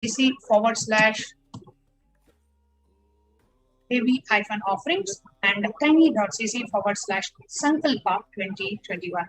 tiny.cc/devi-offerings and tiny.cc/sankalpa 2021.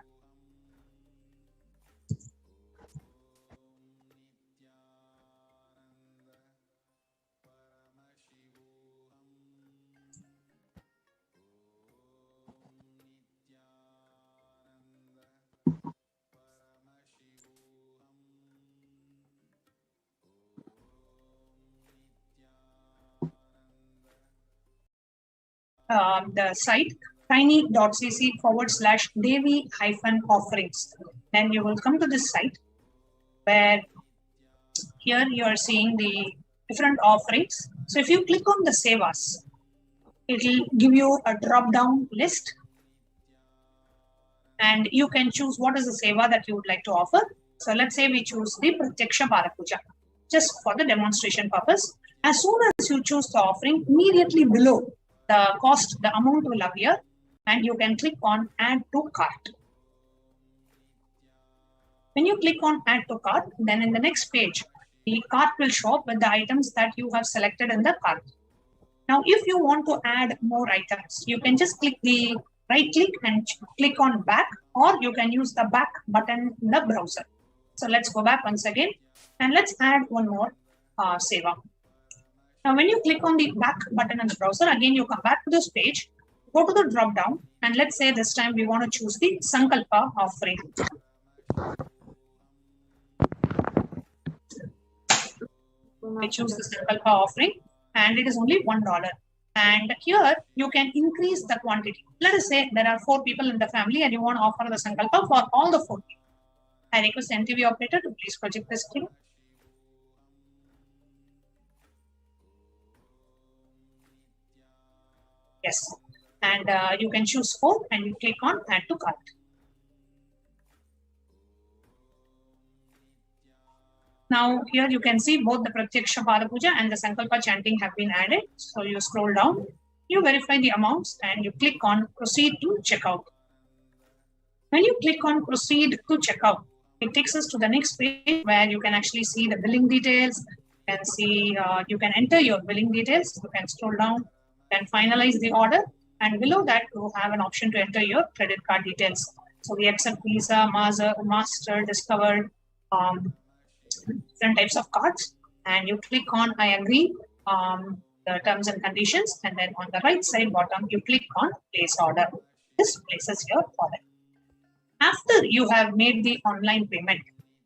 The site tiny.cc/devi-offerings. Then you will come to this site where here you are seeing the different offerings. So if you click on the Sevas, it will give you a drop-down list and you can choose what is the Seva that you would like to offer. So let's say we choose the Pratyaksha Parapuja just for the demonstration purpose. As soon as you choose the offering, immediately below the cost, the amount will appear and you can click on add to cart. When you click on add to cart, then in the next page, the cart will show up with the items that you have selected in the cart. Now, if you want to add more items, you can just click the right click and click on back, or you can use the back button in the browser. So let's go back once again and let's add one more Seva. Now, when you click on the back button in the browser, again, you come back to this page, go to the drop down, and let's say this time we want to choose the Sankalpa offering. We choose the Sankalpa offering and it is only $1. And here you can increase the quantity. Let us say there are 4 people in the family and you want to offer the Sankalpa for all the 4 people. I request NTV operator to please project the screen. Yes, and you can choose 4 and you click on add to cart. Now here you can see both the Pratyaksha Parapuja and the Sankalpa chanting have been added. So you scroll down, you verify the amounts and you click on proceed to checkout. When you click on proceed to checkout, it takes us to the next page where you can actually see the billing details. You can see, you can enter your billing details. You can scroll down and finalize the order. And below that, you have an option to enter your credit card details. So we accept Visa, Master, Discover, different types of cards. And you click on I agree, the terms and conditions. And then on the right side bottom, you click on place order. This places your order. After you have made the online payment,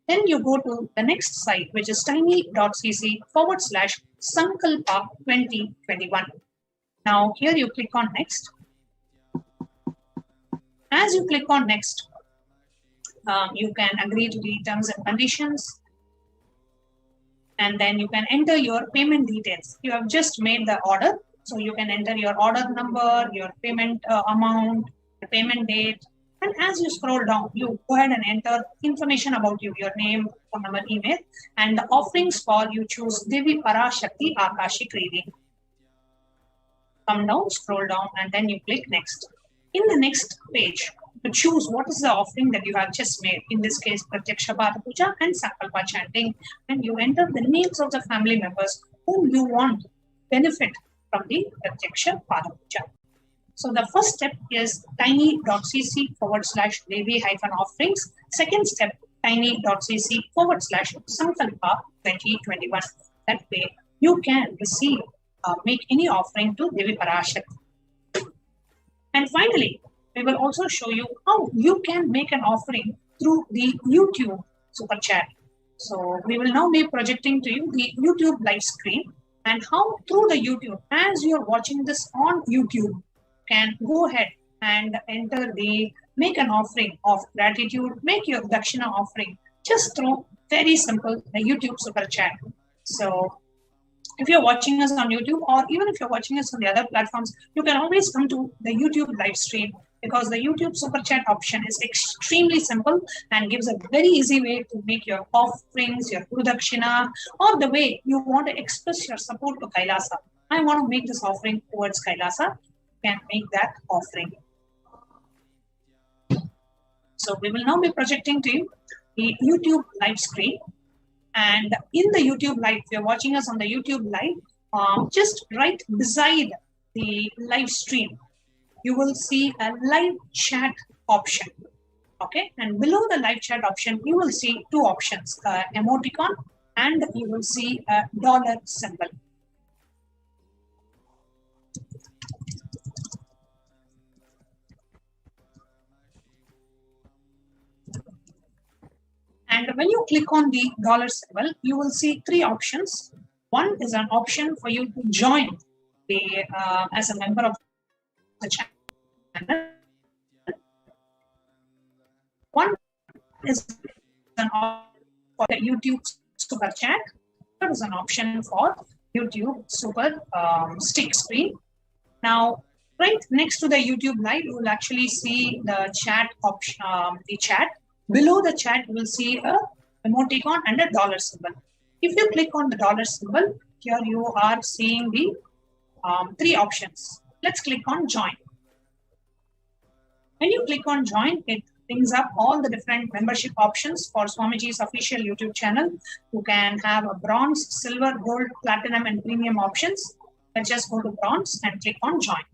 then you go to the next site, which is tiny.cc/Sankalpa 2021. Now here you click on next. As you click on next, you can agree to the terms and conditions. And then you can enter your payment details. You have just made the order. So you can enter your order number, your payment amount, the payment date. And as you scroll down, you go ahead and enter information about you, your name, phone number, email, and the offerings for you choose Devi Parashakti Akashik reading. Come down, scroll down, and then you click next. In the next page, to choose what is the offering that you have just made, in this case, Pratyaksha Parapuja and Sankalpa chanting, and you enter the names of the family members whom you want benefit from the Pratyaksha Parapuja. So the first step is tiny.cc/Devi-offerings. Second step, tiny.cc/Sankalpa 2021. That way you can receive, make any offering to Devi Parashakti. And finally, we will also show you how you can make an offering through the YouTube super chat. So we will now be projecting to you the YouTube live screen and how through the YouTube, as you're watching this on YouTube, can go ahead and enter the make an offering of gratitude, make your Dakshina offering just through very simple the YouTube super chat. So if you're watching us on YouTube or even if you're watching us on the other platforms, you can always come to the YouTube live stream because the YouTube super chat option is extremely simple and gives a very easy way to make your offerings, your Guru Dakshina, or the way you want to express your support to Kailasa. I want to make this offering towards Kailasa. Can make that offering. So we will now be projecting to you the YouTube live screen. And in the YouTube live, if you're watching us on the YouTube live, just right beside the live stream, you will see a live chat option. Okay, and below the live chat option, you will see two options, emoticon, and you will see a dollar symbol. And when you click on the dollar symbol, you will see three options. One is an option for you to join the as a member of the channel. One is an option for the YouTube Super Chat. That is an option for YouTube Super Stick Screen. Now, right next to the YouTube Live, you will actually see the chat option. The chat. Below the chat, you will see a emoticon and a dollar symbol. If you click on the dollar symbol, here you are seeing the three options. Let's click on join. When you click on join, it brings up all the different membership options for Swamiji's official YouTube channel. You can have a bronze, silver, gold, platinum, and premium options. Let's just go to bronze and click on join.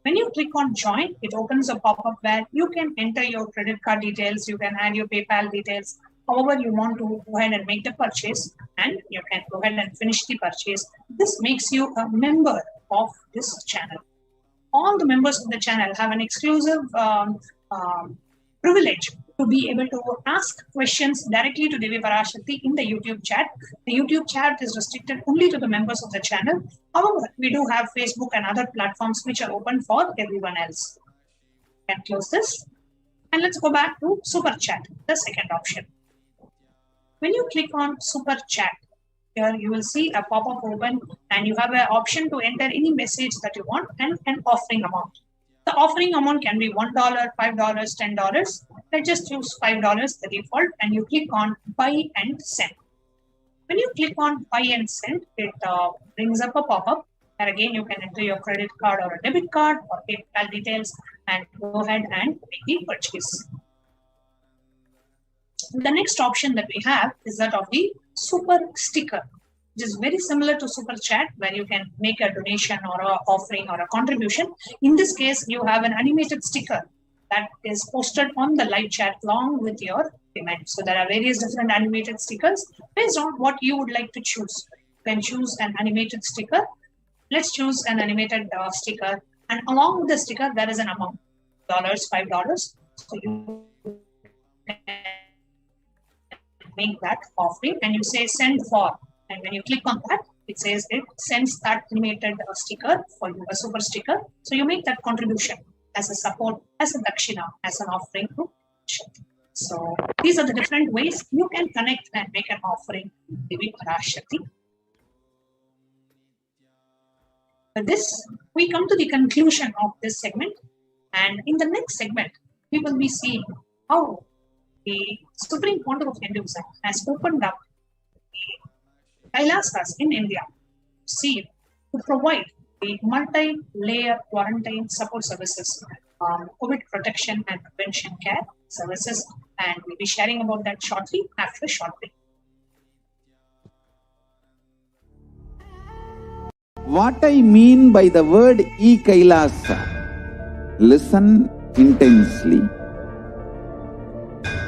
When you click on join, it opens a pop-up where you can enter your credit card details, you can add your PayPal details, however you want to go ahead and make the purchase, and you can go ahead and finish the purchase. This makes you a member of this channel. All the members of the channel have an exclusive privilege to be able to ask questions directly to Devi Parashakti in the YouTube chat. The YouTube chat is restricted only to the members of the channel. However, we do have Facebook and other platforms which are open for everyone else. You can close this. And let's go back to Super Chat, the second option. When you click on Super Chat, here you will see a pop-up open and you have an option to enter any message that you want and an offering amount. The offering amount can be $1, $5, $10. Let's just choose $5, the default, and you click on buy and send. When you click on buy and send, it brings up a pop-up, and again you can enter your credit card or a debit card or PayPal details and go ahead and make the purchase. The next option that we have is that of the super sticker, which is very similar to Super Chat, where you can make a donation or an offering or a contribution. In this case, you have an animated sticker that is posted on the live chat along with your payment. So there are various different animated stickers based on what you would like to choose. You can choose an animated sticker. Let's choose an animated sticker. And along with the sticker, there is an amount, $5. So you can make that offering and you say send for. And when you click on that, it says it sends that animated sticker for you, a super sticker. So you make that contribution as a support, as a dakshina, as an offering to Shakti. So these are the different ways you can connect and make an offering to Devi Parashakti. With this, we come to the conclusion of this segment. And in the next segment, we will be seeing how the Supreme Pontiff of Hinduism has opened up Kailasas in India to provide the multi-layer quarantine support services, COVID protection and prevention care services, and we'll be sharing about that shortly after a short break. What I mean by the word Kailasa, listen intensely.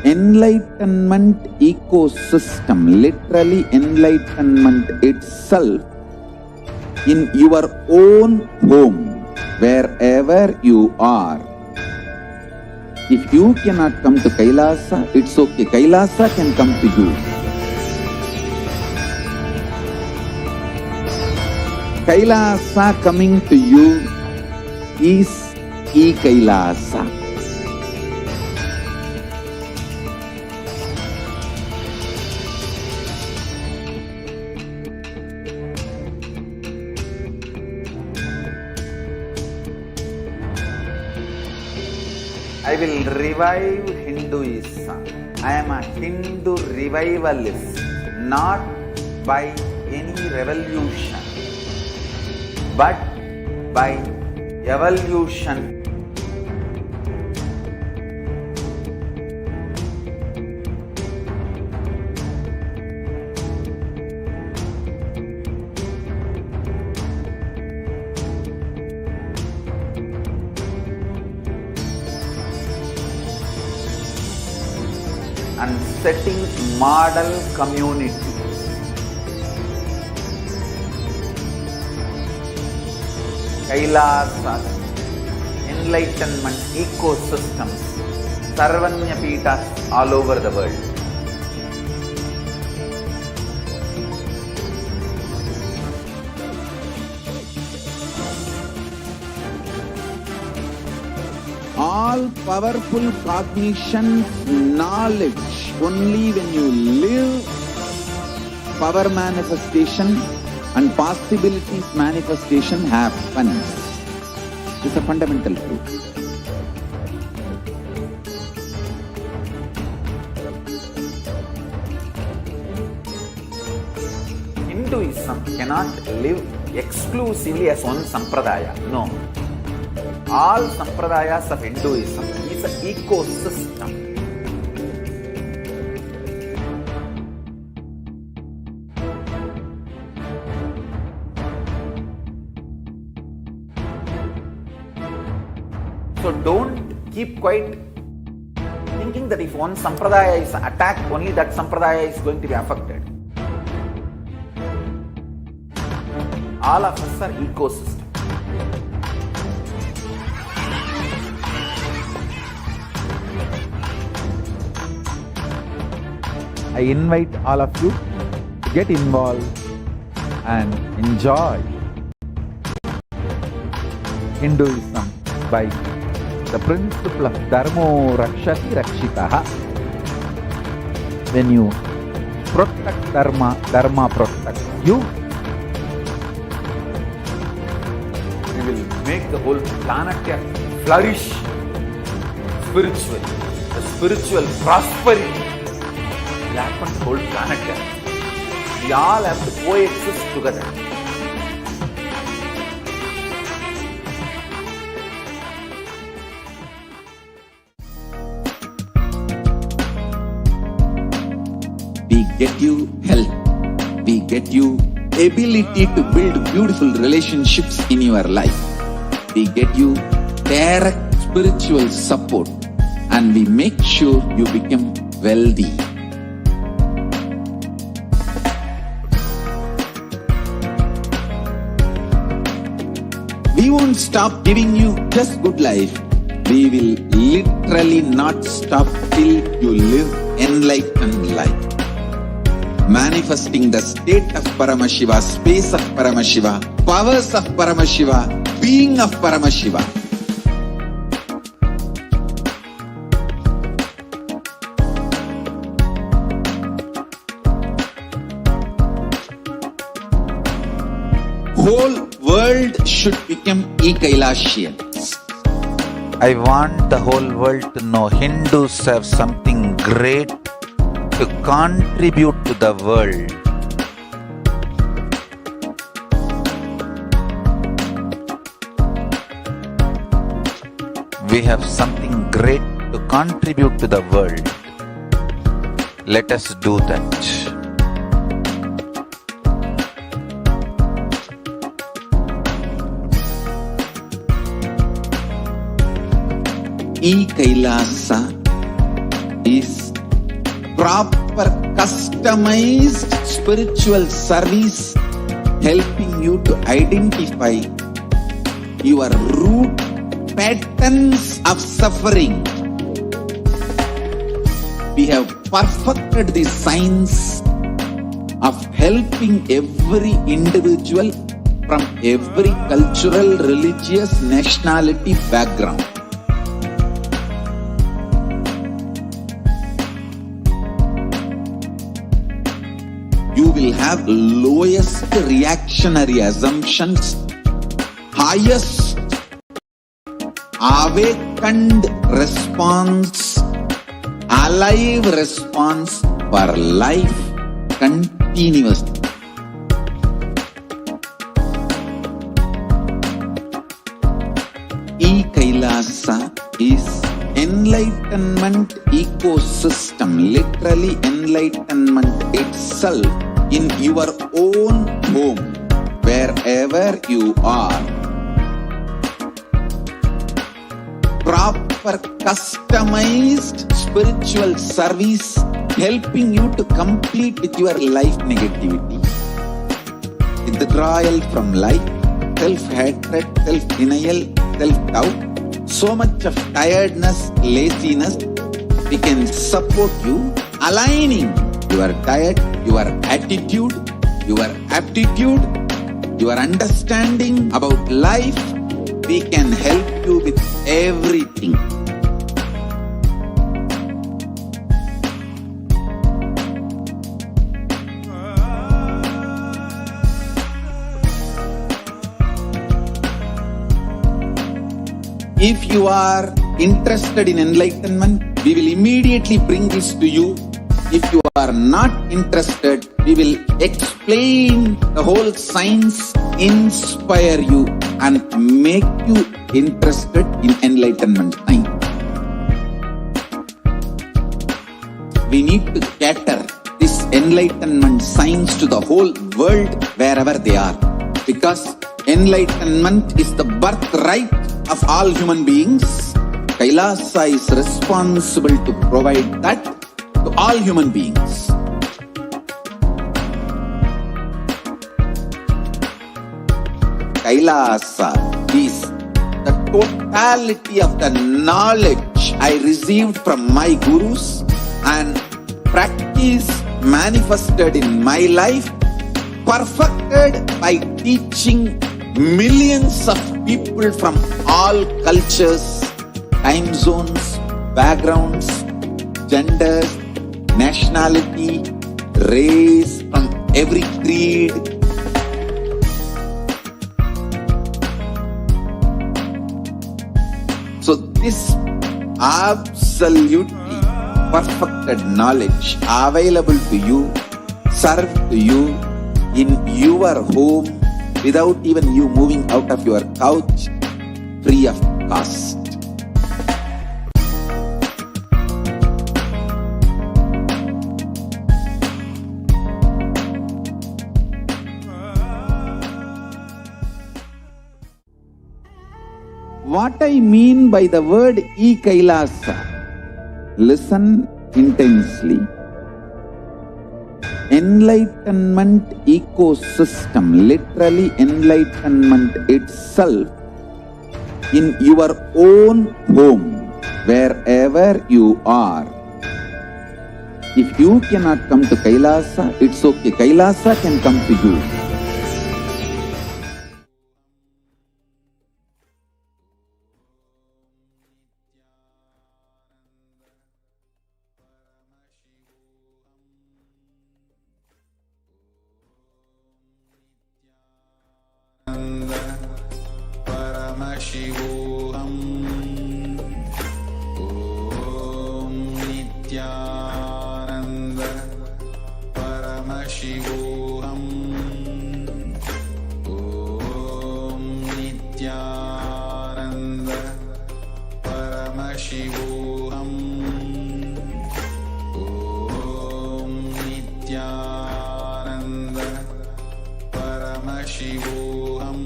Enlightenment ecosystem, literally enlightenment itself, in your own home, wherever you are. If you cannot come to Kailasa, it's okay. Kailasa can come to you. Kailasa coming to you is Kailasa. I will revive Hinduism. I am a Hindu revivalist, not by any revolution, but by evolution. setting model community. Kailasa, enlightenment ecosystems, Sarvanya Peethas all over the world. All powerful cognition, knowledge, only when you live, power manifestation and possibilities manifestation happens. This is a fundamental truth. Hinduism cannot live exclusively as one sampradaya. No. All sampradayas of Hinduism is an ecosystem. So don't keep quiet thinking that if one sampradaya is attacked, only that sampradaya is going to be affected. All of us are ecosystem. I invite all of you to get involved and enjoy Hinduism by the principle of Dharmo Rakshati Rakshitaha. When you protect Dharma, Dharma protects you. We will make the whole planet flourish spiritually. The spiritual prosperity will happen to the whole planet. We all have to coexist together. We get you health. We get you ability to build beautiful relationships in your life. We get you direct spiritual support, and we make sure you become wealthy. We won't stop giving you just good life. We will literally not stop till you live enlightened life. Manifesting the state of Paramashiva, space of Paramashiva, powers of Paramashiva, being of Paramashiva. Whole world should become Kailasians. I want the whole world to know Hindus have something great to contribute to the world. We have something great to contribute to the world. Let us do that. Kailasa is proper customized spiritual service helping you to identify your root patterns of suffering. We have perfected the science of helping every individual from every cultural, religious, nationality background. You will have lowest reactionary assumptions, highest awakened response, alive response for life continuously. Kailasa is enlightenment ecosystem, literally enlightenment itself in your own home, wherever you are. Proper customized spiritual service helping you to complete with your life negativity. Withdrawal from life, self-hatred, self-denial, self-doubt, so much of tiredness, laziness. We can support you, aligning your diet, your attitude, your aptitude, your understanding about life. We can help you with everything. If you are interested in enlightenment, we will immediately bring this to you. If you are not interested, we will explain the whole science, inspire you and make you interested in enlightenment science. We need to cater this enlightenment science to the whole world wherever they are, because enlightenment is the birthright of all human beings. Kailasa is responsible to provide that to all human beings. Kailasa is the totality of the knowledge I received from my gurus and practice manifested in my life, perfected by teaching millions of people from all cultures, time zones, backgrounds, genders, nationality, race, from every creed. So this absolutely perfected knowledge available to you, served to you in your home without even you moving out of your couch, free of cost. What I mean by the word Kailasa, listen intensely. Enlightenment ecosystem, literally enlightenment itself, in your own home, wherever you are. If you cannot come to Kailasa, it's okay. Kailasa can come to you. Paramashivoham. Om Nithyananda Paramashivoham. Om Nithyananda Paramashivoham. Om Nithyananda Paramashivoham. Paramashivoham.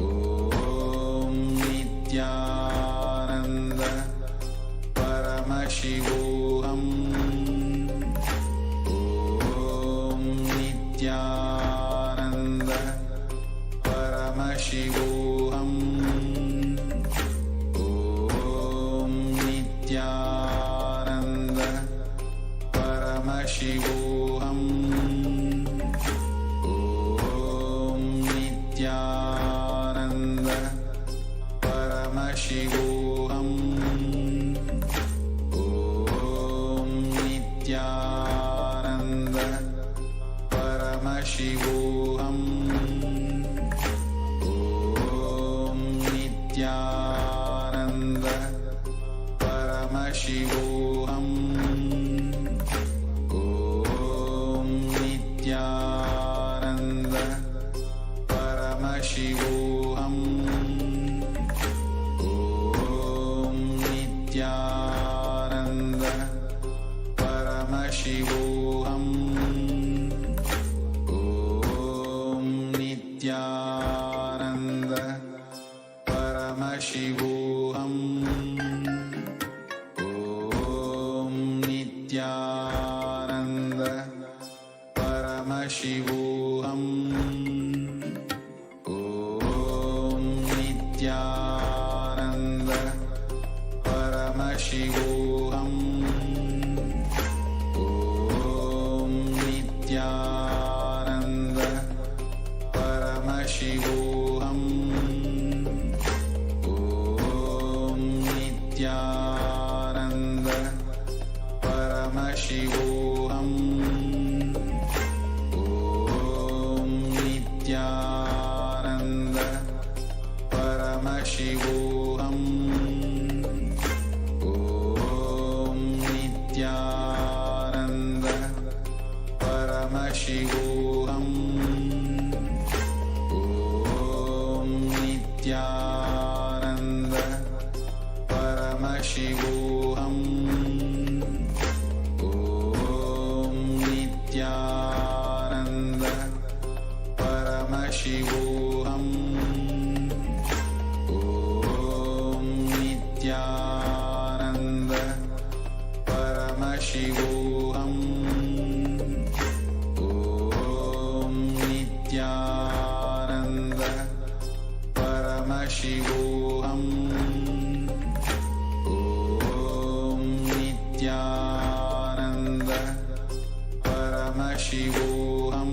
Om Nithyananda Paramashivoham. Om Nithyananda Paramashivoham. Om Nithyananda Paramashivoham. Nithyananda Paramashivoham. Om Nithyananda Paramashivoham. Om Nithyananda Paramashivoham. Om Nithyananda Paramashivoham. Om Nithyananda Paramashivoham. Om Nithyananda Paramashivoham. Om Nithyananda Paramashivoham. Om Nithyananda Paramashivoham. Om Nithyananda Paramashivoham. Om Nithyananda Paramashivoham. Om Nithyananda Paramashivoham. Om Nithyananda Paramashivoham. Om Nithyananda Paramashivoham. Om Nithyananda Paramashivoham. Om Nithyananda Paramashivoham. Om Nithyananda Paramashivoham.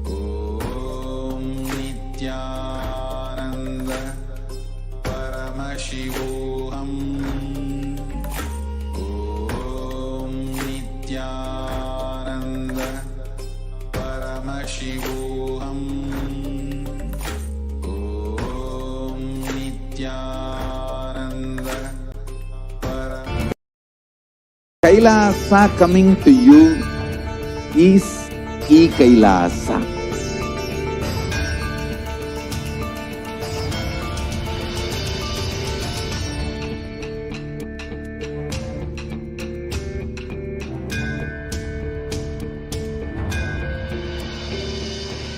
Om Nithyananda Paramashivoham. Om Nithyananda Paramashivoham. Om Nithyananda Paramashivoham. Kailasa coming to you is Kailasa.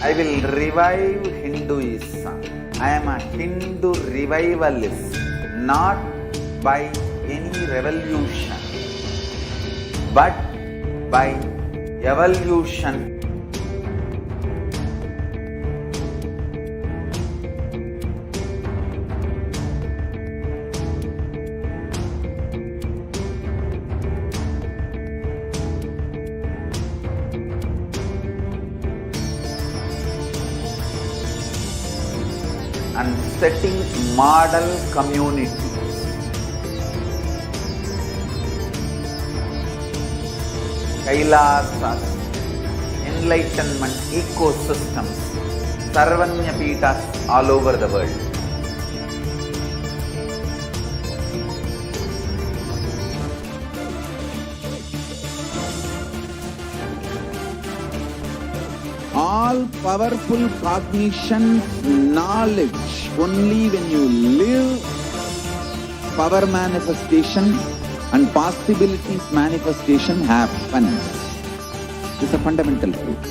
I will revive Hinduism. I am a Hindu revivalist, not by any revolution, but by evolution. And setting model community. Kailasa's enlightenment ecosystems, Sarvanya Peethas all over the world. All powerful cognition, knowledge, only when you live, power manifestation and possibilities manifestation happens. This is a fundamental truth.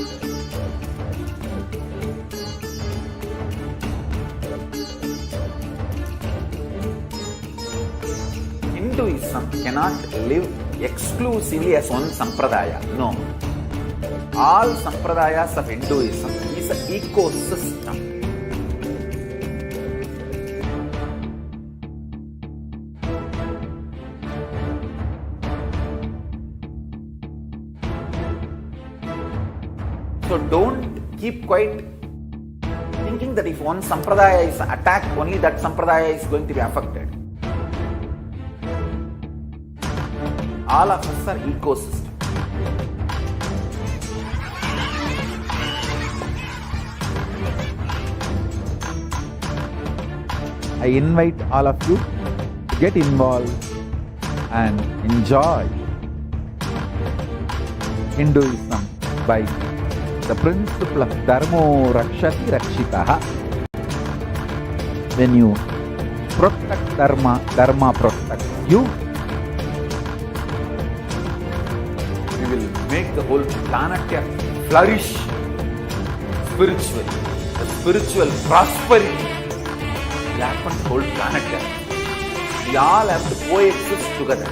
Hinduism cannot live exclusively as one sampradaya. No. All sampradayas of Hinduism is an ecosystem. So don't keep quiet thinking that if one sampradaya is attacked, only that sampradaya is going to be affected. All of us are ecosystem. I invite all of you to get involved and enjoy Hinduism by the principle of Dharmo Rakshati Rakshitaha. When you protect Dharma, Dharma protects you. We will make the whole planet flourish spiritually. The spiritual prosperity will happen to the whole planet. We all have to coexist together.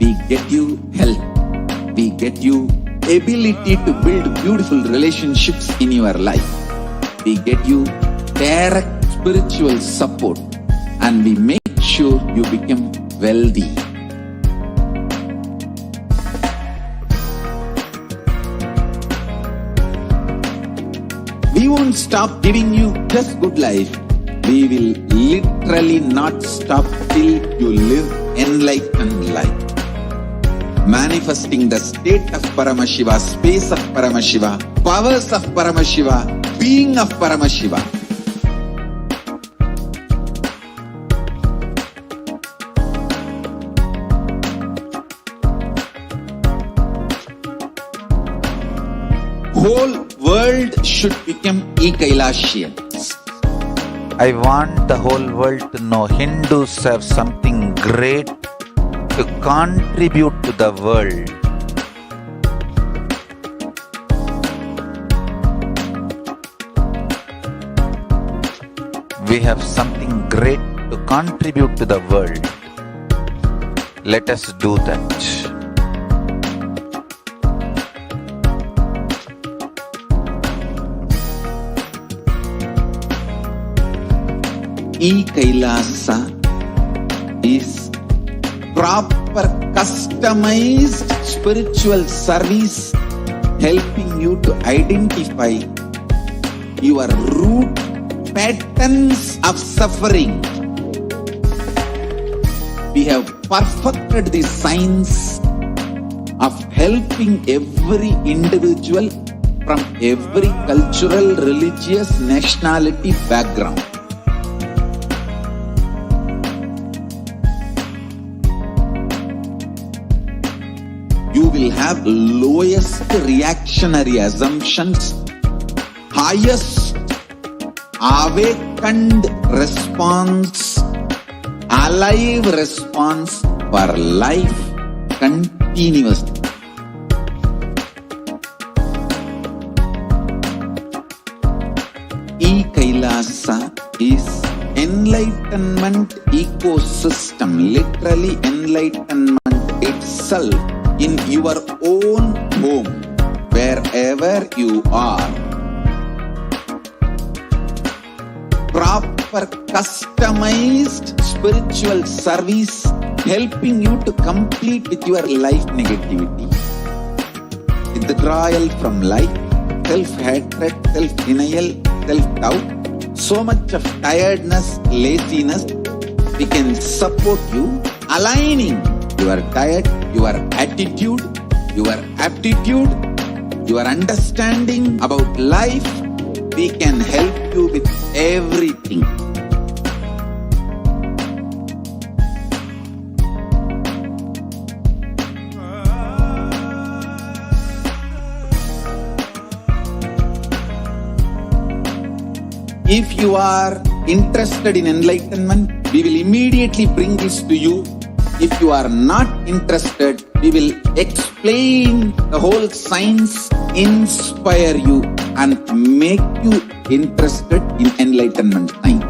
We get you health. We get you ability to build beautiful relationships in your life. We get you direct spiritual support, and we make sure you become wealthy. We won't stop giving you just good life. We will literally not stop till you live enlightened life. Manifesting the state of Paramashiva, space of Paramashiva, powers of Paramashiva, being of Paramashiva. Whole world should become Kailasians. I want the whole world to know Hindus have something great to contribute to the world. We have something great to contribute to the world. Let us do that. Kailasa is proper customized spiritual service helping you to identify your root patterns of suffering. We have perfected the science of helping every individual from every cultural, religious, nationality background. You will have lowest reactionary assumptions, highest awakened response, alive response for life continuously. Kailasa is enlightenment ecosystem, literally enlightenment itself in your own home, wherever you are. Proper customized spiritual service helping you to complete with your life negativity. Withdrawal from life, self-hatred, self-denial, self-doubt, so much of tiredness, laziness. We can support you aligning your diet, your attitude, your aptitude, your understanding about life. We can help you with everything. If you are interested in enlightenment, we will immediately bring this to you. If you are not interested, we will explain the whole science, inspire you and make you interested in enlightenment science.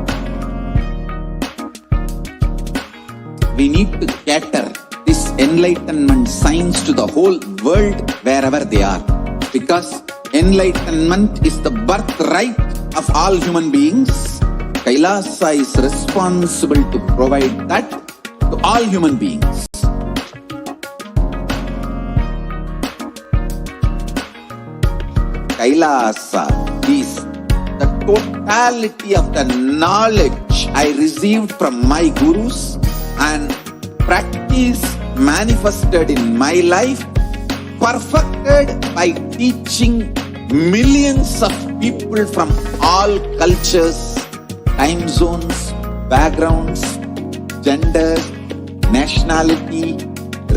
We need to cater this enlightenment science to the whole world wherever they are, because enlightenment is the birthright of all human beings. Kailasa is responsible to provide that to all human beings. Kailasa is the totality of the knowledge I received from my gurus and practice manifested in my life, perfected by teaching millions of people from all cultures, time zones, backgrounds, genders, nationality,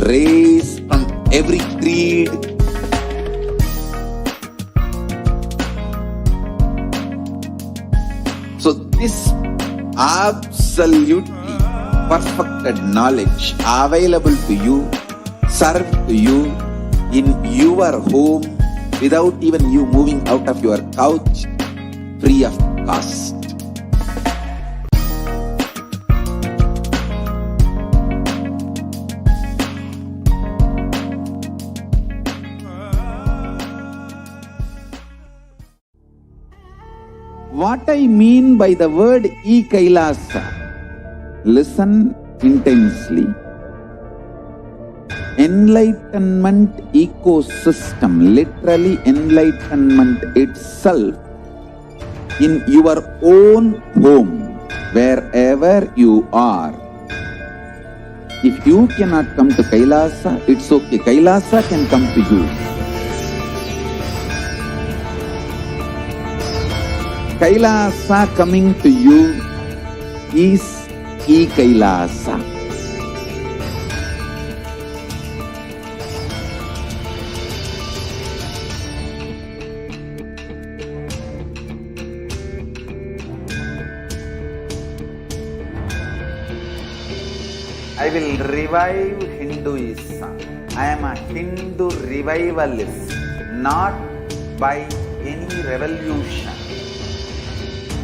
race, from every creed. So this absolutely perfected knowledge available to you, served to you in your home without even you moving out of your couch, free of cost. What I mean by the word Kailasa, listen intensely. Enlightenment ecosystem, literally enlightenment itself, in your own home, wherever you are. If you cannot come to Kailasa, it's okay. Kailasa can come to you. Kailasa coming to you is Kailasa. I will revive Hinduism. I am a Hindu revivalist, not by any revolution,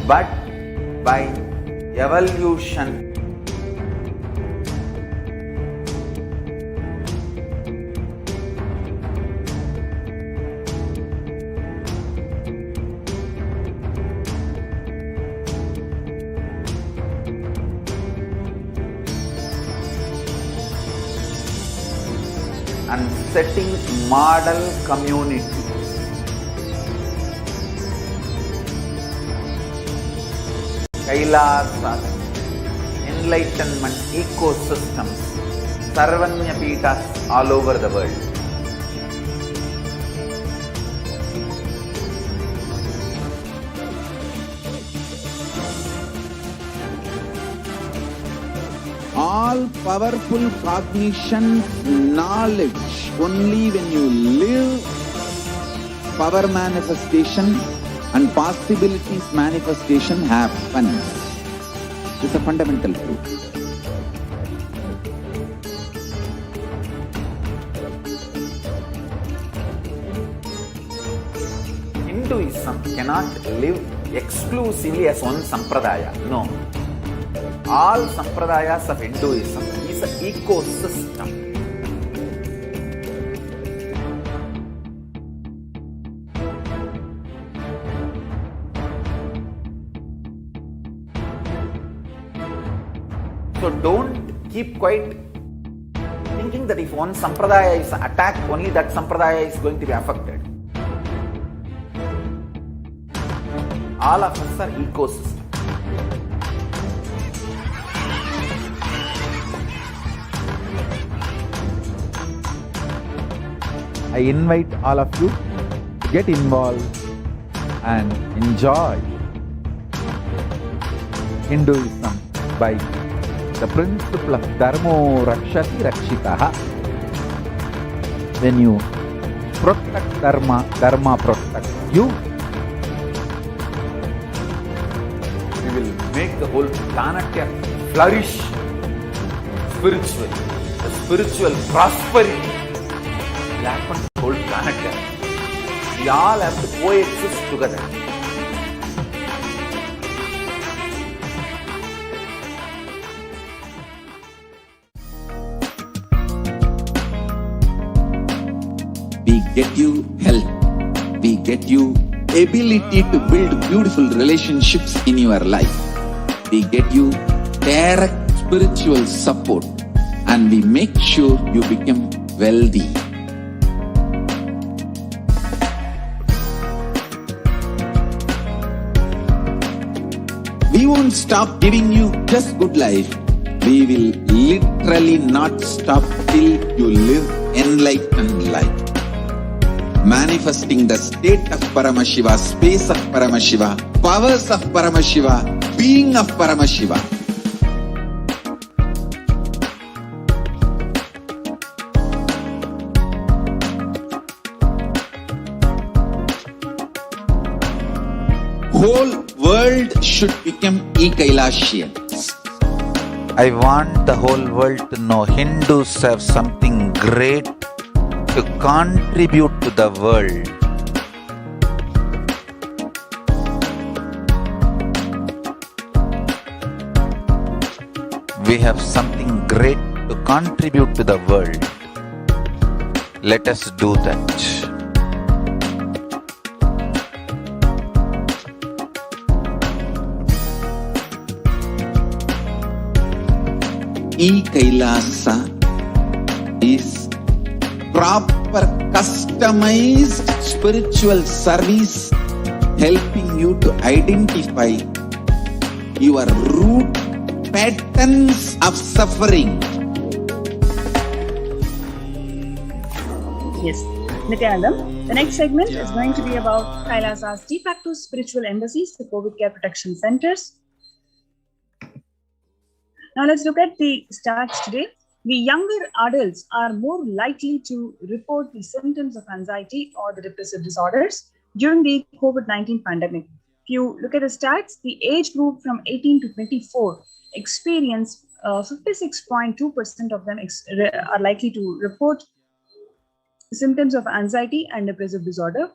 but by evolution. And setting model community. Kailasa, enlightenment ecosystems, Sarvanya Peethas all over the world. All powerful cognition, knowledge, only when you live, power manifestation and possibilities manifestation happens. This is a fundamental truth. Hinduism cannot live exclusively as one sampradaya. No. All sampradayas of Hinduism is an ecosystem. So don't keep quiet thinking that if one sampradaya is attacked, only that sampradaya is going to be affected. All of us are ecosystems. I invite all of you to get involved and enjoy Hinduism by the principle of Dharmo Rakshati Rakshitaha. When you protect Dharma, Dharma protects you. We will make the whole planet flourish spiritually. The spiritual prosperity will happen to the whole planet. We all have to coexist together. We get you health. We get you ability to build beautiful relationships in your life. We get you direct spiritual support, and we make sure you become wealthy. We won't stop giving you just good life. We will literally not stop till you live enlightened life. Manifesting the state of Paramashiva, space of Paramashiva, powers of Paramashiva, being of Paramashiva. Whole world should become Kailasians. I want the whole world to know Hindus have something great to contribute to the world. We have something great to contribute to the world. Let us do that. Kailasa is proper customized spiritual service helping you to identify your root patterns of suffering. Yes, Nithyanandam. The next segment is going to be about Kailasa's de facto spiritual embassies, the COVID care protection centers. Now let's look at the stats today. The younger adults are more likely to report the symptoms of anxiety or the depressive disorders during the COVID-19 pandemic. If you look at the stats, the age group from 18 to 24 experience 56.2% of them are likely to report symptoms of anxiety and depressive disorder.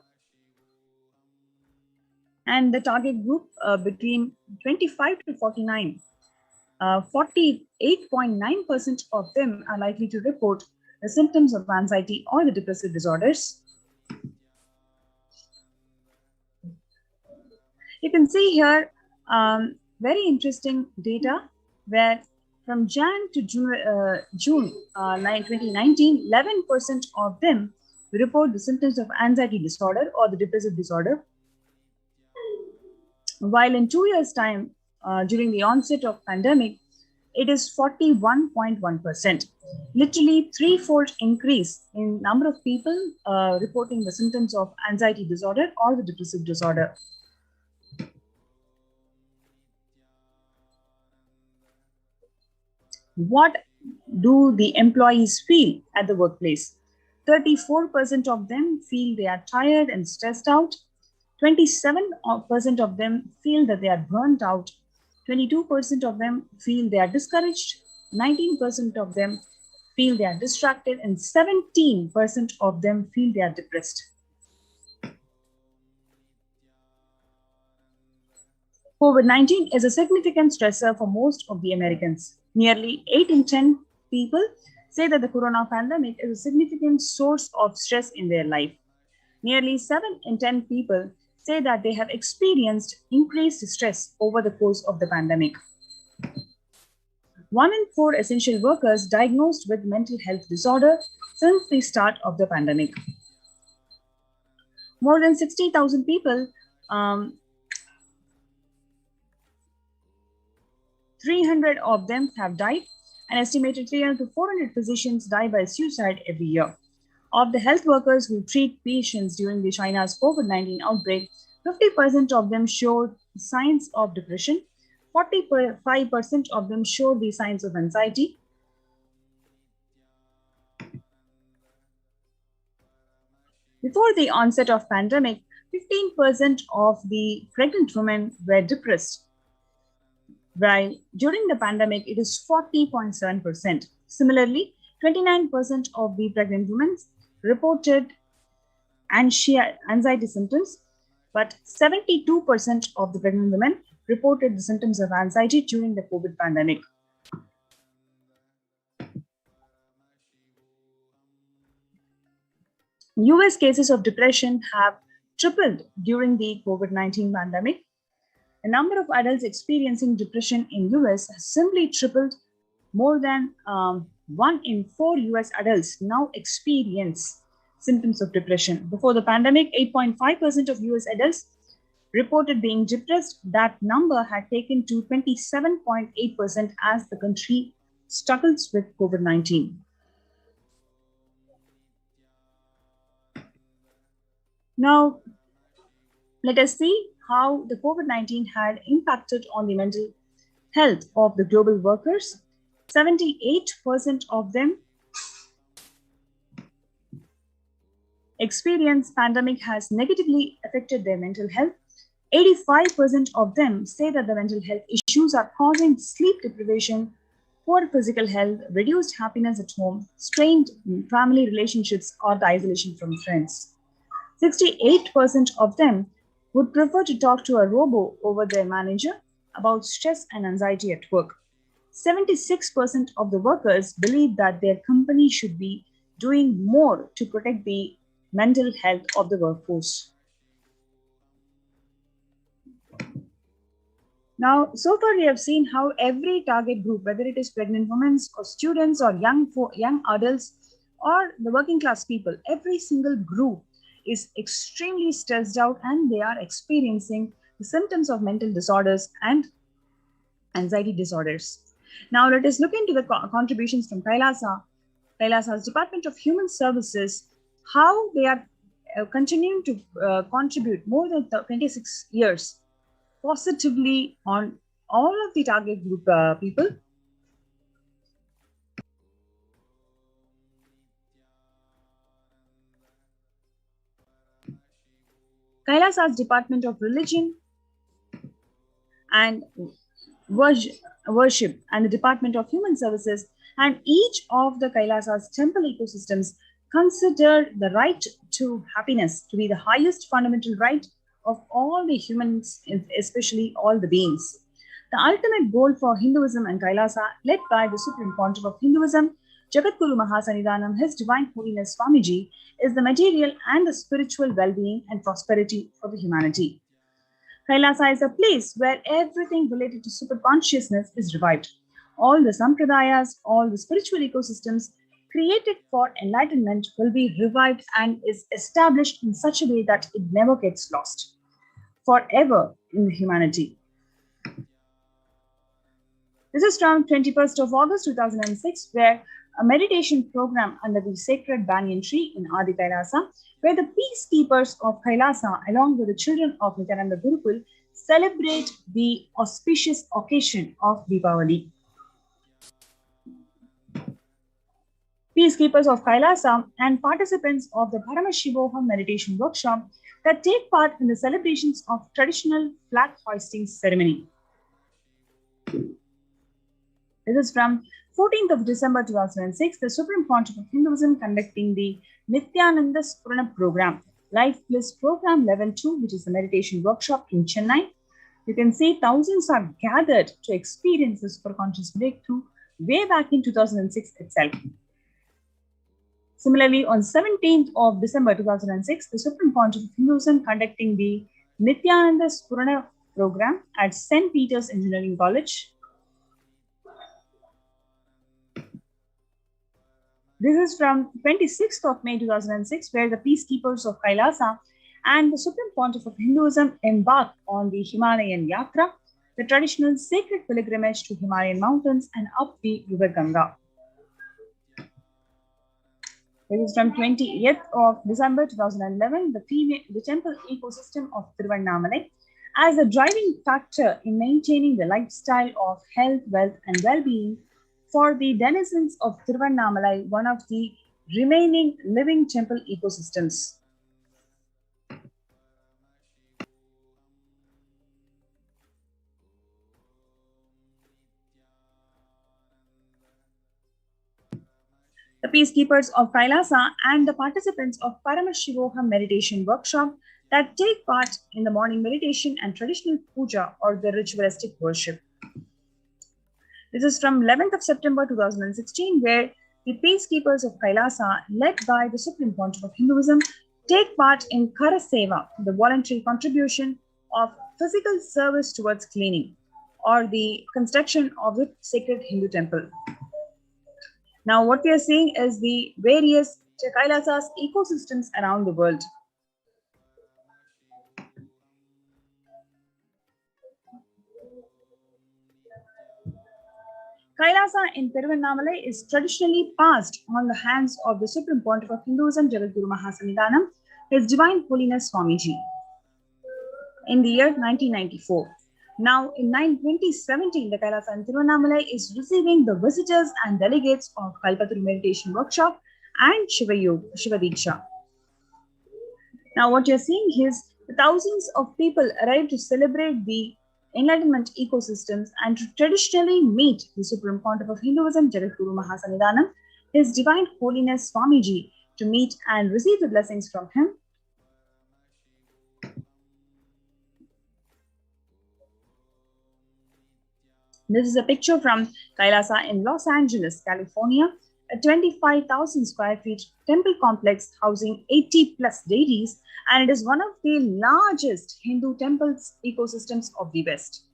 And the target group between 25 to 49, 48.9% of them are likely to report the symptoms of anxiety or the depressive disorders. You can see here very interesting data where from Jan to June 2019, 11% of them report the symptoms of anxiety disorder or the depressive disorder. While in 2 years' time, during the onset of pandemic, it is 41.1%. Literally threefold increase in number of people reporting the symptoms of anxiety disorder or the depressive disorder. What do the employees feel at the workplace? 34% of them feel they are tired and stressed out. 27% of them feel that they are burnt out. 22% of them feel they are discouraged. 19% of them feel they are distracted. And 17% of them feel they are depressed. COVID-19 is a significant stressor for most of the Americans. Nearly 8 in 10 people say that the corona pandemic is a significant source of stress in their life. Nearly 7 in 10 people say that they have experienced increased stress over the course of the pandemic. 1 in 4 essential workers diagnosed with mental health disorder since the start of the pandemic. More than 60,000 people 300 of them have died. An estimated 300 to 400 physicians die by suicide every year. Of the health workers who treat patients during the China's COVID-19 outbreak, 50% of them showed signs of depression, 45% of them showed the signs of anxiety. Before the onset of pandemic, 15% of the pregnant women were depressed. While during the pandemic, it is 40.7%. Similarly, 29% of the pregnant women reported anxiety symptoms, but 72% of the pregnant women reported the symptoms of anxiety during the COVID pandemic. US cases of depression have tripled during the COVID-19 pandemic. The number of adults experiencing depression in US has simply tripled. More than 1 in 4 US adults now experience symptoms of depression. Before the pandemic, 8.5% of US adults reported being depressed. That number had taken to 27.8% as the country struggles with COVID-19. Now, let us see how the COVID-19 had impacted on the mental health of the global workers. 78% of them experience pandemic has negatively affected their mental health. 85% of them say that the mental health issues are causing sleep deprivation, poor physical health, reduced happiness at home, strained family relationships, or the isolation from friends. 68% of them would prefer to talk to a robo over their manager about stress and anxiety at work. 76% of the workers believe that their company should be doing more to protect the mental health of the workforce. Now, so far we have seen how every target group, whether it is pregnant women or students or young adults or the working class people, every single group is extremely stressed out and they are experiencing the symptoms of mental disorders and anxiety disorders. Now, let us look into the contributions from Kailasa's Department of Human Services, how they are continuing to contribute more than 26 years positively on all of the target group people. Kailasa's Department of Religion and Worship and the Department of Human Services, and each of the Kailasa's temple ecosystems consider the right to happiness to be the highest fundamental right of all the humans, especially all the beings. The ultimate goal for Hinduism and Kailasa, led by the Supreme Pontiff of Hinduism, Jagadguru Mahasannidhanam, His Divine Holiness Swamiji, is the material and the spiritual well-being and prosperity for the humanity. Kailasa is a place where everything related to super consciousness is revived. All the sampradayas, all the spiritual ecosystems created for enlightenment will be revived and is established in such a way that it never gets lost forever in humanity. This is from 21st of August 2006, where a meditation program under the sacred banyan tree in Adi Kailasa, where the peacekeepers of Kailasa, along with the children of Nithyananda Gurukul, celebrate the auspicious occasion of Deepavali. Peacekeepers of Kailasa and participants of the Paramashivoham meditation workshop that take part in the celebrations of traditional flag hoisting ceremony. This is from 14th of December 2006, the Supreme Pontiff of Hinduism conducting the Nithyananda Paramashivoham program, Life Bliss program level 2, which is a meditation workshop in Chennai. You can see thousands are gathered to experience the superconscious breakthrough way back in 2006 itself. Similarly, on 17th of December 2006, the Supreme Pontiff of Hinduism conducting the Nithyananda Paramashivoham program at St. Peter's Engineering College. This is from 26th of May 2006, where the peacekeepers of Kailasa and the Supreme Pontiff of Hinduism embark on the Himalayan Yatra, the traditional sacred pilgrimage to Himalayan mountains and up the river Ganga. This is from 20th of December 2011, the temple ecosystem of Tiruvannamalai as a driving factor in maintaining the lifestyle of health, wealth, and well-being for the denizens of Tiruvannamalai, one of the remaining living temple ecosystems. The peacekeepers of Kailasa and the participants of Paramashivoham meditation workshop that take part in the morning meditation and traditional puja or the ritualistic worship. This is from 11th of September 2016, where the peacekeepers of Kailasa, led by the Supreme Pontiff of Hinduism, take part in Kara Seva, the voluntary contribution of physical service towards cleaning or the construction of the sacred Hindu temple. Now, what we are seeing is the various Kailasa's ecosystems around the world. Kailasa in Tiruvannamalai is traditionally passed on the hands of the Supreme Pontiff of Hinduism, Jagadguru Mahasannidhanam, His Divine Holiness Swamiji, in the year 1994. Now, in 2017, the Kailasa in Tiruvannamalai is receiving the visitors and delegates of Kalpataru Meditation Workshop and Shiva Diksha. Now, what you're seeing is the thousands of people arrive to celebrate the enlightenment ecosystems and to traditionally meet the Supreme Pontiff of Hinduism, Jagadguru Mahasannidhanam, His Divine Holiness Swamiji, to meet and receive the blessings from him. This is a picture from Kailasa in Los Angeles, California, a 25,000 square feet temple complex housing 80 plus deities, and it is one of the largest Hindu temples ecosystems of the West.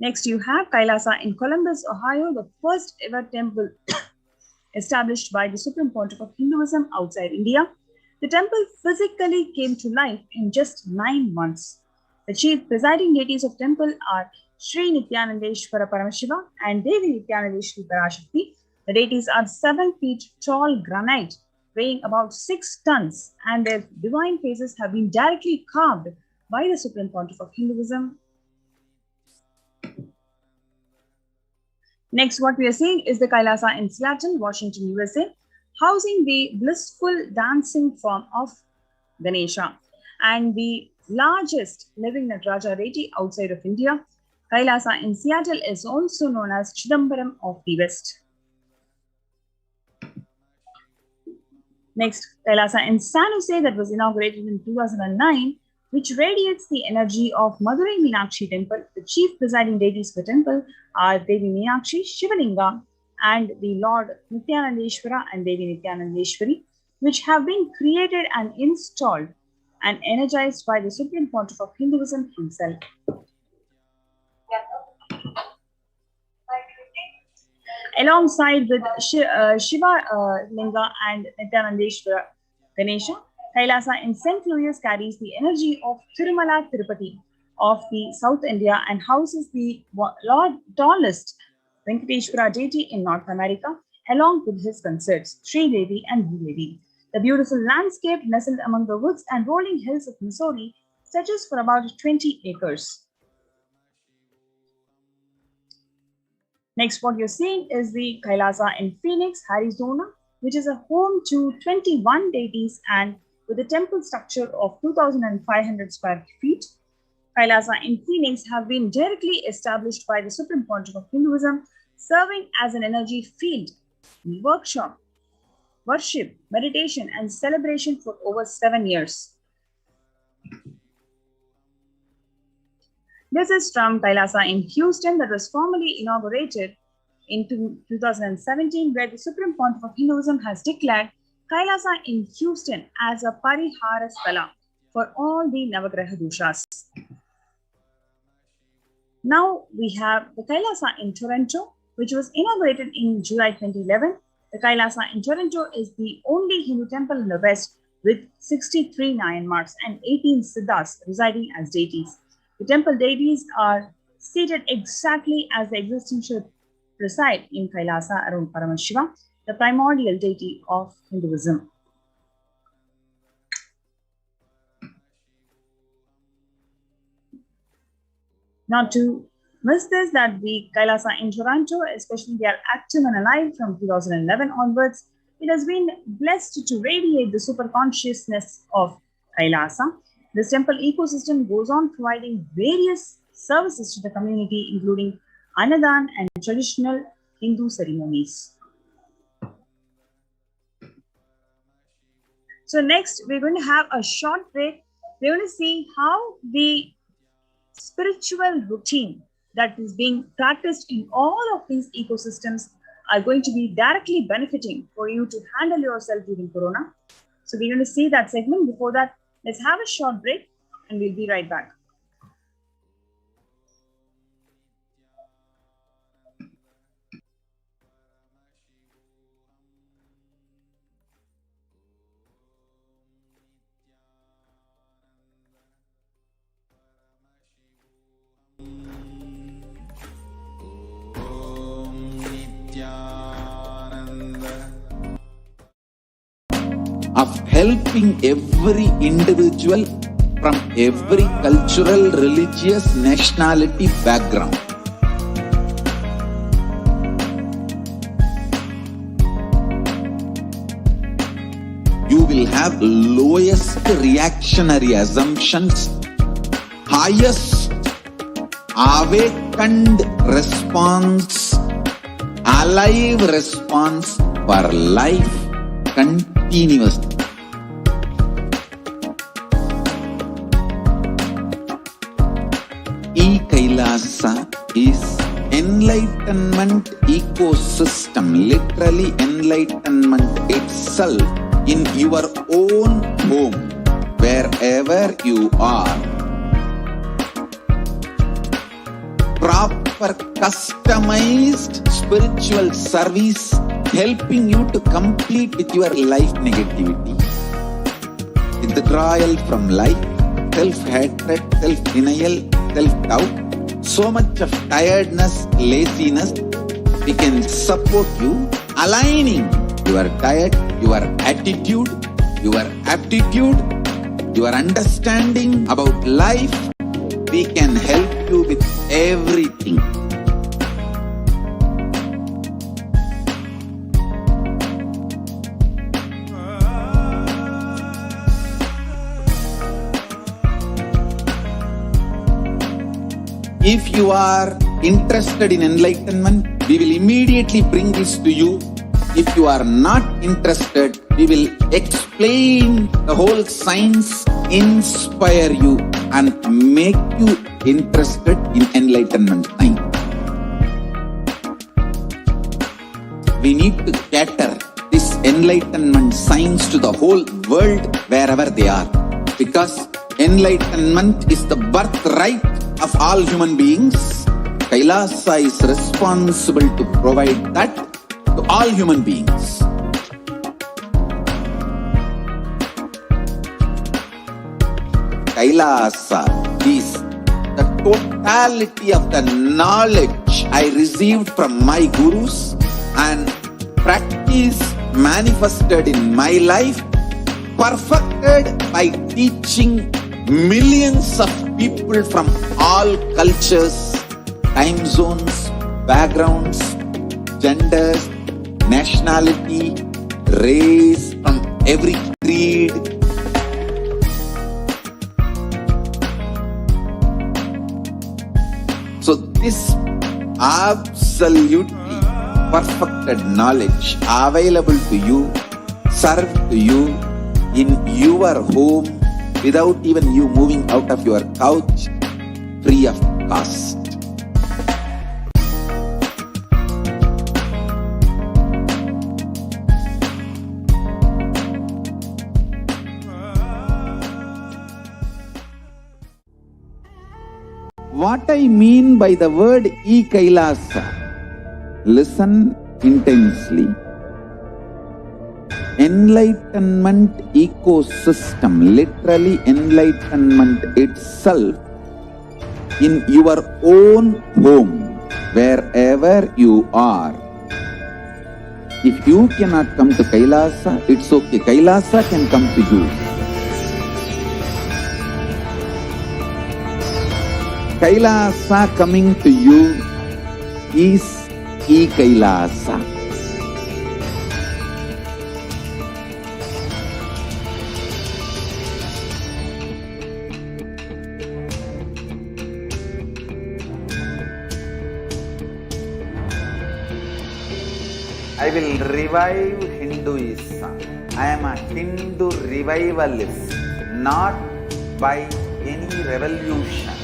Next, you have Kailasa in Columbus, Ohio, the first ever temple established by the Supreme Pontiff of Hinduism outside India. The temple physically came to life in just 9 months. The chief presiding deities of temple are Sri Nithyananda Paramashivam and Devi Nithyananda Parashakti. The deities are 7 feet tall granite, weighing about 6 tons, and their divine faces have been directly carved by the Supreme Pontiff of Hinduism. Next, what we are seeing is the Kailasa in Seattle, Washington, USA, housing the blissful dancing form of Ganesha and the largest living Nataraja deity outside of India. Kailasa in Seattle is also known as Chidambaram of the West. Next, Kailasa in San Jose that was inaugurated in 2009, which radiates the energy of Madurai Meenakshi temple. The chief presiding deities for temple are Devi Meenakshi, Shivalinga, and the Lord Nithyanandeshwara and Devi Nithyanandeshwari, which have been created and installed and energized by the Supreme Pontiff of Hinduism himself. Alongside with Shiva Linga and Nithyanandeshwara Ganesha, Kailasa in St. Louis carries the energy of Tirumala Tirupati of the South India and houses the tallest Venkateshwara deity in North America, along with his consorts, Sri Devi and Bhudevi. The beautiful landscape nestled among the woods and rolling hills of Missouri stretches for about 20 acres. Next, what you're seeing is the Kailasa in Phoenix, Arizona, which is a home to 21 deities and with a temple structure of 2,500 square feet. Kailasa in Phoenix have been directly established by the Supreme Pontiff of Hinduism, serving as an energy field, workshop, worship, meditation, and celebration for over 7 years. This is from Kailasa in Houston that was formally inaugurated in 2017, where the Supreme Pontiff of Hinduism has declared Kailasa in Houston as a Parihara Sthala for all the Navagraha Doshas. Now we have the Kailasa in Toronto, which was inaugurated in July 2011. The Kailasa in Toronto is the only Hindu temple in the West with 63 Nayanmars and 18 Siddhas residing as deities. The temple deities are seated exactly as the existing should reside in Kailasa around Paramashivoham, the primordial deity of Hinduism. Not to miss this, that the Kailasa in Toronto, especially they are active and alive from 2011 onwards, it has been blessed to radiate the super consciousness of Kailasa. This temple ecosystem goes on providing various services to the community, including Annadan and traditional Hindu ceremonies. So next, we're going to have a short break. We're going to see how the spiritual routine that is being practiced in all of these ecosystems are going to be directly benefiting for you to handle yourself during Corona. So we're going to see that segment. Before that, let's have a short break and we'll be right back. Of helping every individual from every cultural, religious, nationality background. You will have lowest reactionary assumptions, highest awakened response, alive response for life continuously. Kailasa is enlightenment ecosystem, literally enlightenment itself in your own home, wherever you are. proper customized spiritual service helping you to complete with your life negativity. Withdrawal from life, self-hatred, self-denial, self-doubt, so much of tiredness, laziness. We can support you aligning your diet, your attitude, your aptitude, your understanding about life. We can help you with everything. If you are interested in enlightenment, we will immediately bring this to you. If you are not interested, we will explain the whole science, inspire you and make you interested in enlightenment time. We need to cater this enlightenment science to the whole world wherever they are, because enlightenment is the birthright of all human beings. Kailasa is responsible to provide that to all human beings. Kailasa is the totality of the knowledge I received from my gurus and practice manifested in my life, perfected by teaching millions of people from all cultures, time zones, backgrounds, genders, nationality, race, from every creed. So this absolutely perfected knowledge available to you, served to you in your home without even you moving out of your couch, free of cost. What I mean by the word Kailasa, listen intensely. Enlightenment ecosystem, literally enlightenment itself, in your own home, wherever you are. If you cannot come to Kailasa, it's okay. Kailasa can come to you. Kailasa coming to you is Kailasa. I will revive Hinduism. I am a Hindu revivalist, not by any revolution,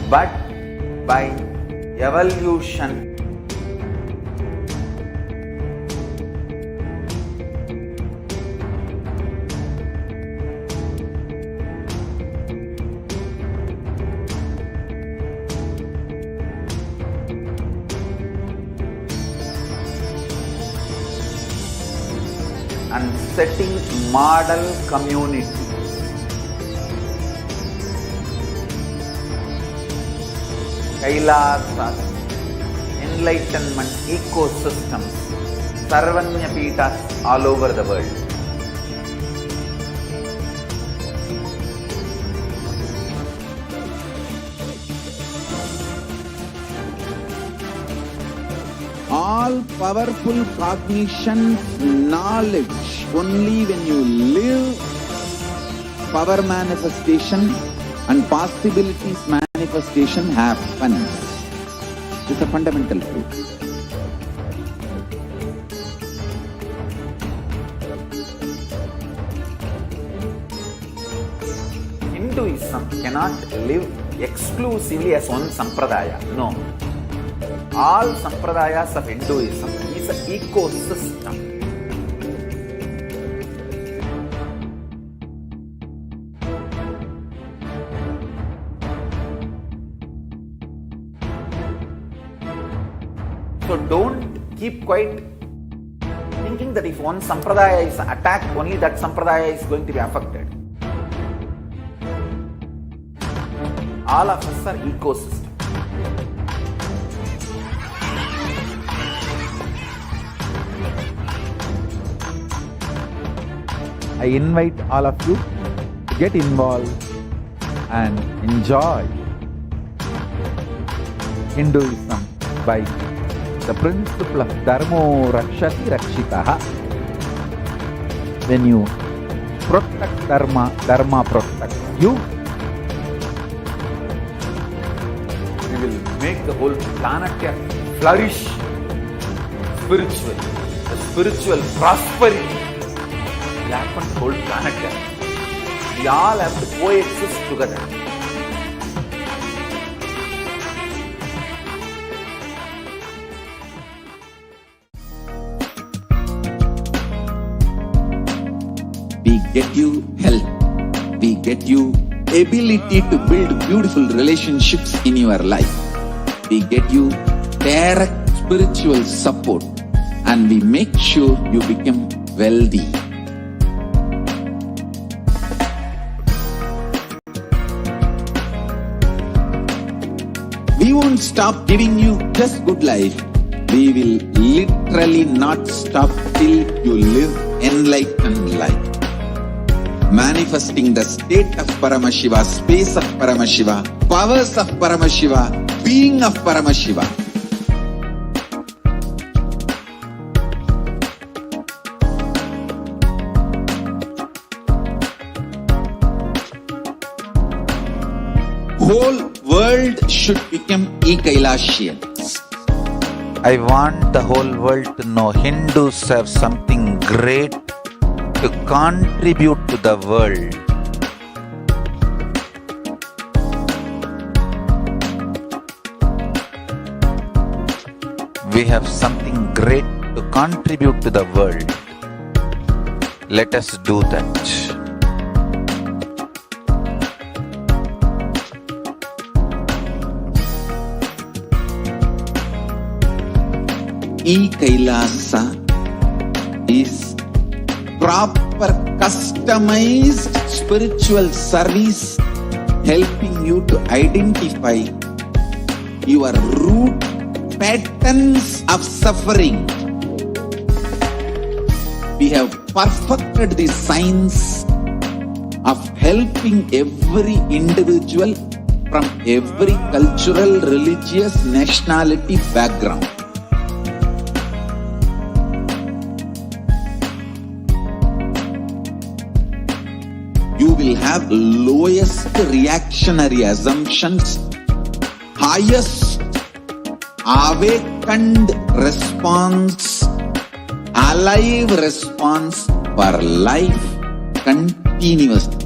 but by evolution. And setting model community. Kailasas, enlightenment ecosystems, Sarvanya Pitas all over the world. All powerful cognition, knowledge, only when you live, power manifestation and possibilities manifestation happens. It's a fundamental truth. Hinduism cannot live exclusively as one sampradaya. No. All sampradayas of Hinduism is an ecosystem. So don't keep quiet thinking that if one sampradaya is attacked, only that sampradaya is going to be affected. All of us are ecosystem. I invite all of you to get involved and enjoy Hinduism by the principle of Dharmo Rakshati Rakshitaha. When you protect Dharma, Dharma protects you. We will make the whole planet flourish spiritually. The spiritual prosperity will happen to the whole planet. We all have to coexist together. We get you health. We get you ability to build beautiful relationships in your life. We get you direct spiritual support, and we make sure you become wealthy. We won't stop giving you just good life. We will literally not stop till you live enlightened life. Manifesting the state of Paramashiva, space of Paramashiva, powers of Paramashiva, being of Paramashiva. Whole world should become Kailasians. I want the whole world to know Hindus have something great to contribute to the world. We have something great to contribute to the world. Let us do that. Kailasa is proper customized spiritual service helping you to identify your root patterns of suffering. We have perfected the science of helping every individual from every cultural, religious, nationality background. You will have lowest reactionary assumptions, highest awakened response, alive response for life continuously.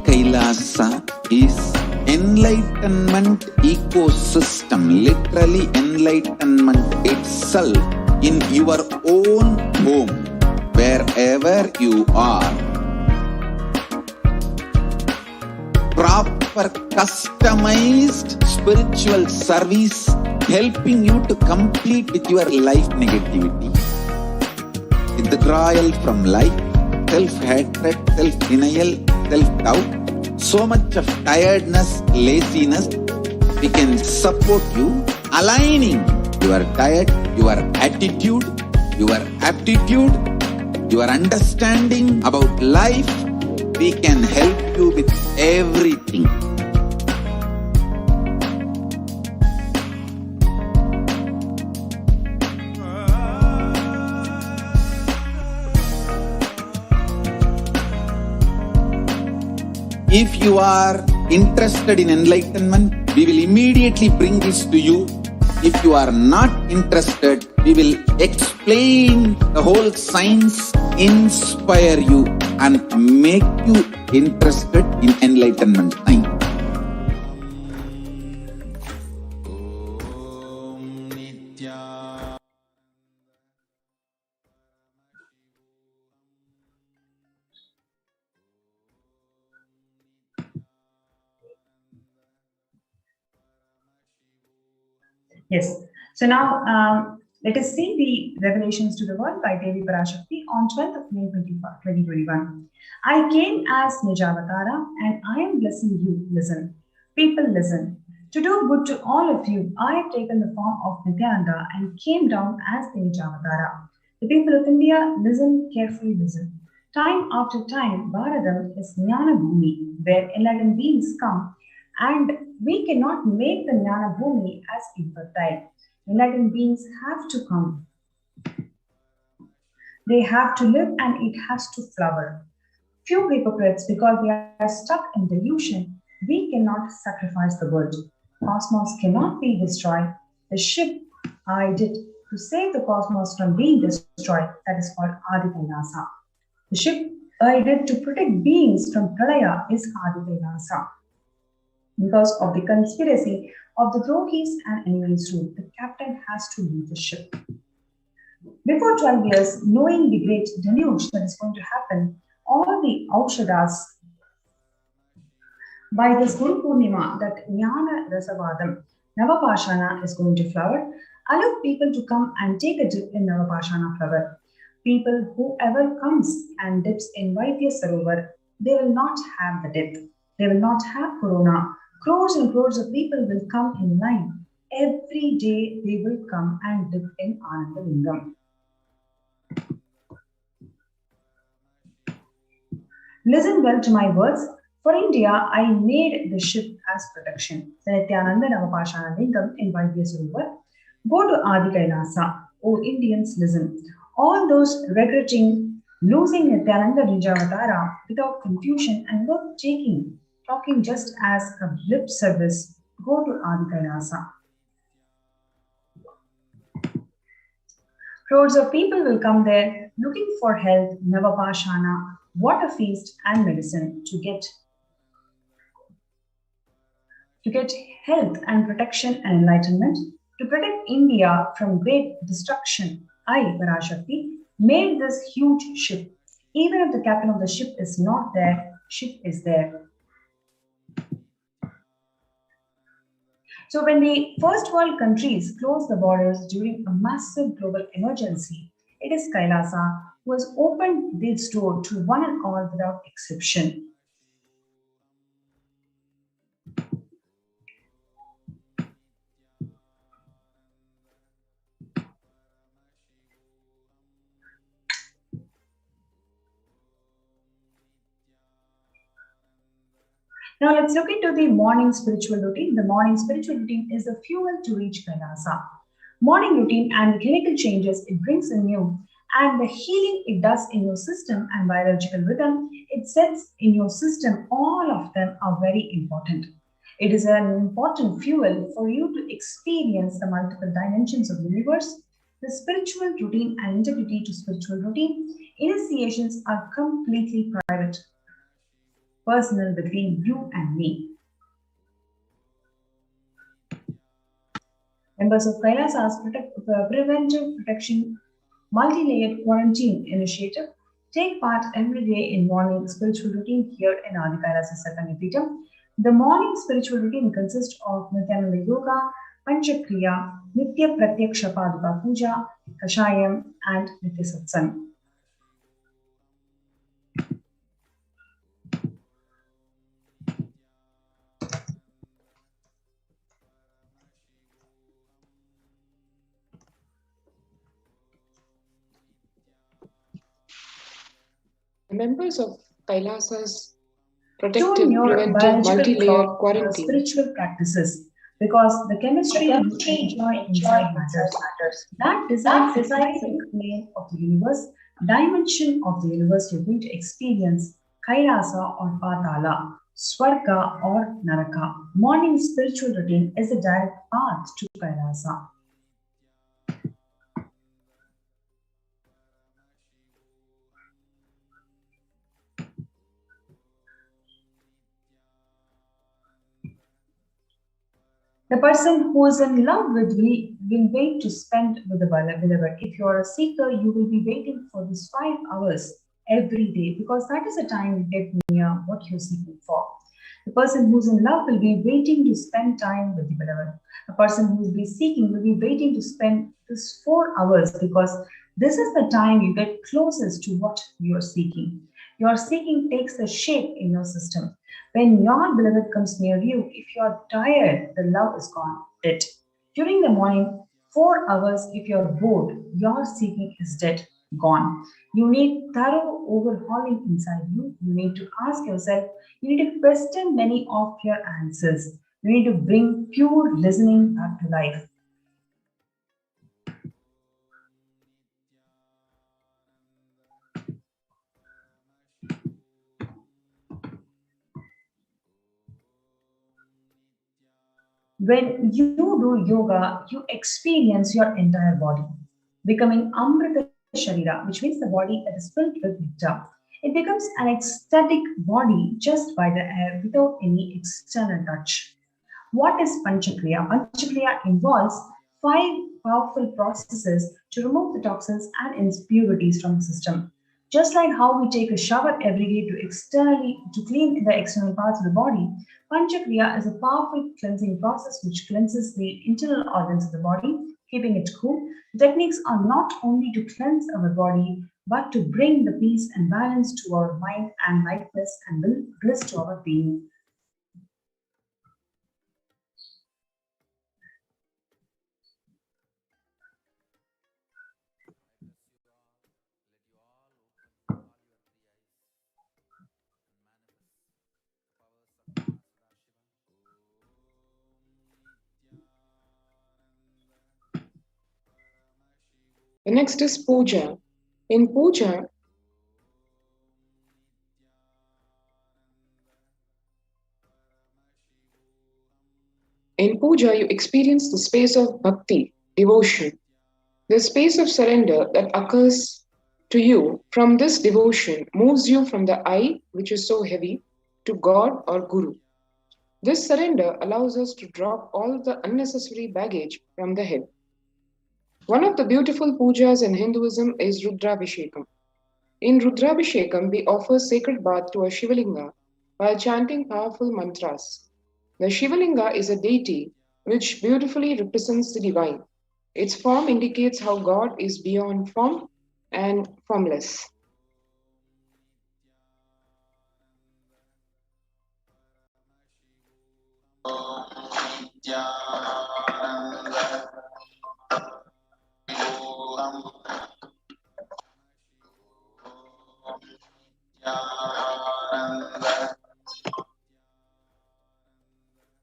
Kailasa is enlightenment ecosystem, literally enlightenment itself in your own home, wherever you are. Proper customized spiritual service helping you to complete with your life negativity. Withdrawal from life, self-hatred, self-denial, self-doubt, so much of tiredness, laziness. We can support you aligning your diet, your attitude, your aptitude, your understanding about life. We can help you with everything. If you are interested in enlightenment, we will immediately bring this to you. If you are not interested, we will explain the whole science, inspire you and make you interested in enlightenment time. Om Nithyananda Yes. So now let us see the revelations to the world by Devi Parashakti on 12th of May 2021. I came as Nijavatara and I am blessing you. Listen. People, listen. To do good to all of you, I have taken the form of Nithyananda and came down as the Nijavatara. The people of India, listen, carefully listen. Time after time, Bharadam is Jnana Bhumi, where enlightened beings come, and we cannot make the Jnana Bhumi as infertile. Enlightened beings have to come. They have to live and it has to flower. Few hypocrites, because they are stuck in delusion, we cannot sacrifice the world. Cosmos cannot be destroyed. The ship I did to save the cosmos from being destroyed, that is called Adi Kailasa. The ship I did to protect beings from Pralaya is Adi Kailasa. Because of the conspiracy of the Drohis and enemies rule, the captain has to leave the ship. Before 12 years, knowing the great deluge that is going to happen, all the Aushadas, by this Guru Purnima, that Jnana Rasavadam, Navapashana is going to flower, allow people to come and take a dip in Navapashana flower. People, whoever comes and dips in Vaidya Sarovar, they will not have the dip. They will not have corona. Crores and crores of people will come in line. Every day they will come and dip in Ananda Lingam. Listen well to my words. For India, I made the ship as protection. The Nithyananda Navapashana Lingam in Vaidya Sarovar. Go to Adi Kailasa. O Indians, listen. All those regretting losing Nithyananda Nijavatara without confusion and without talking just as a lip service, go to Adi Kailasa. Crores of people will come there looking for health, Navapashana, water feast and medicine to get health and protection and enlightenment, to protect India from great destruction. I, Parashakti, made this huge ship. Even if the captain of the ship is not there, ship is there. So when the first world countries closed the borders during a massive global emergency, it is Kailasa who has opened this door to one and all without exception. Now let's look into the morning spiritual routine. The morning spiritual routine is the fuel to reach Kailasa. Morning routine and the clinical changes it brings in you, and the healing it does in your system and biological rhythm it sets in your system, all of them are very important. It is an important fuel for you to experience the multiple dimensions of the universe. The spiritual routine and integrity to spiritual routine initiations are completely private, personal between you and me. Members of Kailasa's Preventive Protection Multi-Layered Quarantine Initiative take part every day in morning spiritual routine here in Adi Kailasa Satanipitam. The morning spiritual routine consists of Nithyananda Yoga, Panchakriya, Nitya Pratyaksha Paduka Puja, Kashayam, and Nitya Satsang. Members of Kailasa's Tune protective, your preventive, biological multi-layered clock to quarantine. spiritual practices, because the chemistry you enjoy inside matters. That decides the cyclic plane of the universe, dimension of the universe you're going to experience, Kailasa or Patala, Swarga or Naraka. Morning spiritual routine is a direct path to Kailasa. The person who is in love with me will wait to spend with the beloved. If you are a seeker, you will be waiting for these 5 hours every day, because that is the time you get near what you're seeking for. The person who's in love will be waiting to spend time with the beloved. A person who's be seeking will be waiting to spend this 4 hours, because this is the time you get closest to what you are seeking. Your seeking takes the shape in your system. When your beloved comes near you, if you're tired, the love is gone, dead. During the morning, 4 hours, if you're bored, your seeking is dead, gone. You need thorough overhauling inside you. You need to ask yourself, you need to question many of your answers. You need to bring pure listening back to life. When you do yoga, you experience your entire body becoming Amrita Sharira, which means the body that is filled with nectar. It becomes an ecstatic body just by the air without any external touch. What is Panchakriya? Panchakriya involves 5 powerful processes to remove the toxins and impurities from the system. Just like how we take a shower every day to clean the external parts of the body, Panchakriya is a powerful cleansing process which cleanses the internal organs of the body, keeping it cool. The techniques are not only to cleanse our body, but to bring the peace and balance to our mind and lightness and bliss to our being. The next is puja. In puja, you experience the space of bhakti, devotion, the space of surrender that occurs to you from this devotion moves you from the I, which is so heavy, to God or Guru. This surrender allows us to drop all the unnecessary baggage from the head. One of the beautiful pujas in Hinduism is Rudrabhishekam. In Rudrabhishekam, we offer sacred bath to a Shivalinga while chanting powerful mantras. The Shivalinga is a deity which beautifully represents the divine. Its form indicates how God is beyond form and formless.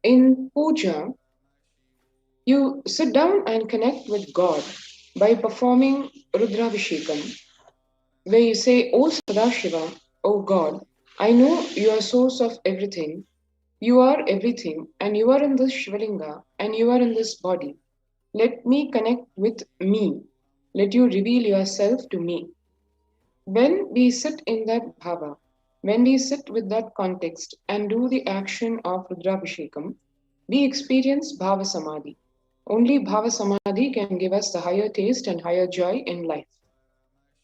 In puja, you sit down and connect with God by performing Rudrabhishekam, where you say, O Sadashiva, O God, I know you are source of everything, you are everything, and you are in this Shivalinga, and you are in this body. Let me connect with me. Let you reveal yourself to me. When we sit in that bhava, when we sit with that context and do the action of Rudrabhishekam, we experience bhava samadhi. Only bhava samadhi can give us the higher taste and higher joy in life.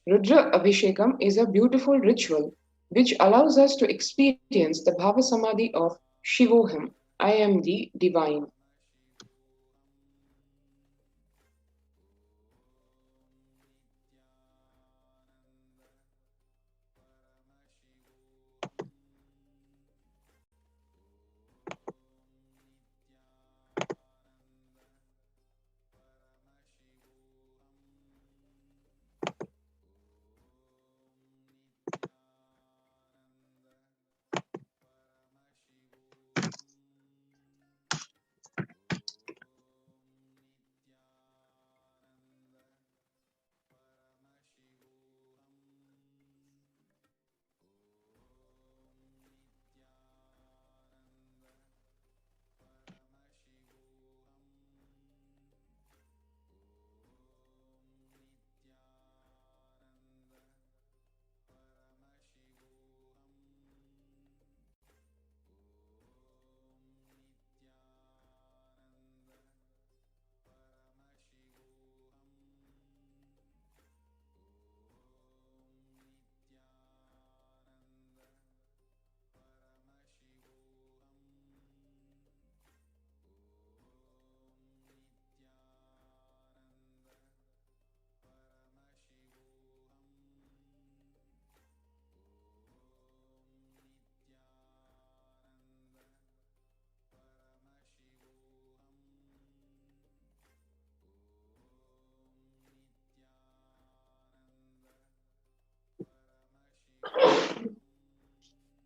Rudra Abhishekam is a beautiful ritual which allows us to experience the bhava samadhi of Shivoham. I am the divine.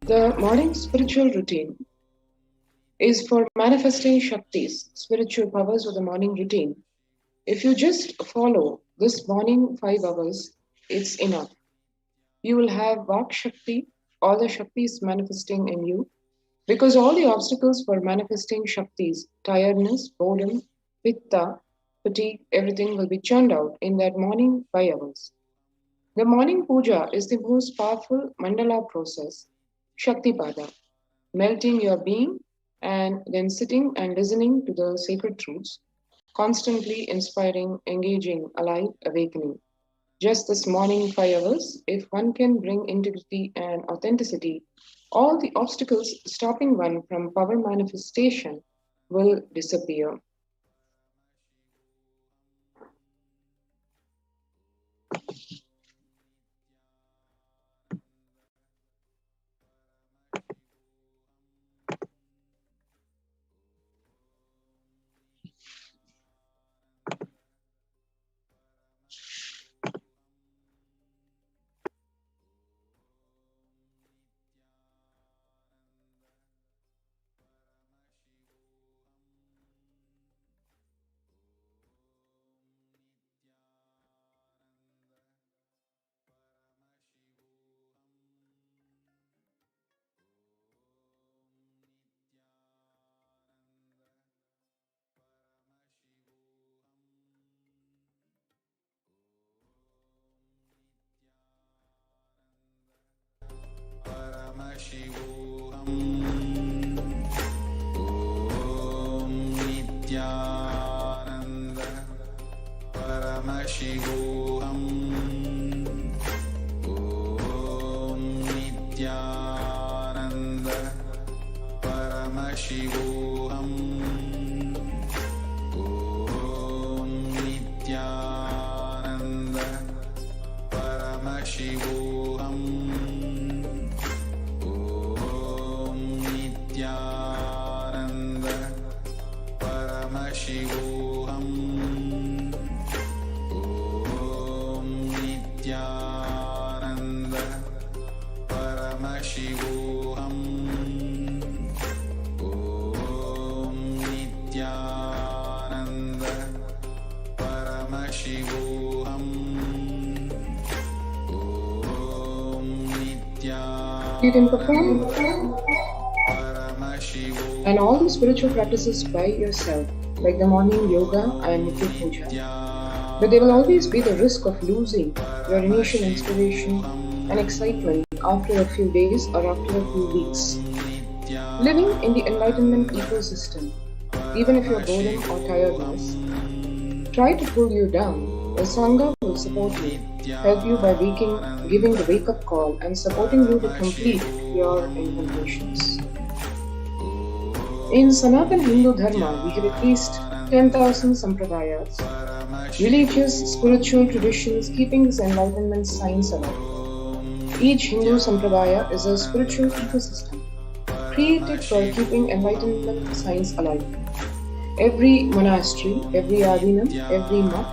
The morning spiritual routine is for manifesting Shaktis, spiritual powers of the morning routine. If you just follow this morning 5 hours, it's enough. You will have Vak Shakti, all the Shaktis manifesting in you, because all the obstacles for manifesting Shaktis, tiredness, boredom, pitta, fatigue, everything will be churned out in that morning 5 hours. The morning puja is the most powerful mandala process, Shaktipada, melting your being and then sitting and listening to the sacred truths, constantly inspiring, engaging, alive, awakening. Just this morning 5 hours, if one can bring integrity and authenticity, all the obstacles stopping one from power manifestation will disappear. Paramashivoham. Om Nithyananda Paramashivoham. Om Nithyananda Paramashivoham. Om Nithyananda Paramashivoham. Om Nithyananda Paramashivoham. Om Nithyananda Paramashivoham. Om Nithyananda Paramashivoham. Om Nithyananda You can perform Paramashivoham. and all the spiritual practices by yourself, like the morning yoga and Nitya Puja. But there will always be the risk of losing your initial inspiration and excitement after a few days or after a few weeks. Living in the enlightenment ecosystem, even if your boredom or tiredness try to pull you down, the Sangha will support you, help you by giving the wake-up call and supporting you to complete your incantations. In Sanatana Hindu Dharma, we have at least 10,000 sampradayas, religious, spiritual traditions keeping this enlightenment science alive. Each Hindu sampradaya is a spiritual ecosystem created for keeping enlightenment science alive. Every monastery, every adinam, every mutt,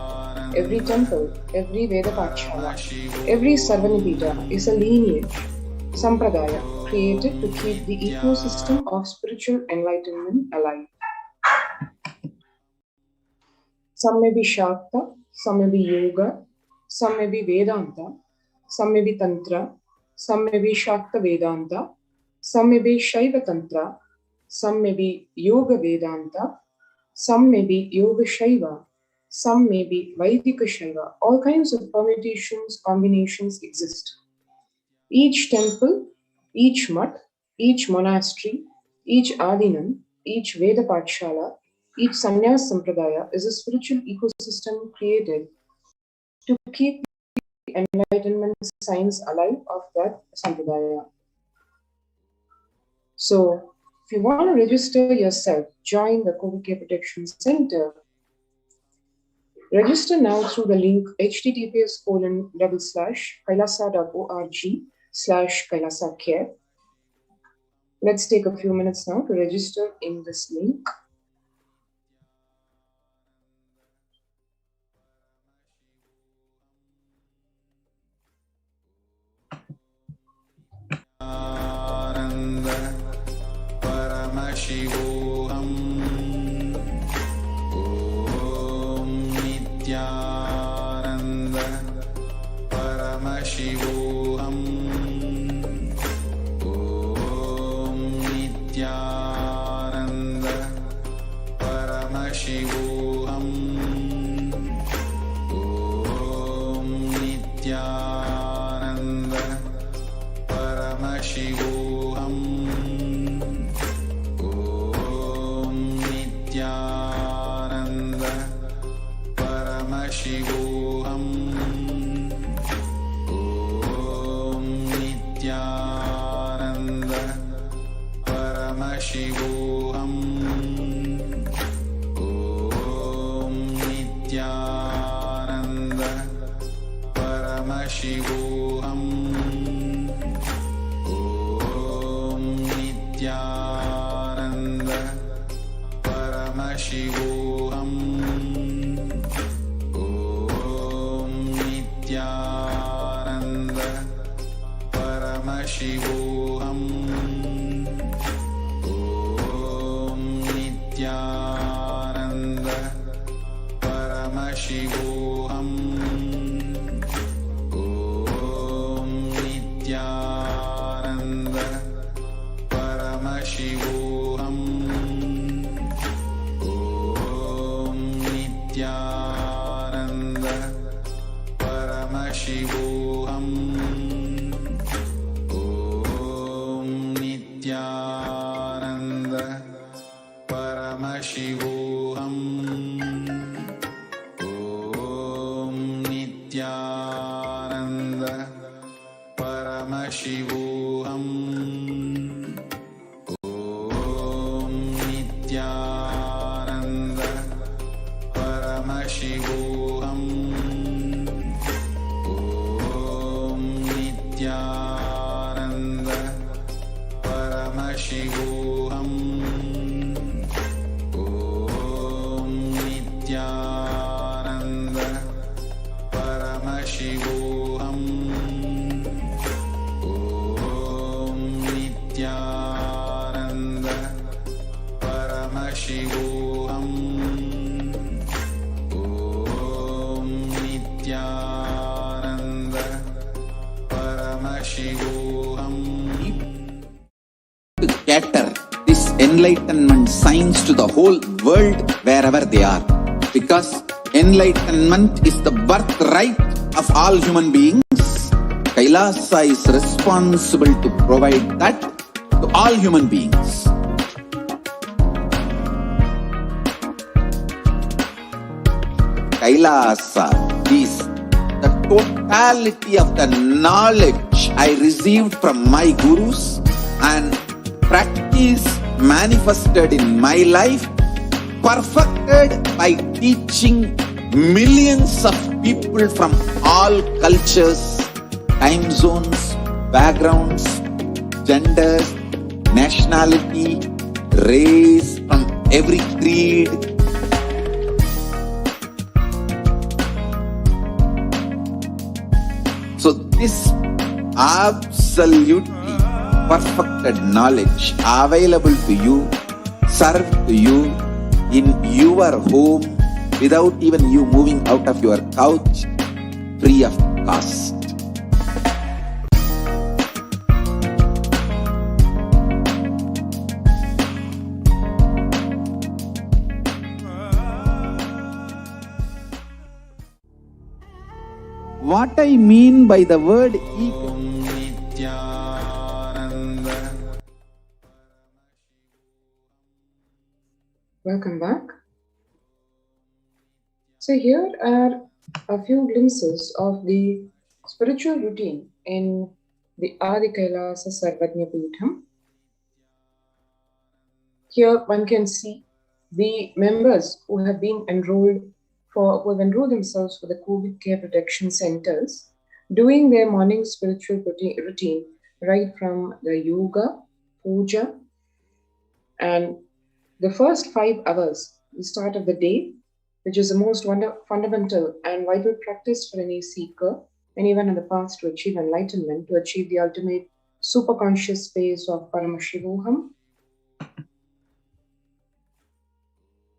every temple, every Veda Pathshala, every Sarvanipita is a lineage, sampradaya, created to keep the ecosystem of spiritual enlightenment alive. Some may be Shakta, some may be Yoga, some may be Vedanta, some may be Tantra, some may be Shakta Vedanta, some may be Shaiva Tantra, some may be Yoga Vedanta, some may be Yoga Shaiva, some may be Vaidika Shaiva. All kinds of permutations, combinations exist. Each temple, each mutt, each monastery, each adinam, each Veda Pathshala, each Sannyas Sampradaya is a spiritual ecosystem created to keep the enlightenment science alive of that Sampradaya. So, if you want to register yourself, join the COVID Care Protection Center. Register now through the link https://kailasa.org/Kailasa Let's take a few minutes now to register in this link. Nithyananda Paramashivoham. Om Nithyananda Paramashivoham. Om Nithyananda Paramashivoham. Om Nithyananda Paramashivoham. Om Nithyananda Paramashivoham. Om Nithyananda Paramashivoham. Om Nithyananda Paramashivoham. Om Nithyananda Paramashivoham. Om Nithyananda Paramashivoham. Om Nithyananda Paramashivoham. Om Nithyananda Paramashivoham. Om Nithyananda Paramashivoham. Om Nithyananda Paramashivoham. Om Nithyananda Paramashivoham. Om Nithyananda Paramashivoham. Om Nithyananda Paramashivoham. Om Nithyananda Paramashivoham. Om Nithyananda Paramashivoham. Om Nithyananda Paramashivoham. To cater this enlightenment signs to the whole world wherever they are. Because enlightenment is the birthright of all human beings. Kailasa is responsible to provide that to all human beings. Kailasa is the totality of the knowledge I received from my gurus and practice manifested in my life, perfected by teaching millions of people from all cultures, time zones, backgrounds, genders, nationality, race, from every creed. So this absolutely perfected knowledge available to you, served to you in your home without even you moving out of your couch, free of cost. What I mean by the word ego. Om Nithyananda. Welcome back. So here are a few glimpses of the spiritual routine in the Adi Kailasa Sarvajna Peetham. Here one can see the members who have enrolled themselves for the COVID care protection centers, doing their morning spiritual routine right from the yoga, puja, and the first 5 hours, the start of the day, which is the most fundamental and vital practice for any seeker, anyone on the path to achieve enlightenment, to achieve the ultimate superconscious space of Paramashivoham.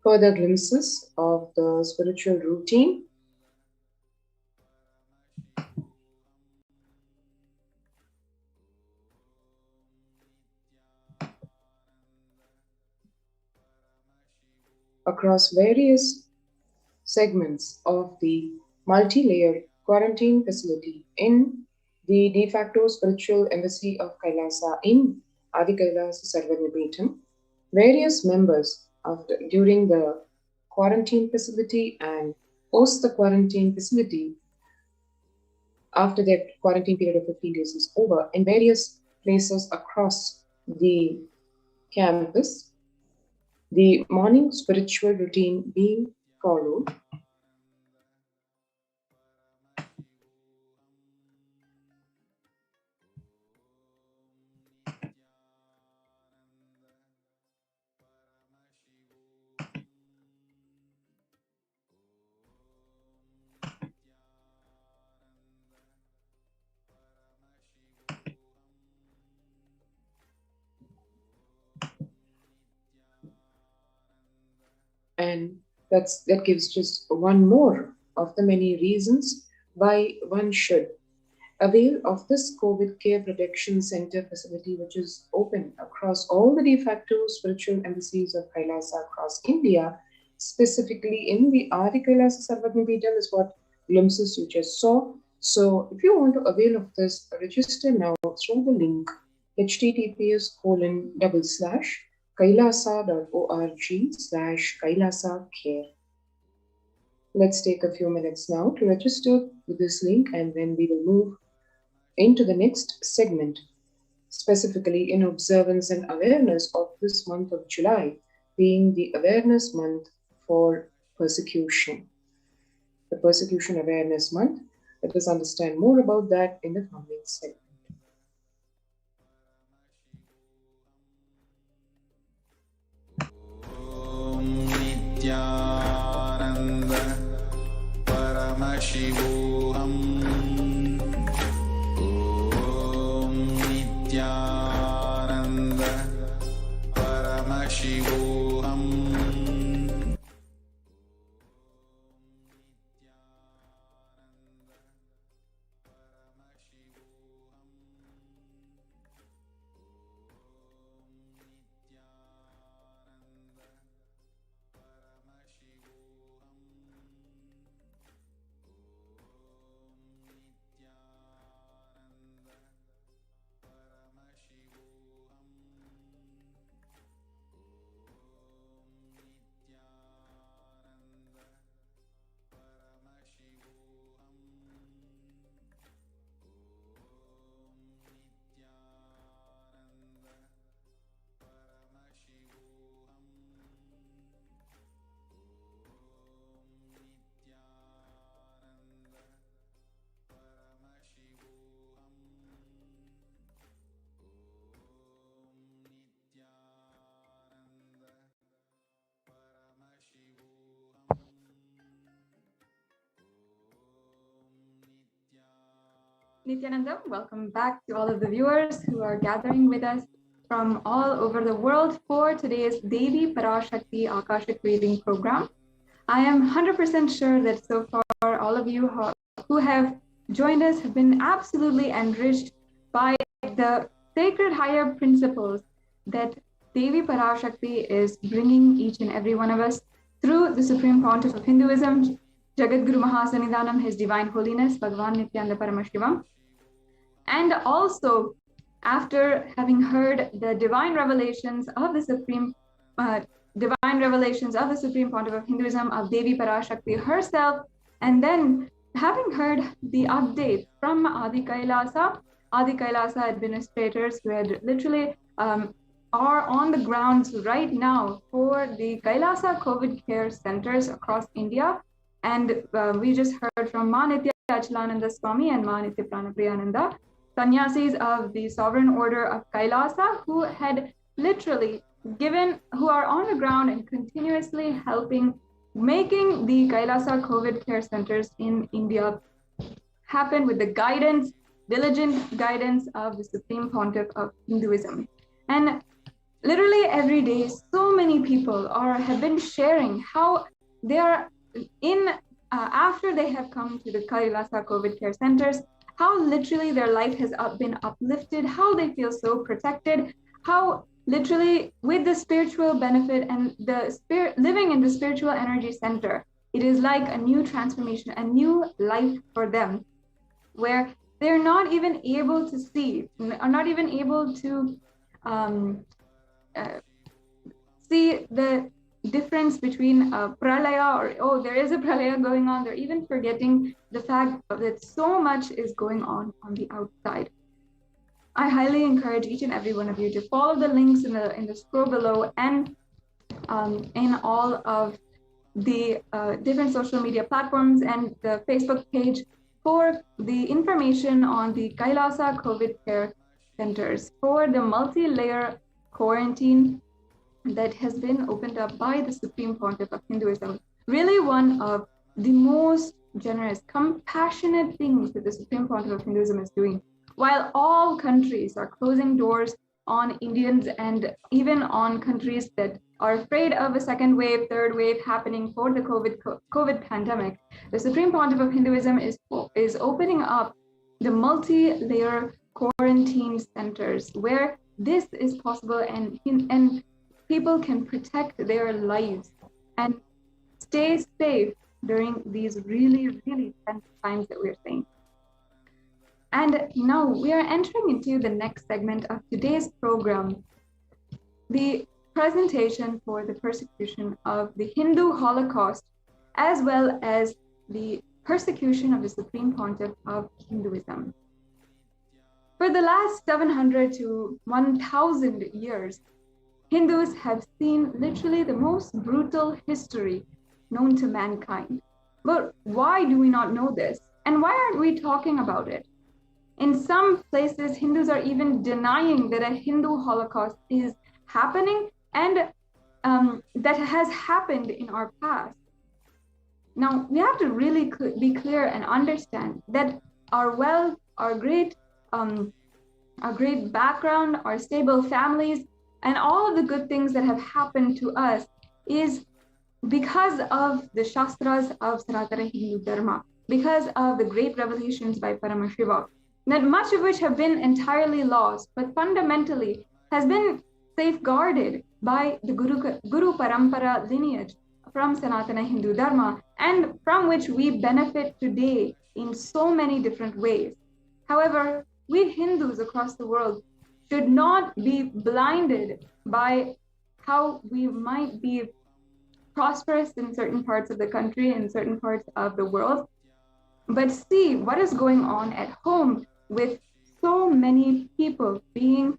further glimpses of the spiritual routine. Across various segments of the multi-layered quarantine facility in the de facto spiritual embassy of Kailasa in Adi Kailasa Sarvanipetham, various members during the quarantine facility and post the quarantine facility after their quarantine period of 15 days is over in various places across the campus, the morning spiritual routine being followed. And that gives just one more of the many reasons why one should avail of this COVID Care Protection Center facility, which is open across all the de facto spiritual embassies of Kailasa across India, specifically in the Adi Kailasa Sarvanipetham is what glimpses you just saw. So if you want to avail of this, register now through the link https://kailasa.org/Kailasa-care. Let's take a few minutes now to register with this link, and then we will move into the next segment, specifically in observance and awareness of this month of July, being the awareness month for persecution. The Persecution Awareness Month. Let us understand more about that in the following segment. Nithyananda Paramashivoham. Om Nithyananda Paramashivoham. Nithyananda, welcome back to all of the viewers who are gathering with us from all over the world for today's Devi Parashakti Akashic reading program. I am 100% sure that so far all of you who have joined us have been absolutely enriched by the sacred higher principles that Devi Parashakti is bringing each and every one of us through the Supreme Pontiff of Hinduism, Jagat Guru Mahasanidanam, His Divine Holiness, Bhagavan Nithyananda Paramashivam. And also, after having heard the divine revelations of the Supreme Pontiff of Hinduism, of Devi Parashakti herself, and then having heard the update from Adi Kailasa administrators who had literally are on the grounds right now for the Kailasa COVID care centers across India. And we just heard from Ma Nitya Achalananda Swami and Ma Nitya Pranapriyananda, sannyasis of the Sovereign Order of Kailasa, who had literally who are on the ground and continuously helping making the Kailasa COVID care centers in India happen with the diligent guidance of the Supreme Pontiff of Hinduism. And literally every day, so many people have been sharing how they are after they have come to the Kailasa COVID care centers, how literally their life has been uplifted, how they feel so protected, how literally with the spiritual benefit and the spirit living in the spiritual energy center, it is like a new transformation, a new life for them, where they're not even able to see, are not even able to see the difference between pralaya or, oh, there is a pralaya going on. They're even forgetting the fact that so much is going on the outside. I highly encourage each and every one of you to follow the links in the scroll below and in all of the different social media platforms and the Facebook page for the information on the Kailasa COVID care centers for the multi-layer quarantine that has been opened up by the Supreme Pontiff of Hinduism. Really one of the most generous, compassionate things that the Supreme Pontiff of Hinduism is doing. While all countries are closing doors on Indians and even on countries that are afraid of a second wave, third wave happening for the COVID pandemic, the Supreme Pontiff of Hinduism is opening up the multi-layer quarantine centers where this is possible and people can protect their lives and stay safe during these really, really tense times that we're seeing. And now we are entering into the next segment of today's program, the presentation for the persecution of the Hindu Holocaust, as well as the persecution of the Supreme Pontiff of Hinduism. For the last 700 to 1,000 years, Hindus have seen literally the most brutal history known to mankind. But why do we not know this? And why aren't we talking about it? In some places, Hindus are even denying that a Hindu Holocaust is happening and that has happened in our past. Now, we have to really be clear and understand that our wealth, our great background, our stable families, and all of the good things that have happened to us is because of the Shastras of Sanatana Hindu Dharma, because of the great revelations by Paramashivoham, that much of which have been entirely lost, but fundamentally has been safeguarded by the Guru Parampara lineage from Sanatana Hindu Dharma, and from which we benefit today in so many different ways. However, we Hindus across the world should not be blinded by how we might be prosperous in certain parts of the country, in certain parts of the world, but see what is going on at home with so many people being,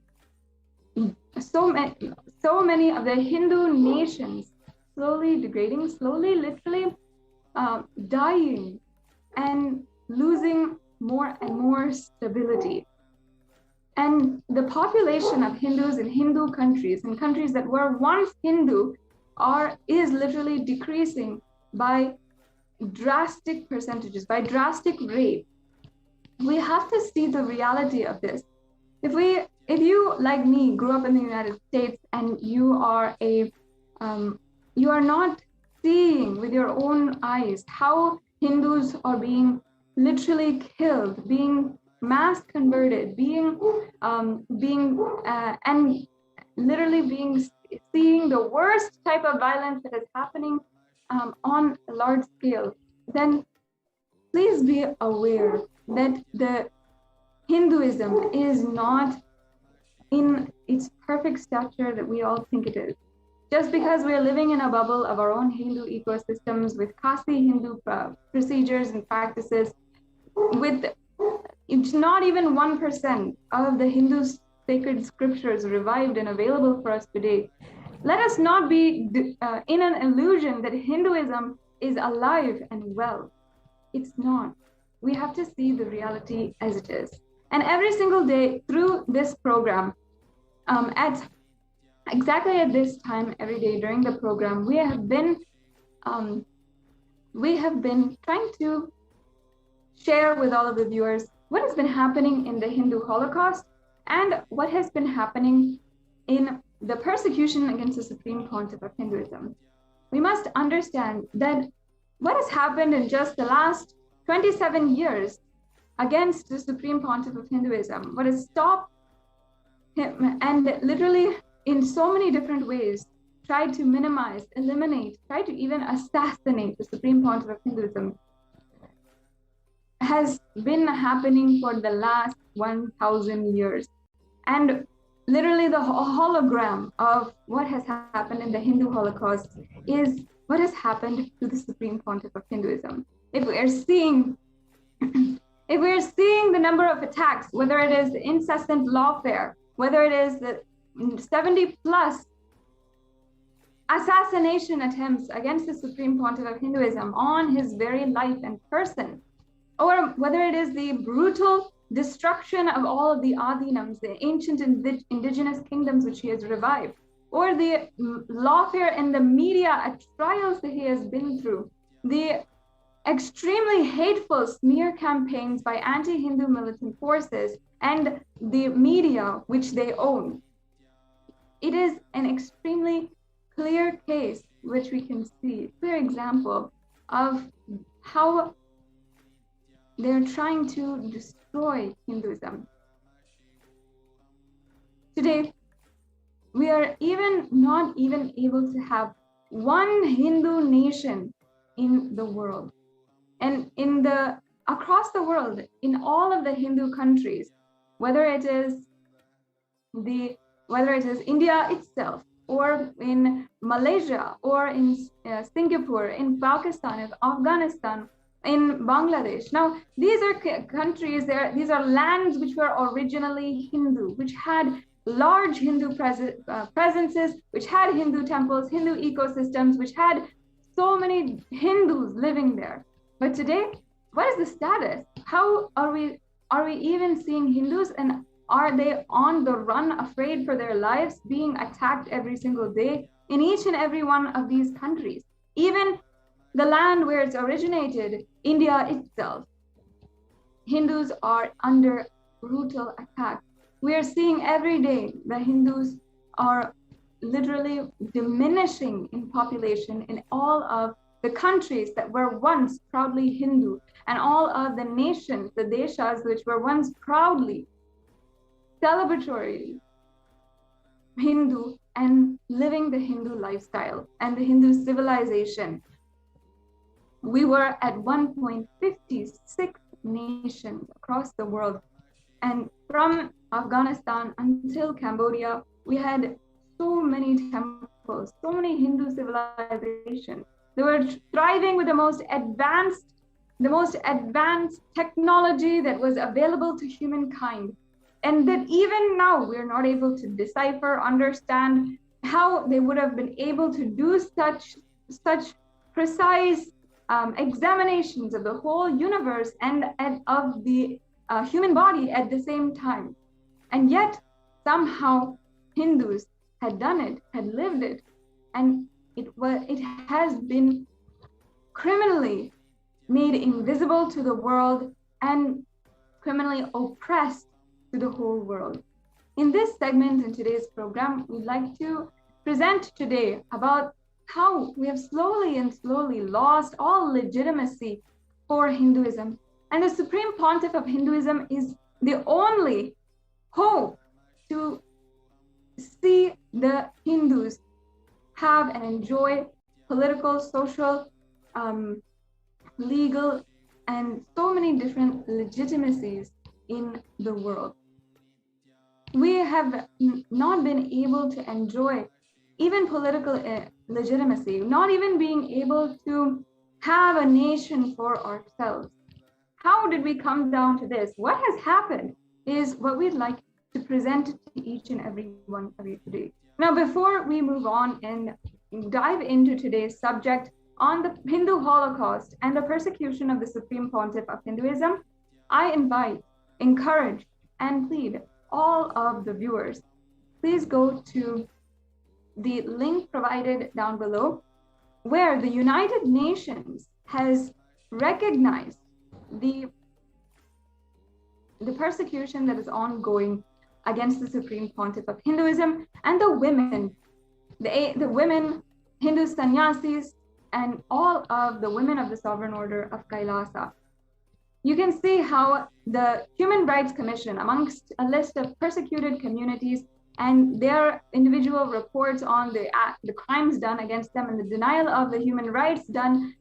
so many of the Hindu nations slowly degrading, slowly literally dying and losing more and more stability. And the population of Hindus in Hindu countries, in countries that were once Hindu, is literally decreasing by drastic percentages, by drastic rate. We have to see the reality of this. If you, like me, grew up in the United States and you are not seeing with your own eyes how Hindus are being literally killed, being mass converted, and literally seeing the worst type of violence that is happening on a large scale, then please be aware that the Hinduism is not in its perfect stature that we all think it is. Just because we're living in a bubble of our own Hindu ecosystems with costly Hindu procedures and practices, it's not even 1% of the Hindu sacred scriptures revived and available for us today. Let us not be in an illusion that Hinduism is alive and well. It's not. We have to see the reality as it is. And every single day through this program, exactly at this time every day during the program, we have been trying to share with all of the viewers what has been happening in the Hindu Holocaust and what has been happening in the persecution against the Supreme Pontiff of Hinduism, we must understand that what has happened in just the last 27 years against the Supreme Pontiff of Hinduism, what has stopped him and literally in so many different ways tried to minimize, eliminate, tried to even assassinate the Supreme Pontiff of Hinduism, has been happening for the last 1,000 years. And literally the hologram of what has happened in the Hindu Holocaust is what has happened to the Supreme Pontiff of Hinduism. If we are seeing the number of attacks, whether it is incessant lawfare, whether it is the 70 plus assassination attempts against the Supreme Pontiff of Hinduism on his very life and person, or whether it is the brutal destruction of all of the Adinams, the ancient indigenous kingdoms which he has revived, or the lawfare in the media trials that he has been through, the extremely hateful smear campaigns by anti-Hindu militant forces and the media which they own. It is an extremely clear case which we can see, clear example of how they're trying to destroy Hinduism. Today, we are not even able to have one Hindu nation in the world. And across the world, in all of the Hindu countries, whether it is India itself, or in Malaysia, or in Singapore, in Pakistan, in Afghanistan, in Bangladesh. Now, these are countries, these are lands which were originally Hindu, which had large Hindu presences, which had Hindu temples, Hindu ecosystems, which had so many Hindus living there. But today, what is the status? How are we even seeing Hindus, and are they on the run, afraid for their lives, being attacked every single day in each and every one of these countries? Even the land where it's originated, India itself, Hindus are under brutal attack. We are seeing every day the Hindus are literally diminishing in population in all of the countries that were once proudly Hindu, and all of the nations, the deshas, which were once proudly celebratory Hindu and living the Hindu lifestyle and the Hindu civilization. We were at 1.56 nations across the world. And from Afghanistan until Cambodia, we had so many temples, so many Hindu civilizations. They were thriving with the most advanced technology that was available to humankind. And that even now we're not able to decipher, understand how they would have been able to do such precise examinations of the whole universe and of the human body at the same time. And yet somehow Hindus had done it, had lived it, and it has been criminally made invisible to the world and criminally oppressed to the whole world. In this segment in today's program, we'd like to present today about how we have slowly lost all legitimacy for Hinduism. And the Supreme Pontiff of Hinduism is the only hope to see the Hindus have and enjoy political, social, legal, and so many different legitimacies in the world. We have not been able to enjoy even political legitimacy, not even being able to have a nation for ourselves. How did we come down to this? What has happened is what we'd like to present to each and every one of you today. Now, before we move on and dive into today's subject on the Hindu Holocaust and the persecution of the Supreme Pontiff of Hinduism, I invite, encourage, and plead all of the viewers, please go to the link provided down below, where the United Nations has recognized the persecution that is ongoing against the Supreme Pontiff of Hinduism and the women, the women, Hindu sannyasis, and all of the women of the Sovereign Order of Kailasa. You can see how the Human Rights Commission, amongst a list of persecuted communities and their individual reports on the crimes done against them and the denial of the human rights done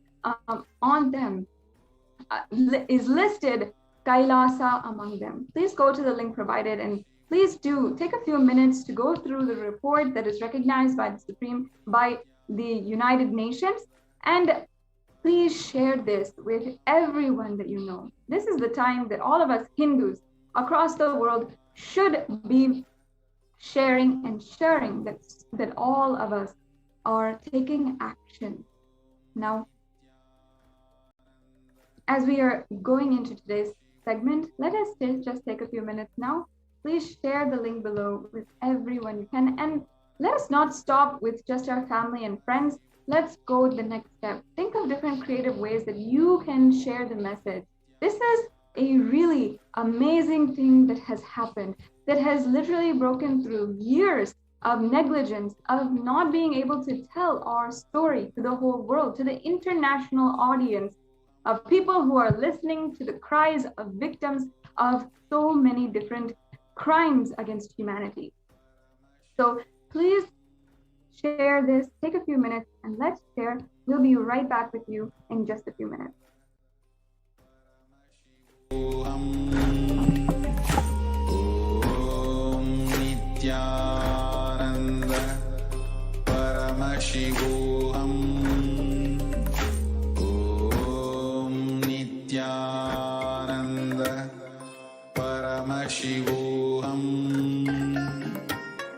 on them, is listed Kailasa among them. Please go to the link provided and please do take a few minutes to go through the report that is recognized by the United Nations, and please share this with everyone that you know. This is the time that all of us Hindus across the world should be sharing and sharing that all of us are taking action. Now, as we are going into today's segment, let us just take a few minutes now. Please share the link below with everyone you can, and let us not stop with just our family and friends. Let's go the next step. Think of different creative ways that you can share the message. This is a really amazing thing that has happened, that has literally broken through years of negligence, of not being able to tell our story to the whole world, to the international audience, of people who are listening to the cries of victims of so many different crimes against humanity. So please share this, take a few minutes, and let's share. We'll be right back with you in just a few minutes. Om Nithyananda Paramashivoham. Om Nithyananda Paramashivoham.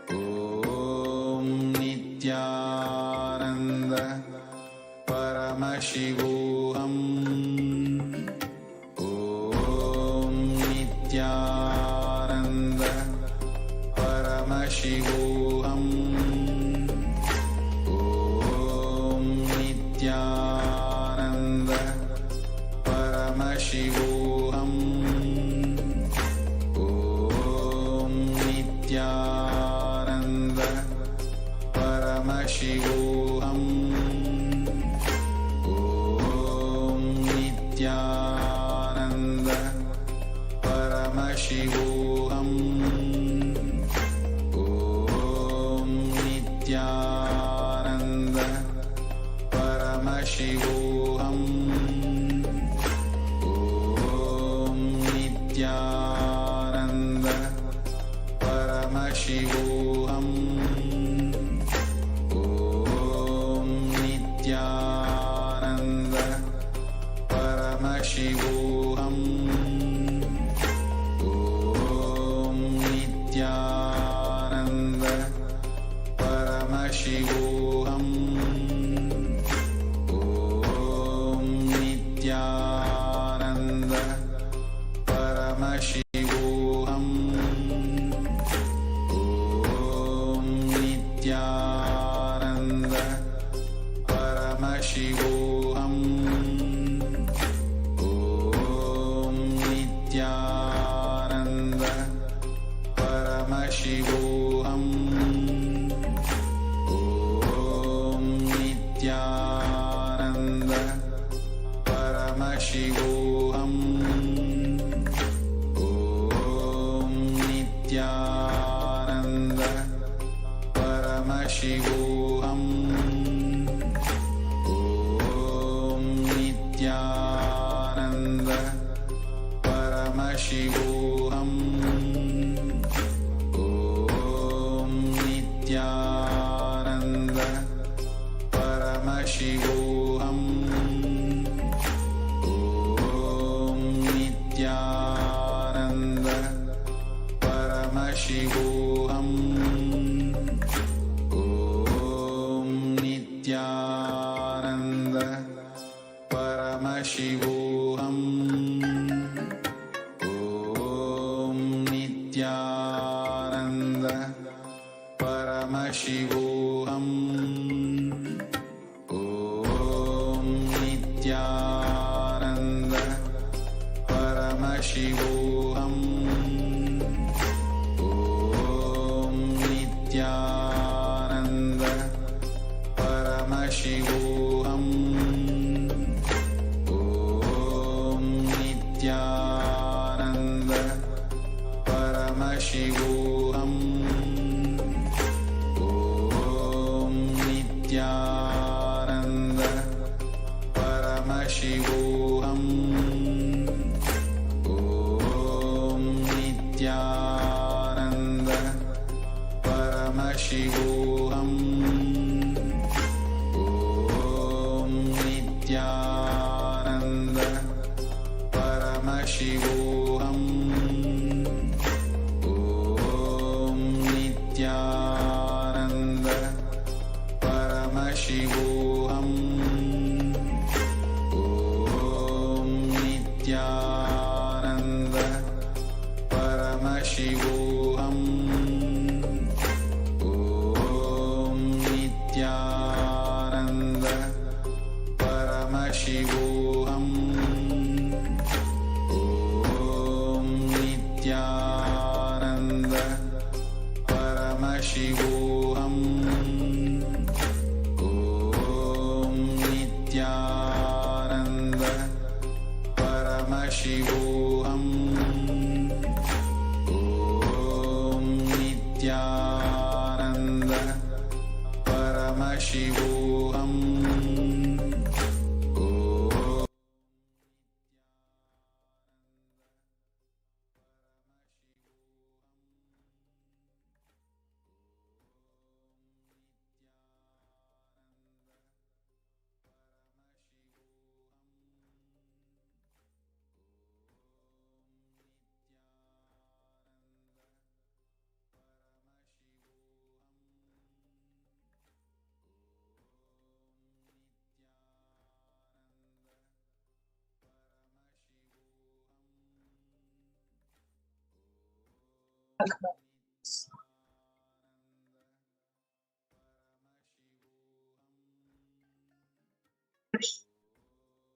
Om Nithyananda Paramashivoham. Nithyananda Paramashivoham. Om Nithyananda Paramashivoham. Om Nithyananda Paramashivoham. Om Nithyananda Paramashivoham. Om Nithyananda Paramashivoham. Om Nithyananda Paramashivoham. Om Nithyananda Paramashivoham. Om Nithyananda Paramashivoham. Om Nithyananda Paramashivoham. Om Nithyananda Paramashivoham. Om Nithyananda Paramashivoham. Om Nithyananda Paramashivoham. Om Nithyananda Paramashivoham. Om Nithyananda Paramashivoham. Om Nithyananda Paramashivoham. Om Nithyananda Paramashivoham. Om Nithyananda Paramashivoham. Om Nithyananda Paramashivoham. Om Nithyananda Paramashivoham. Paramashivoham. Om Nithyananda Paramashivoham. Om Nithyananda Paramashivoham. Om Nithyananda Paramashivoham. Om Nithyananda Paramashivoham. Om Nithyananda Paramashivoham.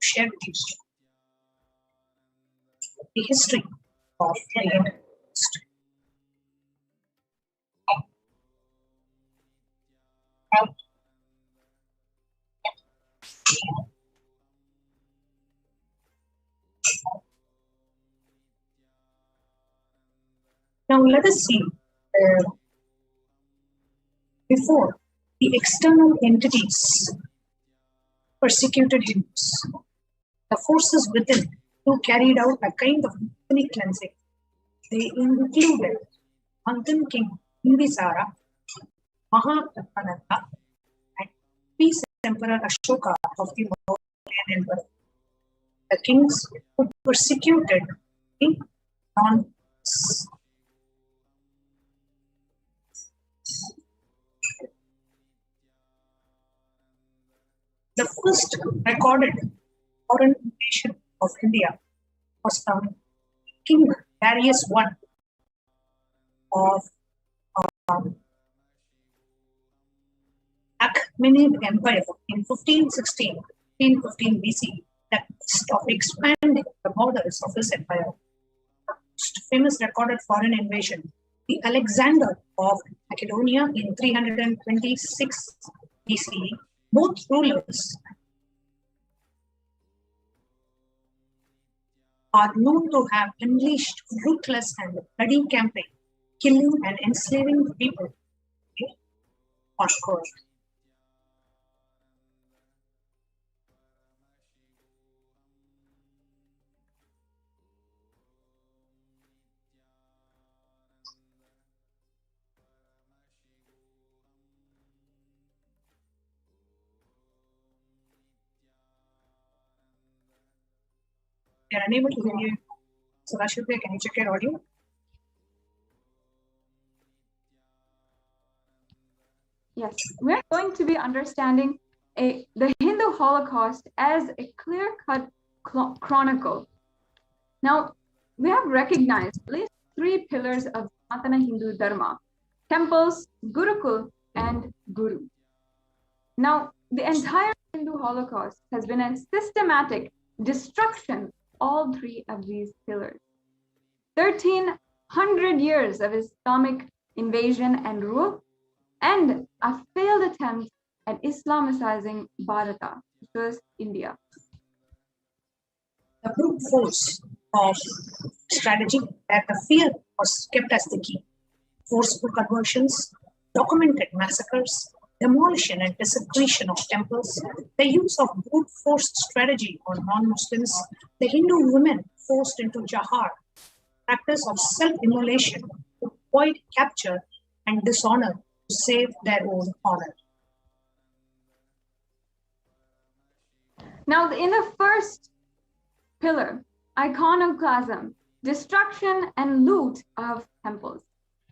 Share with you the history of Militant. Now let us see before the external entities persecuted Hindus, the forces within who carried out a kind of ethnic cleansing. They included Mountain King Bindisara, Mahapadmananda, and Peace Emperor Ashoka of the Mauryan Empire. The kings who persecuted the non-Hindus. The first recorded foreign invasion of India was from King Darius I of Achaemenid Empire in 1516 BC, that of expanding the borders of his empire. The most famous recorded foreign invasion, the Alexander of Macedonia in 326 BC. Both rulers are known to have unleashed ruthless and bloody campaign, killing and enslaving the people on earth. They are unable to hear you. So Rashidbhai, can you check your audio? Yes, we're going to be understanding the Hindu Holocaust as a clear-cut chronicle. Now, we have recognized at least 3 pillars of Sanatana Hindu Dharma: temples, Gurukul, and Guru. Now, the entire Hindu Holocaust has been a systematic destruction all 3 of these pillars. 1300 years of Islamic invasion and rule, and a failed attempt at Islamicizing Bharata, which was India. The brute force of strategy that the fear was kept as the key. Forceful conversions, documented massacres, demolition and desecration of temples, the use of brute force strategy on non-Muslims, the Hindu women forced into jihad, practice of self-immolation to avoid capture and dishonor to save their own honor. Now, in the first pillar, iconoclasm, destruction and loot of temples.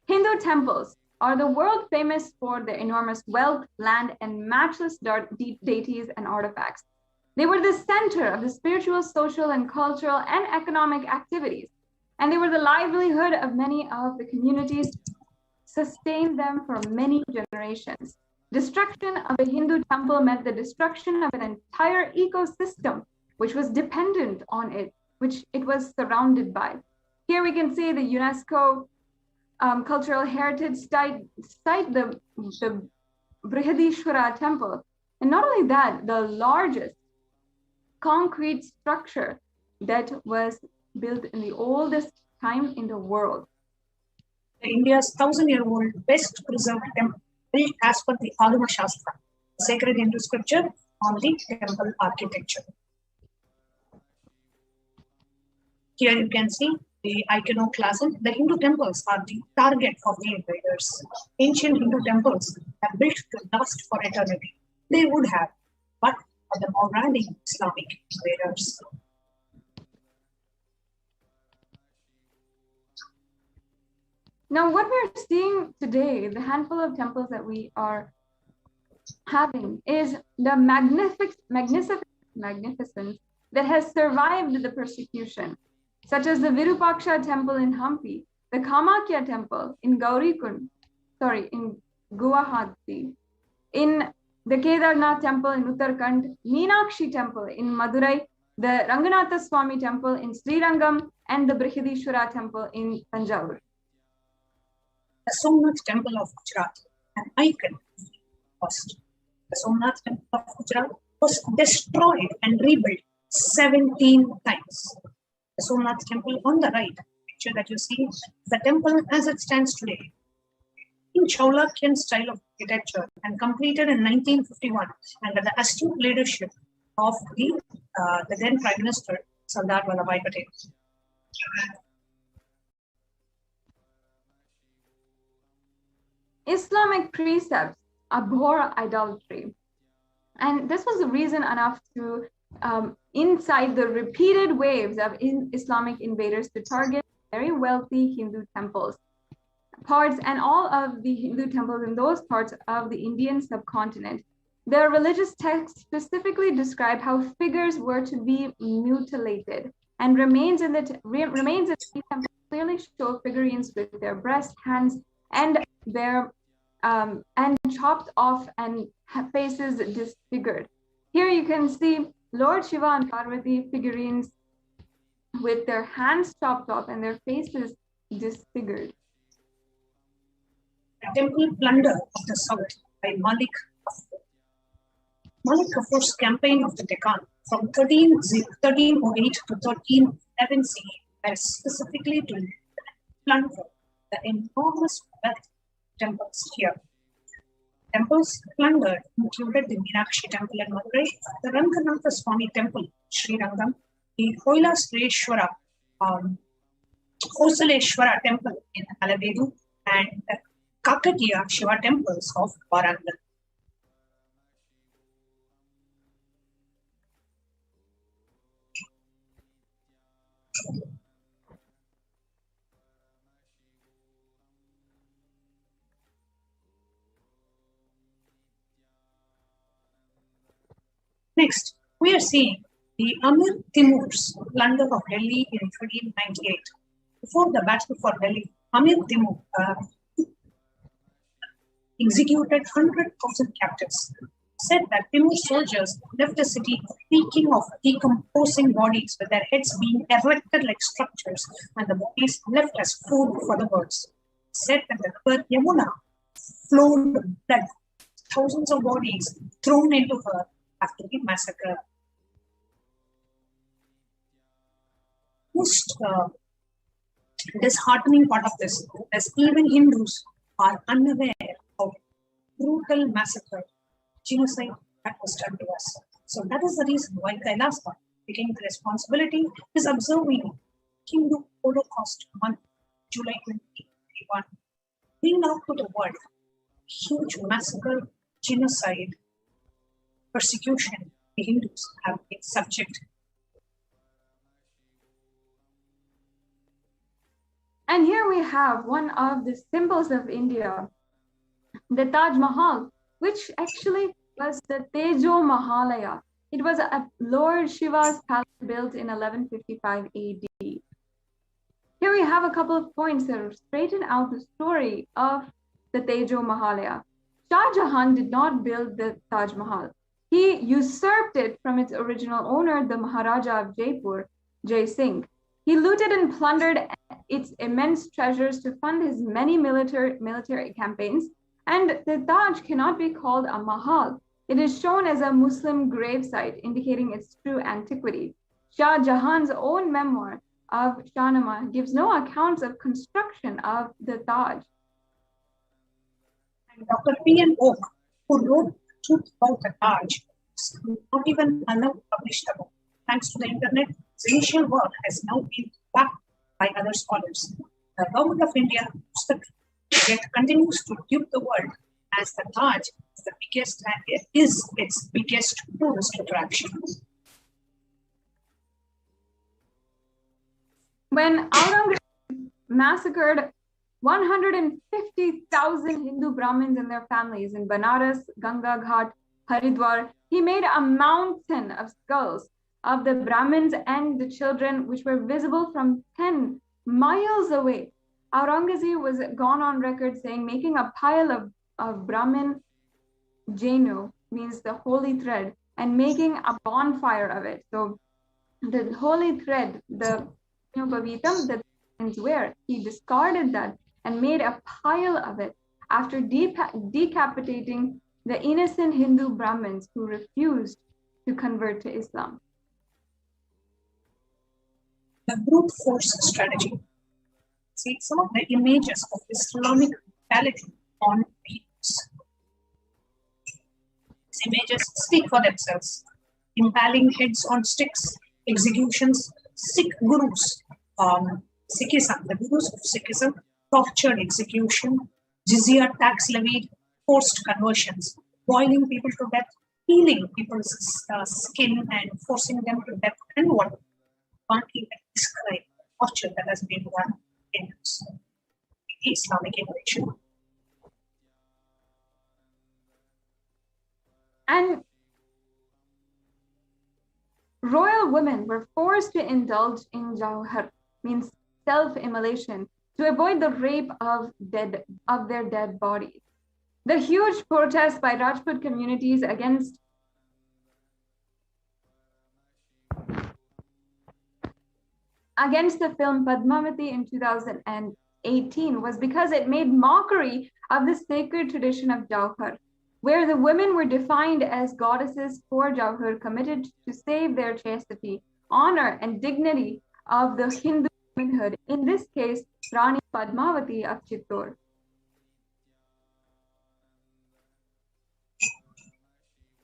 Hindu temples are the world famous for their enormous wealth, land, and matchless deities and artifacts. They were the center of the spiritual, social, and cultural and economic activities, and they were the livelihood of many of the communities, sustained them for many generations. Destruction of a Hindu temple meant the destruction of an entire ecosystem which was dependent on it, which it was surrounded by. Here we can see the UNESCO cultural heritage site, the Brihadishwara temple. And not only that, the largest concrete structure that was built in the oldest time in the world. India's 1,000-year-old best preserved temple, built as per the Agama Shastra, sacred Hindu scripture on the temple architecture. Here you can see the iconoclasm. The Hindu temples are the target of the invaders. Ancient Hindu temples are built to last for eternity. They would have, but for the marauding Islamic invaders. Now, what we're seeing today, the handful of temples that we are having, is the magnificence that has survived the persecution, such as the Virupaksha temple in Hampi, the Kamakya temple in in Guwahati, in the Kedarnath temple in Uttarakhand, Meenakshi temple in Madurai, the Ranganatha Swami temple in Srirangam, and the Brihadishwara temple in Tanjavur. The Somnath temple of Gujarat, an icon of the past. The Somnath temple of Gujarat was destroyed and rebuilt 17 times. The Somnath temple on the right, picture that you see, is the temple as it stands today, in Chaulukyan style of architecture and completed in 1951 under the astute leadership of the then Prime Minister Sardar Vallabhbhai Patel. Islamic precepts abhor idolatry. And this was the reason enough to incite the repeated waves of Islamic invaders to target very wealthy Hindu temples. Parts and all of the Hindu temples in those parts of the Indian subcontinent. Their religious texts specifically describe how figures were to be mutilated, and remains in the temples clearly show figurines with their breast, hands, and their and chopped off and faces disfigured. Here you can see Lord Shiva and Parvati figurines with their hands chopped off and their faces disfigured. The temple plunder of the south by Malik Kafur. Malik Kafur's campaign of the Deccan from 1308 to 1311 CE was specifically to plunder the enormous wealth temples here. Temples plundered included the Meenakshi temple in Madurai, the Ranganatha Swami temple in Srirangam, the Hosaleshwara temple in Alabedu, and the Kakatiya Shiva temples of Warangal. Next, we are seeing the Amir Timur's plunder of Delhi in 1398. Before the battle for Delhi, Amir Timur executed 100,000 captives. Said that Timur's soldiers left the city reeking of decomposing bodies with their heads being erected like structures and the bodies left as food for the birds. Said that the river Yamuna flowed blood, thousands of bodies thrown into her after the massacre. Most disheartening part of this is even Hindus are unaware of brutal massacre, genocide that was done to us. So that is the reason why Kailasa, taking the responsibility, is observing Hindu Holocaust month, July 2021, bring out to the world huge massacre, genocide, persecution the Hindus have been subject. And here we have one of the symbols of India, The Taj Mahal, which actually was the Tejo Mahalaya. It was a Lord Shiva's palace built in 1155 AD. Here we have a couple of points that straighten out the story of the Tejo Mahalaya. Shah Jahan did not build the Taj Mahal. He usurped it from its original owner, the Maharaja of Jaipur, Jai Singh. He looted and plundered its immense treasures to fund his many military campaigns, and the Taj cannot be called a Mahal. It is shown as a Muslim gravesite, indicating its true antiquity. Shah Jahan's own memoir of Shahnameh gives no accounts of construction of the Taj. And Dr. P.N. Oak, who wrote Truth About the Taj, is not even allowed to publish the book. Thanks to the internet, its initial work has now been backed by other scholars. The government of India yet continues to dupe the world as the Taj is the biggest and is its biggest tourist attraction. When Aurangzeb massacred 150,000 Hindu Brahmins and their families in Banaras, Ganga Ghat, Haridwar, he made a mountain of skulls of the Brahmins and the children, which were visible from 10 miles away. Aurangzeb was gone on record saying making a pile of Brahmin Jenu, means the holy thread, and making a bonfire of it. So the holy thread, the Pavitam that Brahmins wear, he discarded that and made a pile of it after decapitating the innocent Hindu Brahmins who refused to convert to Islam. The brute force strategy. See some of the images of Islamic brutality on Hindus. These images speak for themselves. Impaling heads on sticks, executions, Sikh gurus, Sikhism, the gurus of Sikhism, tortured execution, jizya tax levied, forced conversions, boiling people to death, peeling people's skin and forcing them to death, and what can't even describe the torture that has been done in the Islamic invasion. And royal women were forced to indulge in jauhar, means self-immolation, to avoid the rape of their dead bodies. The huge protests by Rajput communities against the film Padmavati in 2018 was because it made mockery of the sacred tradition of jauhar, where the women were defined as goddesses for jauhar, committed to save their chastity, honor, and dignity of the Hindu womanhood, in this case, Rani Padmavati of Chittor.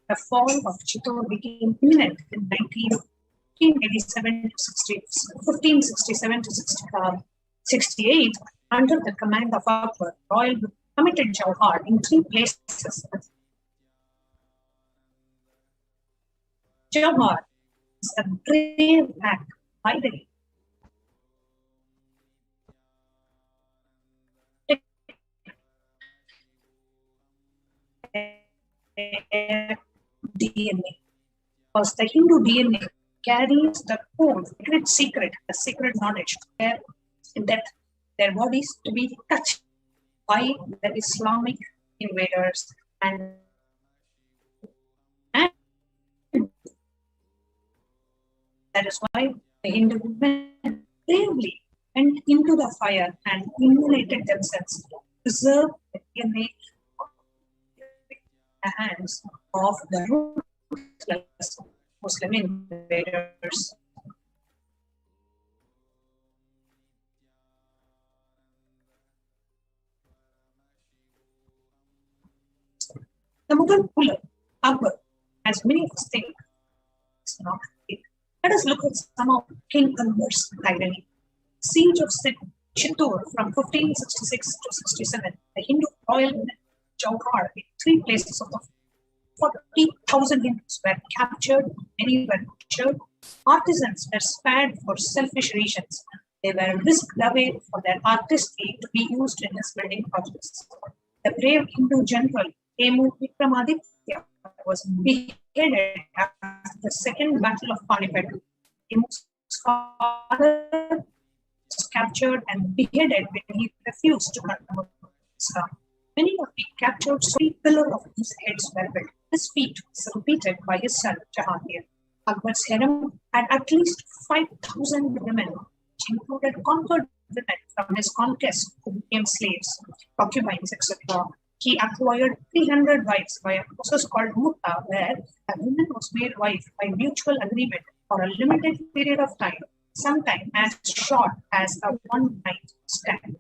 The fall of Chittor became imminent in 1567 to 68 under the command of Akbar. Royal committed jauhar in 3 places. Jauhar is a brave act by the DNA, because the Hindu DNA carries the code, secret, the secret knowledge, that their bodies to be touched by the Islamic invaders, and that is why the Hindu women bravely went into the fire and immolated themselves to preserve the DNA the hands of the ruthless Muslim invaders. The Mughal ruler, Akbar, as many of us think, is not it. Let us look at some of King Akbar's tyranny. Siege of Chittor from 1566 to 67, the Hindu royal jauhar in 3 places of the 40,000 Hindus were captured, many were butchered. Artisans were spared for selfish reasons. They were whisked away for their artistry to be used in his building projects. The brave Hindu general Emu Vikramaditya was beheaded after the Second Battle of Panipat. Emu's father was captured and beheaded when he refused to convert to Islam. Many of the captured pillar of his heads were built. This feat was repeated by his son Jahangir. Akbar's harem had at least 5,000 women, which included conquered women from his conquest who became slaves, concubines, etc. He acquired 300 wives by a process called mutta, where a woman was made wife by mutual agreement for a limited period of time, sometimes as short as a one-night stand.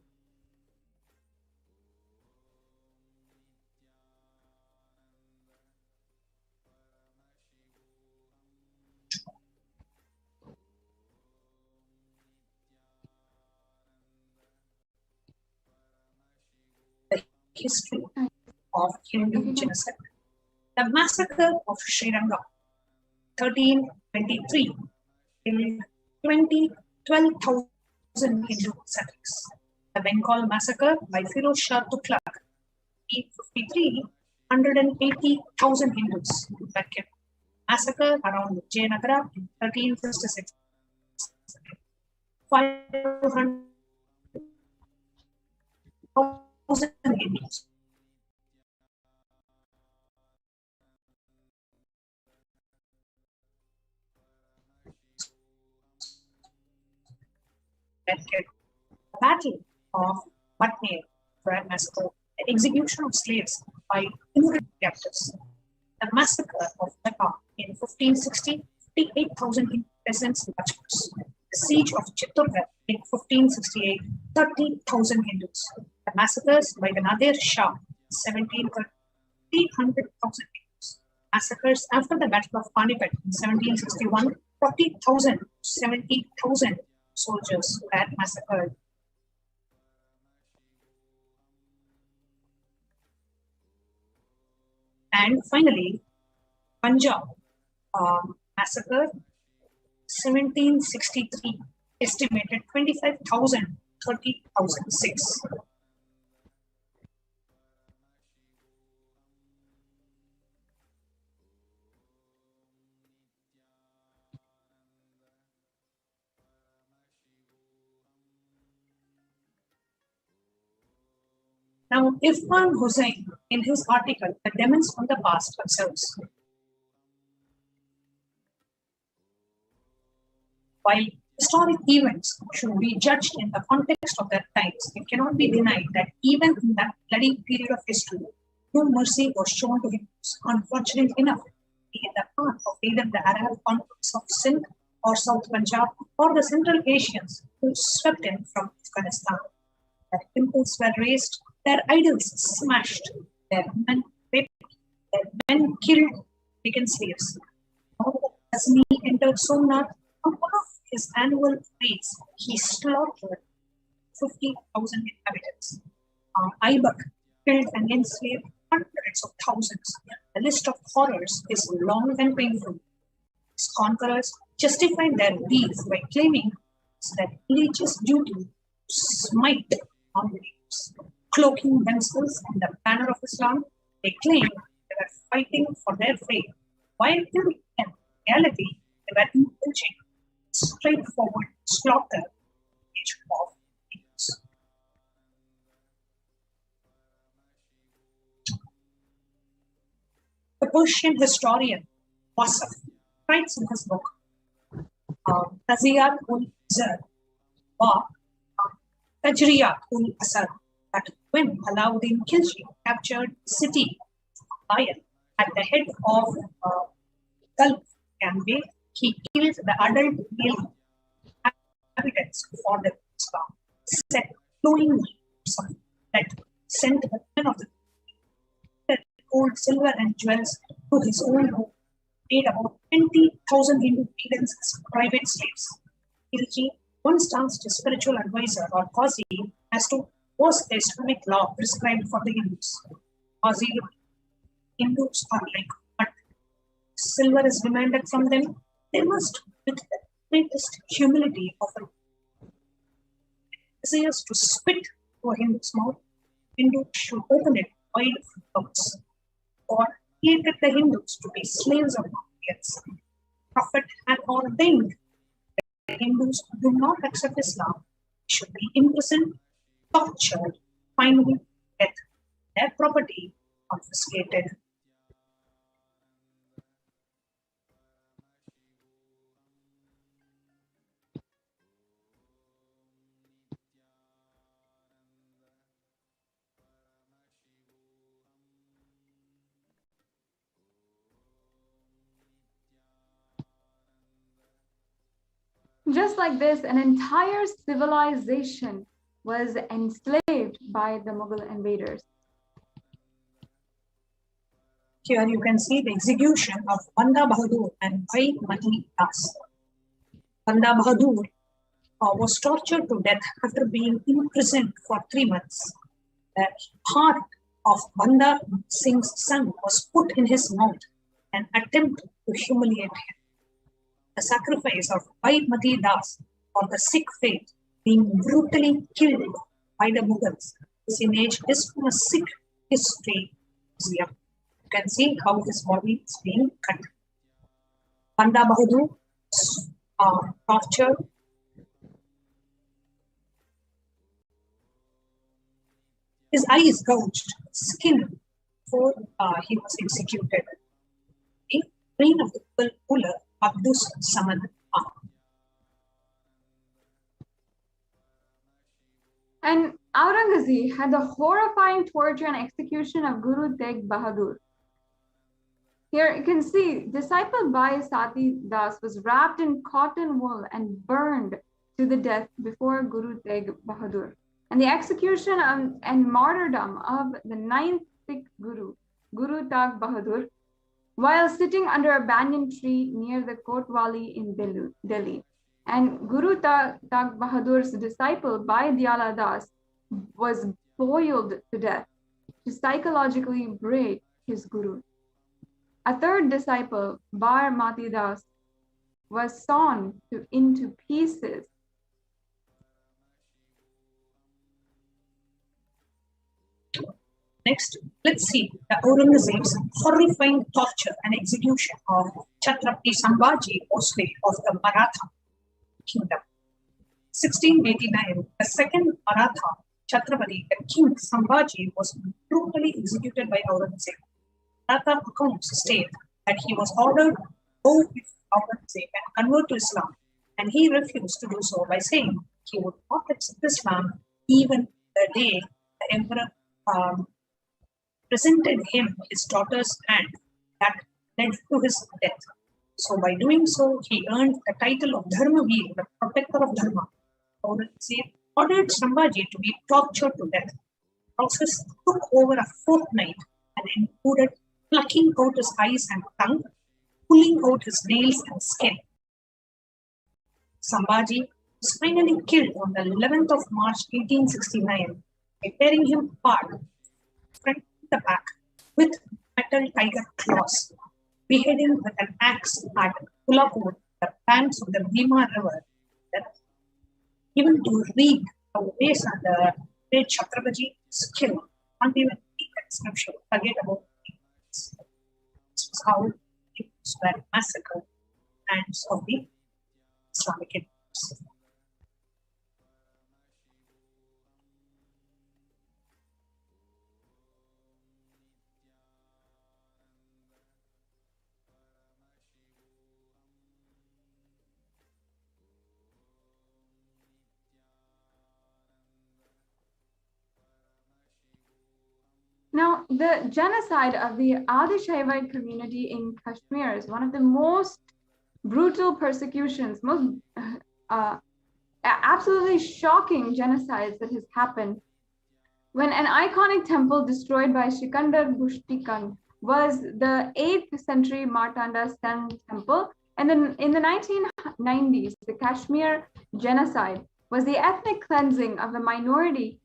History of Hindu genocide. The massacre of Srirangam, 1323, killed 12,000 Hindu settlers. The Bengal massacre by Firoz Shah Tughlaq, 1853, 180,000 Hindus were killed. Massacre around Jayanagara in 1366, 500,000 Hindus. The Battle of Batnir, massacre, the execution of slaves by Indian captors. The massacre of Dhaka in 1560, 58,000 peasants and Rajputs. The siege of Chittorgarh in 1568, 30,000 Hindus. The massacres by the Nadir Shah in 1730, 300,000 Hindus. Massacres after the Battle of Panipat in 1761, 40,000 to 70,000 soldiers were massacred. And finally, Punjab massacre, 1763, estimated 25,000, 30,006. Now, Irfan Hussain, in his article, The Demons from the Past, observes, while historic events should be judged in the context of their times, it cannot be denied that even in that bloody period of history, no mercy was shown to Hindus. Unfortunate enough, be in the path of either the Arab conquests of Sindh or South Punjab or the Central Asians who swept in from Afghanistan. Their temples were razed, their idols smashed, their men raped, their men killed, taken slaves. As he entered Somnath, on one of his annual raids, he slaughtered 50,000 inhabitants. Aibak killed and enslaved hundreds of thousands. The list of horrors is long and painful. His conquerors justified their deeds by claiming that religious duty to smite non-believers. Cloaking themselves in the banner of Islam, they claimed they were fighting for their faith, while in reality they were indulging straightforward slaughter of Hindus. The Persian historian Wasaf writes in his book Taziyat ul-Zar wa Tajriyat ul-Asar that when Alauddin Khilji captured the city of Bayan at the head of Gulf campaign, he killed the adult male inhabitants for the Islam, set flowing that sent the men of the gold, silver, and jewels to his own home, paid about 20,000 Hindu maidens as private slaves. Khilji once asked his spiritual advisor or Qazi as to was the Islamic law prescribed for the Hindus. Qazi, Hindus are like mud. Silver is demanded from them. They must, with the greatest humility, offer desires to spit to a Hindu's mouth. Hindu should open it wild fruits, or created the Hindus to be slaves of Indians. Prophet had ordained that Hindus who do not accept Islam should be imprisoned, tortured, finally death, their property confiscated. Just like this, an entire civilization was enslaved by the Mughal invaders. Here you can see the execution of Banda Bahadur and Bhai Mati Das. Banda Bahadur was tortured to death after being imprisoned for 3 months. The heart of Banda Singh's son was put in his mouth and attempted to humiliate him. The sacrifice of Bhai Mati Das for the Sikh faith being brutally killed by the Mughals. This image is from a Sikh history museum. You can see how his body is being cut. Banda Bahadur tortured. His eyes gouged, skin before he was executed. The reign of the Mughal ruler Abdus Samad Khan. And Aurangzeb had the horrifying torture and execution of Guru Tegh Bahadur. Here you can see disciple Bhai Sati Das was wrapped in cotton wool and burned to the death before Guru Tegh Bahadur. And the execution and martyrdom of the 9th Sikh Guru, Guru Tegh Bahadur, while sitting under a banyan tree near the Kotwali in Delhi. And Guru Tegh Bahadur's disciple Bhai Diyala Das was boiled to death to psychologically break his guru. A third disciple, Bhai Mati Das, was sawn into pieces. Next, let's see the Aurangzeb's horrifying torture and execution of Chhatrapati Sambhaji Bhosle of the Maratha Kingdom. 1689, the second Maratha Chhatrapati, the King Sambhaji, was brutally executed by Aurangzeb. Maratha accounts state that he was ordered to go with Aurangzeb and convert to Islam, and he refused to do so by saying he would not accept Islam even the day the emperor presented him his daughter's hand that led to his death. So by doing so, he earned the title of Dharmavir, the protector of Dharma. Aurangzeb ordered Sambhaji to be tortured to death. The process took over a fortnight and included plucking out his eyes and tongue, pulling out his nails and skin. Sambhaji was finally killed on the 11th of March 1869 by tearing him apart front to the back with metal tiger claws, beheading with an axe at Kolhapur, the banks of the Bhima River. Even to read the ways the great Chhatrapati skill, can't even read the description, forget about it. This was how it were massacred hands of the Islamic enemies. Now, the genocide of the Adi-Shaivite community in Kashmir is one of the most brutal persecutions, most absolutely shocking genocides that has happened. When an iconic temple destroyed by Sikandar Bushtikan was the 8th century Martanda Sen temple, and then in the 1990s, the Kashmir genocide was the ethnic cleansing of a minority,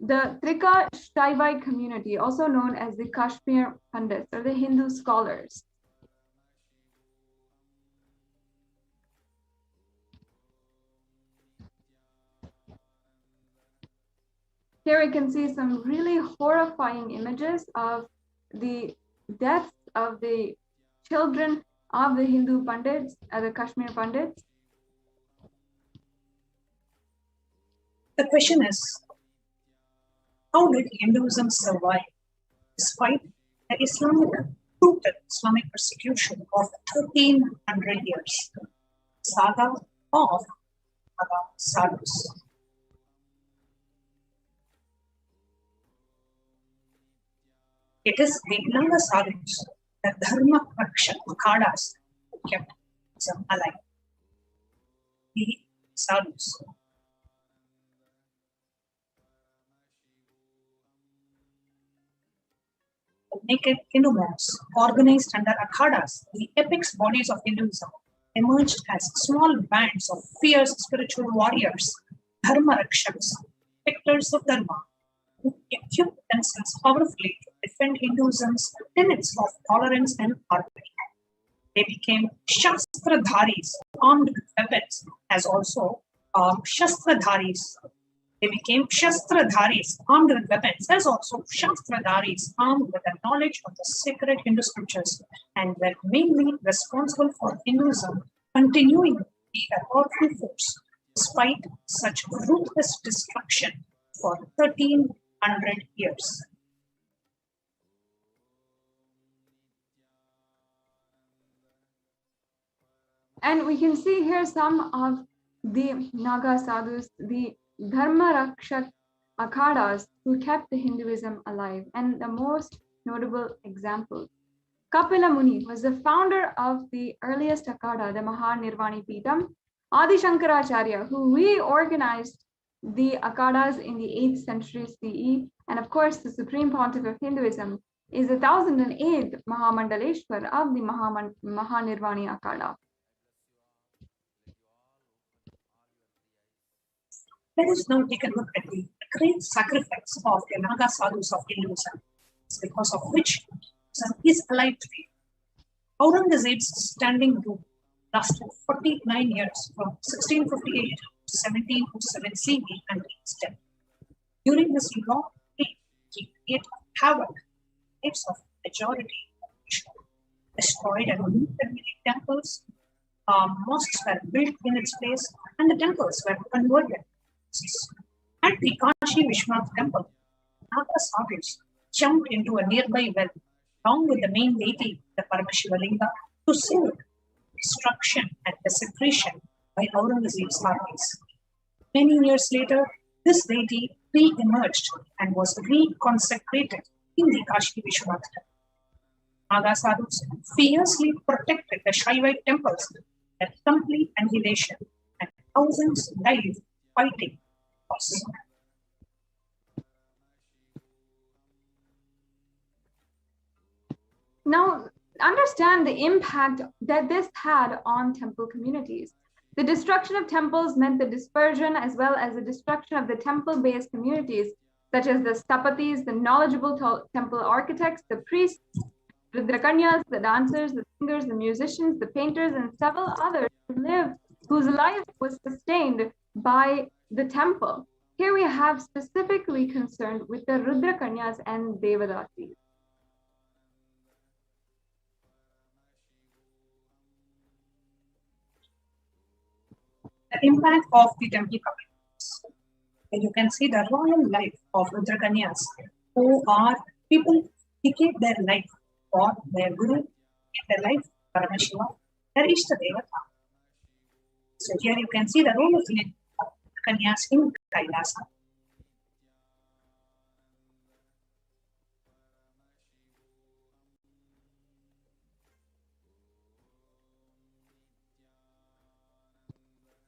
the Trika Shaivite community, also known as the Kashmir Pandits or the Hindu scholars. Here we can see some really horrifying images of the deaths of the children of the Hindu Pandits, the Kashmir Pandits. The question is, how did Hinduism survive despite the brutal Islamic persecution of 1300 years? Saga of Naga Sadhus. It is the Naga Sadhus, the Dharma Raksha Akhadas, who kept Hinduism alive. The Sadhus. The naked Hindu monks, organized under Akhadas, the epics bodies of Hinduism, emerged as small bands of fierce spiritual warriors, Dharma Rakshaks, victors of Dharma, who equipped themselves powerfully to defend Hinduism's tenets of tolerance and harmony. They became Shastradharis, armed with weapons, as also Shastradharis. They became Shastradharis, armed with weapons, as also Shastradharis, armed with the knowledge of the sacred Hindu scriptures, and were mainly responsible for Hinduism continuing to be a powerful force despite such ruthless destruction for 1300 years. And we can see here some of the Naga Sadhus, the Dharma Rakshak Akhadas who kept the Hinduism alive. And the most notable examples. Kapila Muni was the founder of the earliest Akhada, the Mahanirvani Peetham. Adi Shankaracharya, who reorganized the Akhadas in the 8th century CE. And of course, the Supreme Pontiff of Hinduism is the 1008th Mahamandaleshwar of the Mahanirvani Akhada. Let us now take a look at the great sacrifice of the Naga Sadhus of Hinduism, because of which Hinduism is alive today. Aurangzeb's standing rule lasted 49 years from 1658 to 1707 CE until his death. During this long reign, he created havoc in the lives of the majority of the nation, destroyed and looted many temples, mosques were built in its place, and the temples were converted. At the Kashi Vishwanath temple, Naga Sadhus jumped into a nearby well, along with the main deity, the Paramashivoham, to save destruction and desecration by Aurangzeb's armies. Many years later, this deity re-emerged and was reconsecrated in the Kashi Vishwanath temple. Naga Sadhus fiercely protected the Shaivite temples with complete annihilation, and thousands died fighting. Now, understand the impact that this had on temple communities. The destruction of temples meant the dispersion as well as the destruction of the temple-based communities, such as the Stapatis, the knowledgeable temple architects, the priests, the Drakanyas, the dancers, the singers, the musicians, the painters, and several others whose life was sustained by the temple. Here we have specifically concerned with the Rudra Kanyas and Devadasis. The impact of the temple communities. You can see the royal life of Rudra Kanyas, who are people who gave their life for their Guru, gave their life for Paramashiva, their Ishta Devata. So here you can see the role of the Kanyas in Kailasa.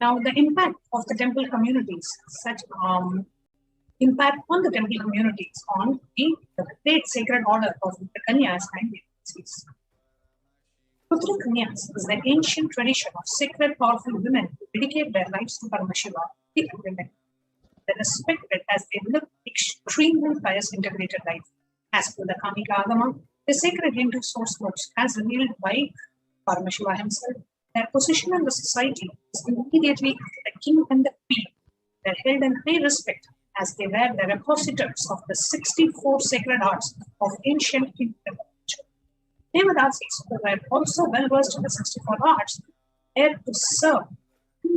Now, the impact of the temple communities, such impact on the temple communities on the great sacred order of the Kanyas and the Devadasis. Rudra Kanyas is the ancient tradition of sacred, powerful women who dedicate their lives to Paramashiva, the women. They are respected as they live extremely pious, integrated life. As per the Kamika Agama, the sacred Hindu source books, as revealed by Paramashiva himself, their position in the society is immediately after the king and the queen. They are held in high respect as they were the repositories of the 64 sacred arts of ancient Hindu culture. Devadasis, who were also well versed in the 64 arts, were to serve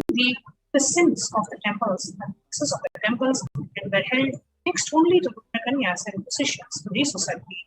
the sins of the temples and the access of the temples, and were held next only to the Kanyas and positions in the society.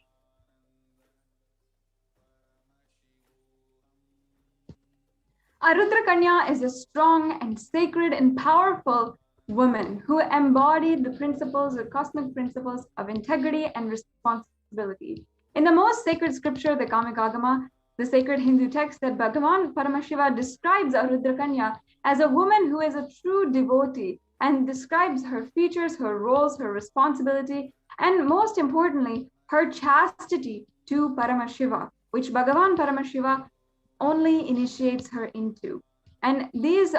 A Rudra Kanya is a strong and sacred and powerful woman who embodied the principles, the cosmic principles of integrity and responsibility. In the most sacred scripture, the Kamikagama, the sacred Hindu text, that Bhagavan Paramashiva describes a Rudra Kanya as a woman who is a true devotee and describes her features, her roles, her responsibility, and most importantly, her chastity to Paramashiva, which Bhagavan Paramashiva only initiates her into. And these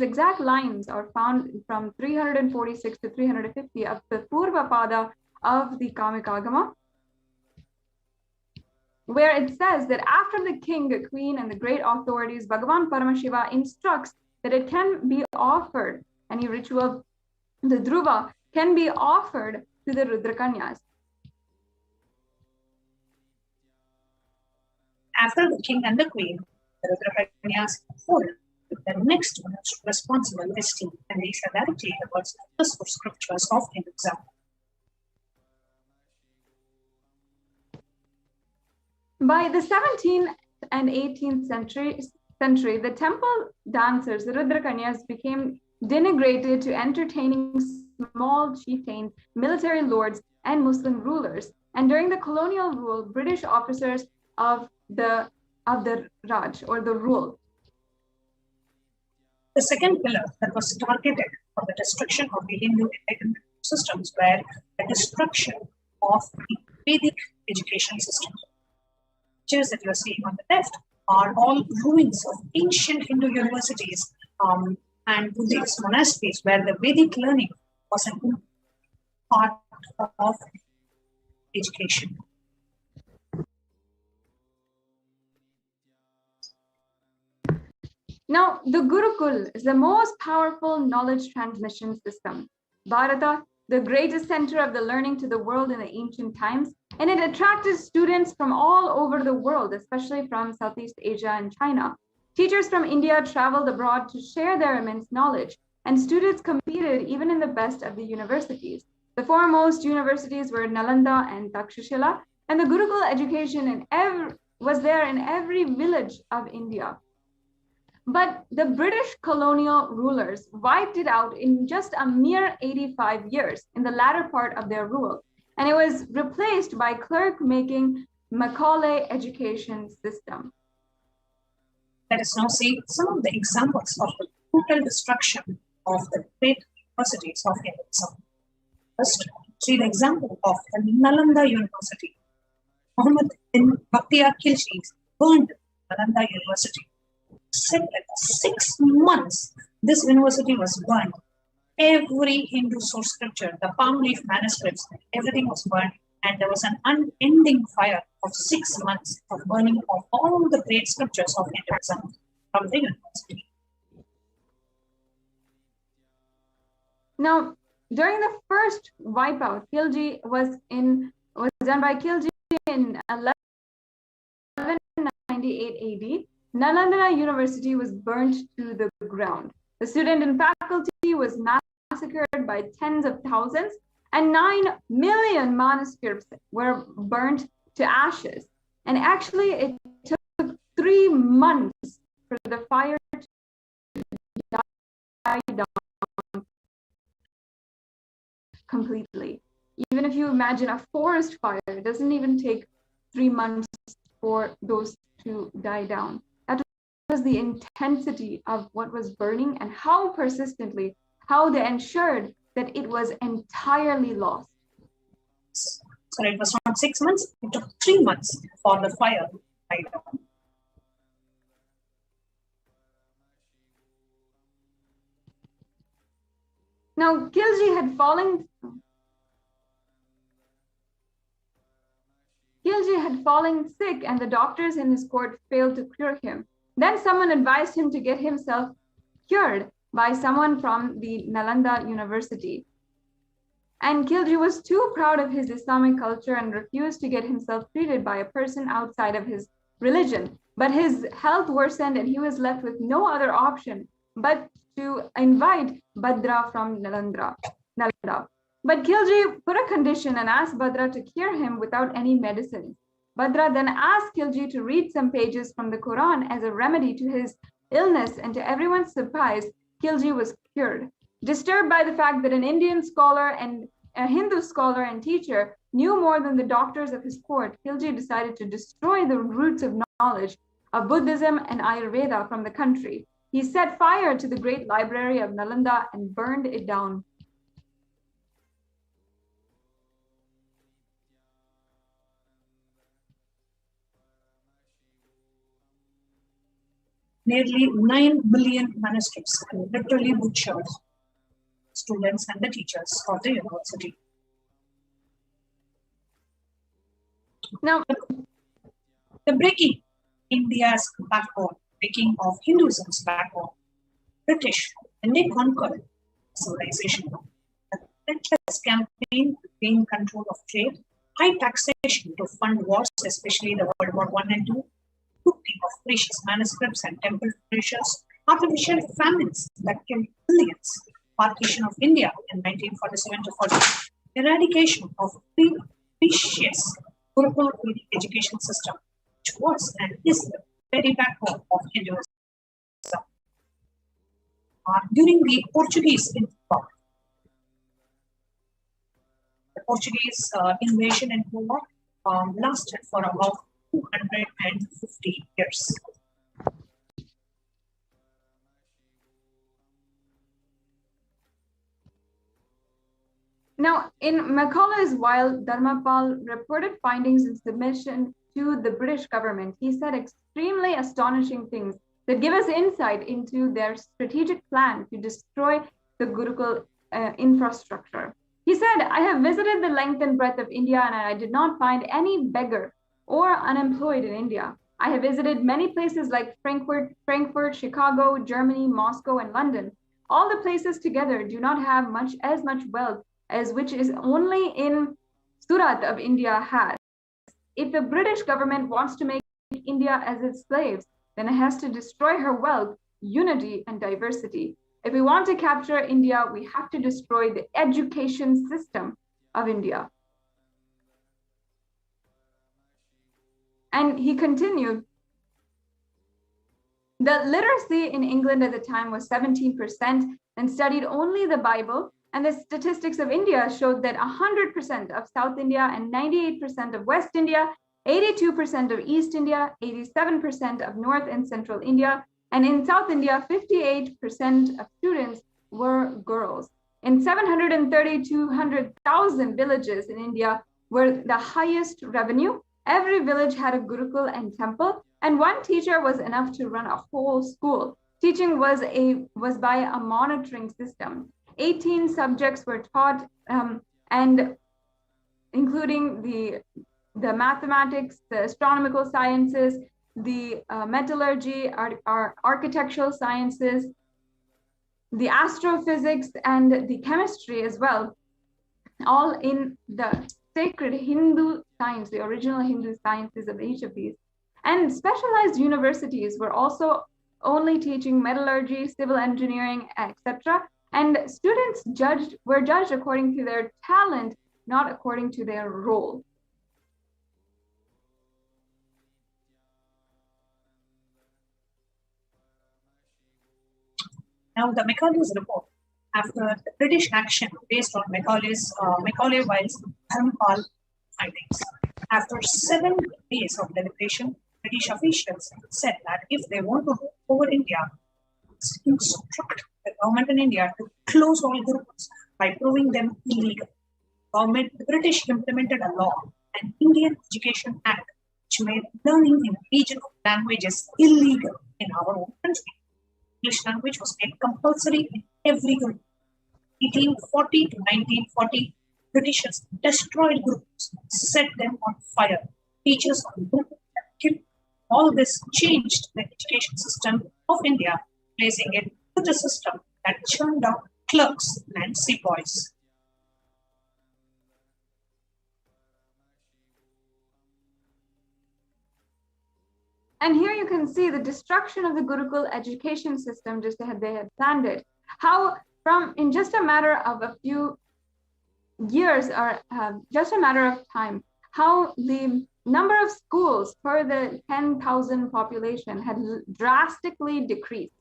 exact lines are found from 346 to 350 of the Purva Pada of the Kamikagama, where it says that after the king, the queen, and the great authorities, Bhagavan Paramashiva instructs that it can be offered, any ritual, the Dhruva, can be offered to the Rudrakanyas. After the king and the queen, the Rudrakanyas hold the next most responsible destiny, and these are directly the words of the scriptures of Hinduism. By the 17th and 18th century, the temple dancers, the Rudrakanyas, became denigrated to entertaining small chieftains, military lords, and Muslim rulers. And during the colonial rule, British officers of the Raj, or the rule. The second pillar that was targeted for the destruction of the Hindu enlightenment systems were the destruction of the Vedic education system. Pictures that you are seeing on the left are all ruins of ancient Hindu universities and Buddhist monasteries where the Vedic learning was an part of education. Now, the Gurukul is the most powerful knowledge transmission system. Bharata, the greatest center of the learning to the world in the ancient times, and it attracted students from all over the world, especially from Southeast Asia and China. Teachers from India traveled abroad to share their immense knowledge, and students competed even in the best of the universities. The foremost universities were Nalanda and Takshashila, and the Gurukul education was there in every village of India. But the British colonial rulers wiped it out in just a mere 85 years in the latter part of their rule, and it was replaced by clerk-making Macaulay education system. Let us now see some of the examples of the total destruction of the great universities of Hinduism. First, see the example of the Nalanda University. Muhammad bin Bakhtiar Khilji burned Nalanda University. Said that 6 months this university was burned. Every Hindu source scripture, the palm leaf manuscripts, everything was burned, and there was an unending fire of 6 months of burning of all the great scriptures of Hinduism from the university. Now, during the first wipeout, Khilji was done by Khilji in 1198 AD. Nalanda University was burnt to the ground. The student and faculty was massacred by tens of thousands, and 9 million manuscripts were burnt to ashes. And actually, it took 3 months for the fire to die down completely. Even if you imagine a forest fire, it doesn't even take 3 months for those to die down. Was the intensity of what was burning and how persistently, how they ensured that it was entirely lost. So it was not 6 months, it took 3 months for the fire to die down. Now, Khilji had fallen sick, and the doctors in his court failed to cure him. Then someone advised him to get himself cured by someone from the Nalanda University. And Khilji was too proud of his Islamic culture and refused to get himself treated by a person outside of his religion. But his health worsened and he was left with no other option but to invite Badra from Nalanda. But Khilji put a condition and asked Badra to cure him without any medicine. Badra then asked Khilji to read some pages from the Quran as a remedy to his illness, and to everyone's surprise, Khilji was cured. Disturbed by the fact that an Indian scholar and a Hindu scholar and teacher knew more than the doctors of his court, Khilji decided to destroy the roots of knowledge of Buddhism and Ayurveda from the country. He set fire to the great library of Nalanda and burned it down. Nearly 9 billion manuscripts and literally butchered students and the teachers of the university. Now, the breaking India's backbone, breaking of Hinduism's backbone, British, when they conquered civilization, the relentless campaign to gain control of trade, high taxation to fund wars, especially the World War I and II, looting of precious manuscripts and temple treasures, artificial famines that killed millions, partition of India in 1947 to 40, eradication of precious Gurukul Vedic education system, which was and is the very backbone of Hinduism. During the Portuguese invasion, the Portuguese invasion and war lasted for about 250 years. Now, in Macaulay's while Dharmapal reported findings in submission to the British government, he said extremely astonishing things that give us insight into their strategic plan to destroy the Gurukul infrastructure. He said, I have visited the length and breadth of India and I did not find any beggar or unemployed in India. I have visited many places like Frankfurt, Chicago, Germany, Moscow, and London. All the places together do not have as much wealth as which is only in Surat of India has. If the British government wants to make India as its slaves, then it has to destroy her wealth, unity, and diversity. If we want to capture India, we have to destroy the education system of India. And he continued, the literacy in England at the time was 17% and studied only the Bible. And the statistics of India showed that 100% of South India and 98% of West India, 82% of East India, 87% of North and Central India, and in South India, 58% of students were girls. In 200,000 villages in India were the highest revenue. Every village had a Gurukul and temple, and one teacher was enough to run a whole school. Teaching was by a monitoring system. 18 subjects were taught, and including the mathematics, the astronomical sciences, the metallurgy, architectural sciences, the astrophysics, and the chemistry as well, all in the sacred Hindu science, the original Hindu sciences of each of these. And specialized universities were also only teaching metallurgy, civil engineering, etc. And students were judged according to their talent, not according to their role. Now, the Macaulay's report, after the British action based on Macaulay-White's Dharmapal findings, after 7 days of deliberation, British officials said that if they want to go over India, instruct the government in India to close all Gurukuls by proving them illegal. The British implemented a law, an Indian Education Act, which made learning in regional languages illegal in our own country. English language was made compulsory in every group. 1840 to 1940, Britishers destroyed Gurukuls, set them on fire. Teachers on Gurukuls killed. All this changed the education system of India, placing it with a system that churned out clerks and sepoys. And here you can see the destruction of the Gurukul education system just as they had planned it. How in just a matter of a few years or just a matter of time, how the number of schools per the 10,000 population had drastically decreased.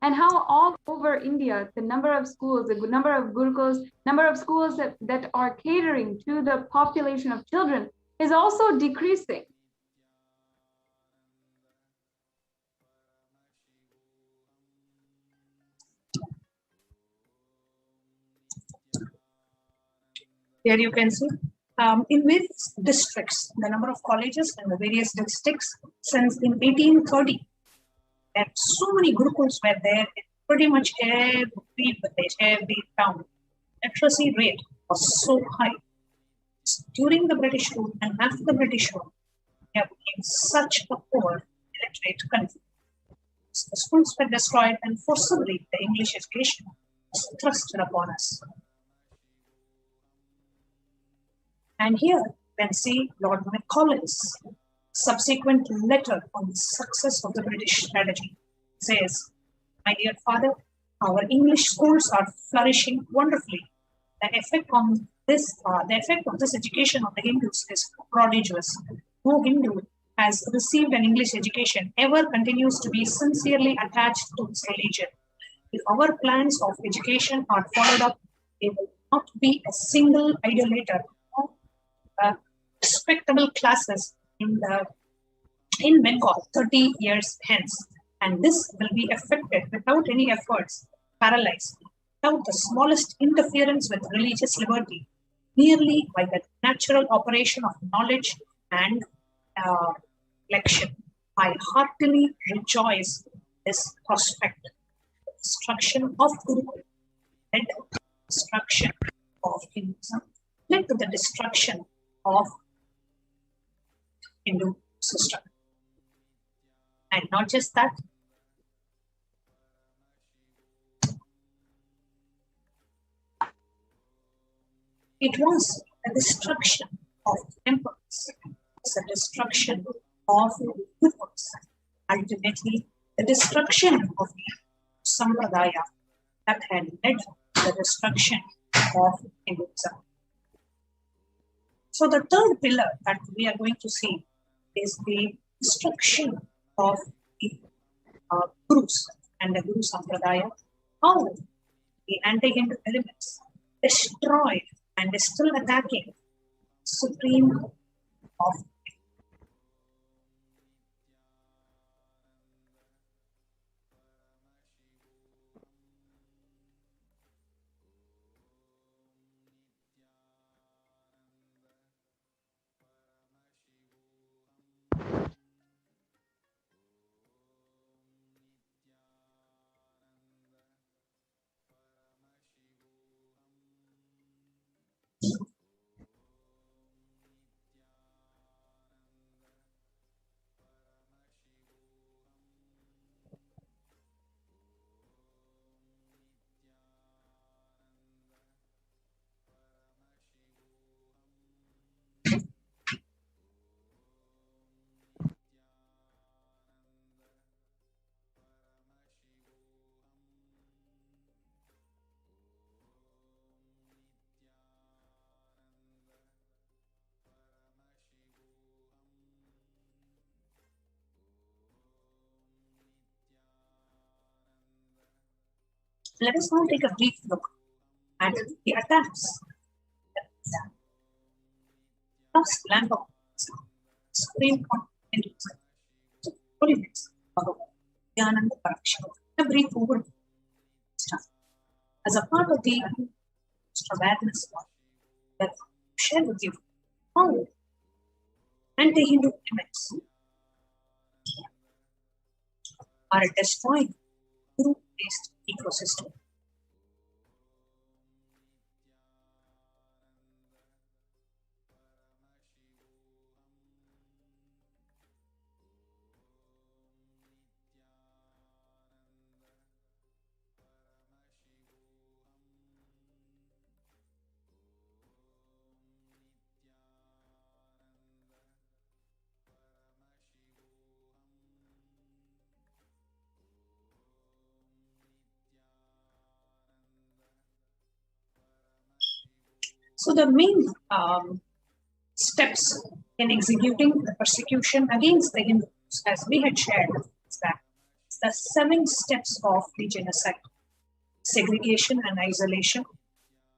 And how all over India, the number of schools, the number of Gurukuls, number of schools that are catering to the population of children is also decreasing. Here you can see in various districts, the number of colleges in the various districts since in 1830, that so many Gurukuls were there in pretty much every village, every town. Literacy rate was so high. During the British rule and after the British rule, we have been such a poor illiterate country. The schools were destroyed and forcibly the English education was thrusted upon us. And here you can see Lord Macaulay's subsequent letter on the success of the British strategy. It says, "My dear father, our English schools are flourishing wonderfully. The effect of this education on the Hindus is prodigious. No Hindu has received an English education ever continues to be sincerely attached to his religion. If our plans of education are followed up, there will not be a single idolater of respectable classes in Bengal 30 years hence, and this will be effected without any efforts, paralyzed, without the smallest interference with religious liberty, merely by the natural operation of knowledge and election. I heartily rejoice in this prospect. The destruction of Gurukul led to the destruction of Hinduism, led to the destruction of Hindu system. And not just that, it was the destruction of temples, it's the destruction of gurus, ultimately the destruction of the sampradaya that had led to the destruction of Hinduism. So the third pillar that we are going to see is the destruction of the gurus and the Guru Sampradaya, how the anti-Hindu elements destroyed and is still attacking supreme of Let us now take a brief look at the attacks across the land of Supreme Court Hinduism, holiness of Nithyananda Paramashivam. A brief overview. As a part of the awareness that I share with you how anti-Hindu elements are destroying Guru-based ecosystem. So the main steps in executing the persecution against the Hindus, as we had shared, is that it's the 7 steps of the genocide: segregation and isolation,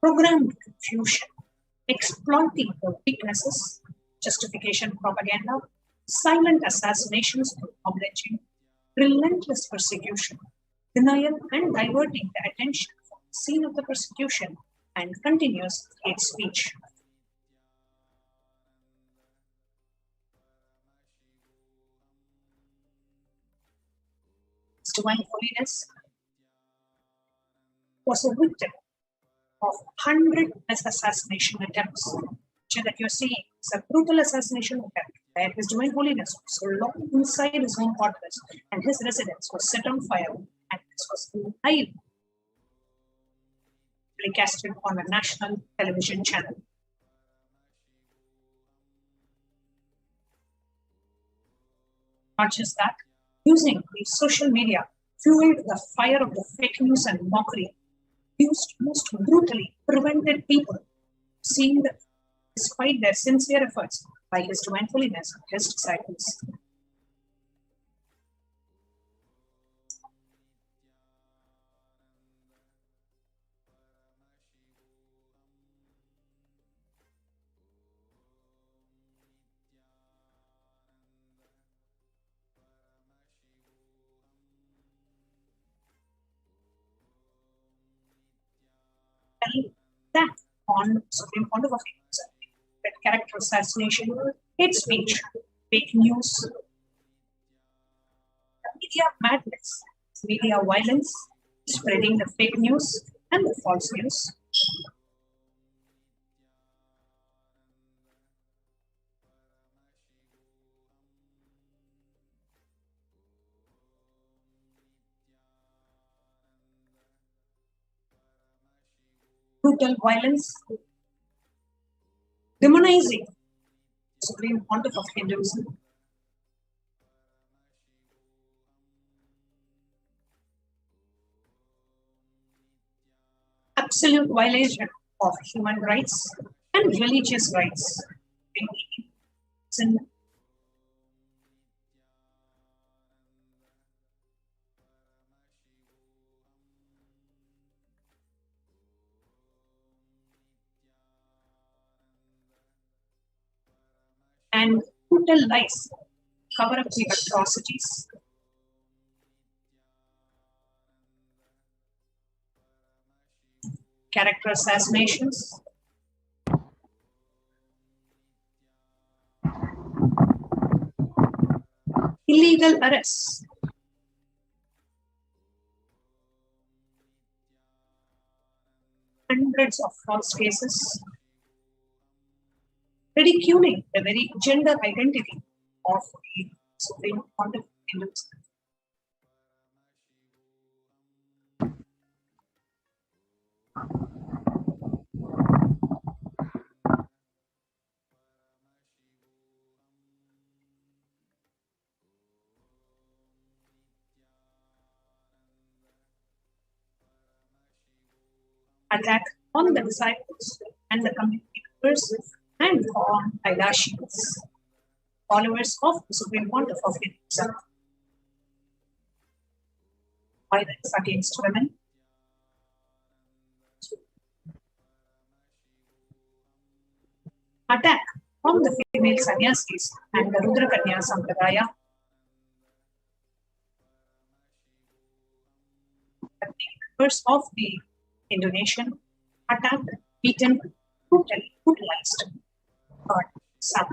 programmed confusion, exploiting the weaknesses, justification propaganda, silent assassinations through mob lynching, relentless persecution, denial and diverting the attention from the scene of the persecution, and continuous hate speech. His Divine Holiness was a victim of 100 assassination attempts. That you're seeing is a brutal assassination attempt where His Divine Holiness was locked inside his own fortress and his residence was set on fire, and this was live telecasted on a national television channel. Not just that, using the social media fueled the fire of the fake news and mockery, used most brutally, prevented people seeing that despite their sincere efforts by His Divine Holiness and his disciples. That on Supreme Court of Hinduism, that character assassination, hate speech, fake news, media madness, media violence, spreading the fake news and the false news. Brutal violence, demonizing the Supreme Pontiff of Hinduism, absolute violation of human rights and religious rights. And brutal lies cover up the atrocities. Character assassinations, illegal arrests, hundreds of false cases, ridiculing the very gender identity of the Supreme Pontiff of Hinduism. Attack on the disciples and the community members and on Kailashis, followers of the Supreme Pontiff of Hinduism. Violence against women, attack on the female sannyasis and the Rudra Kanya Sampradaya, the members of the Indonesian, attacked, beaten, brutally brutalized, God, Son.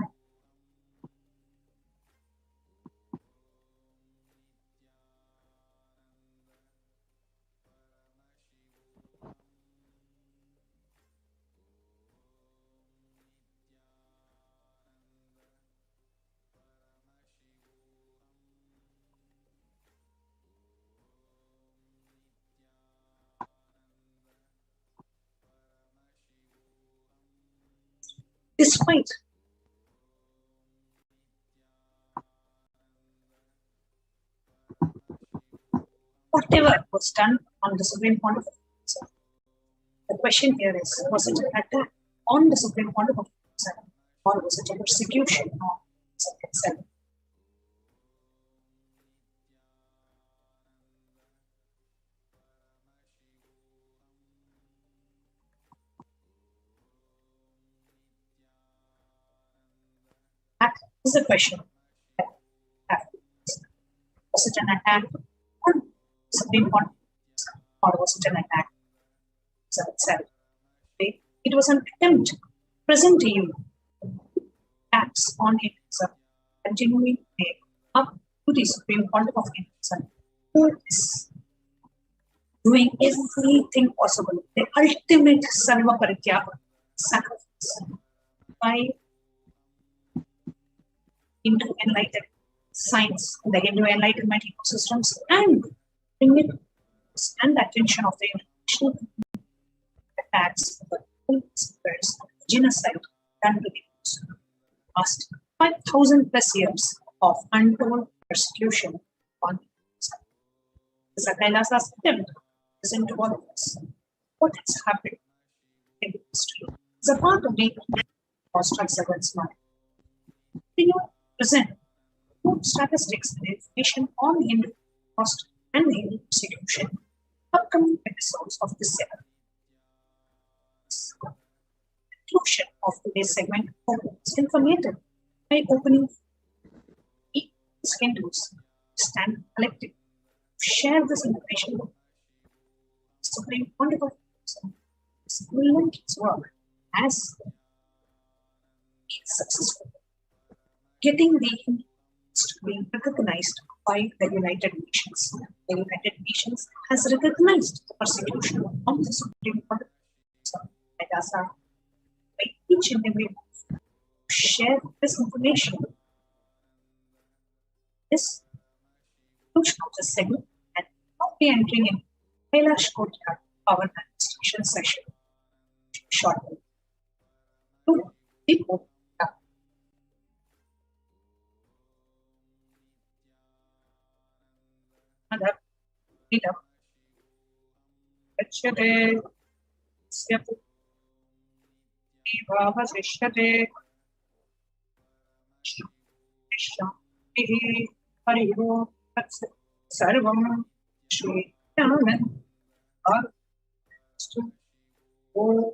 Despite whatever was done on the Supreme Pontiff, the question here is, was it an attack on the Supreme Court of itself, or was it a persecution of itself? That is the question. Was it an attack on the Supreme Court, or was it an attack on itself? It was an attempt to present to you attacks on it itself, continuing up to the Supreme Court of itself, who is doing everything possible, the ultimate sarva parityaga, sacrifice, by into enlightened science, the Hindu enlightenment ecosystems, and bring it and the attention of the international attacks, the genocide done to the Hindus. Past 5,000 plus years of untold persecution on the Kailasa's attempt isn't all of us. What has happened in history is a part of the constructs against mind. Can you present two statistics and information on Hindu cost and Hindu persecution? Upcoming episodes of this series. Conclusion of today's segment is informative by opening each Hindus stand collective, share this information with Supreme Court of Militant work as successful, getting the Hindus to be recognized by the United Nations. The United Nations has recognized the persecution of the Supreme Court of Kailasa by each and every one to share this information. This conclusion of this segment, and now we are entering in Kailash Courtyard Power Manifestation session shortly. To the book. Mother, read up. Gacchate, syatu, evavasishyate, shantihi, hariho, tatsat, sarvam, shri, Nithyananda, Paramashivoham.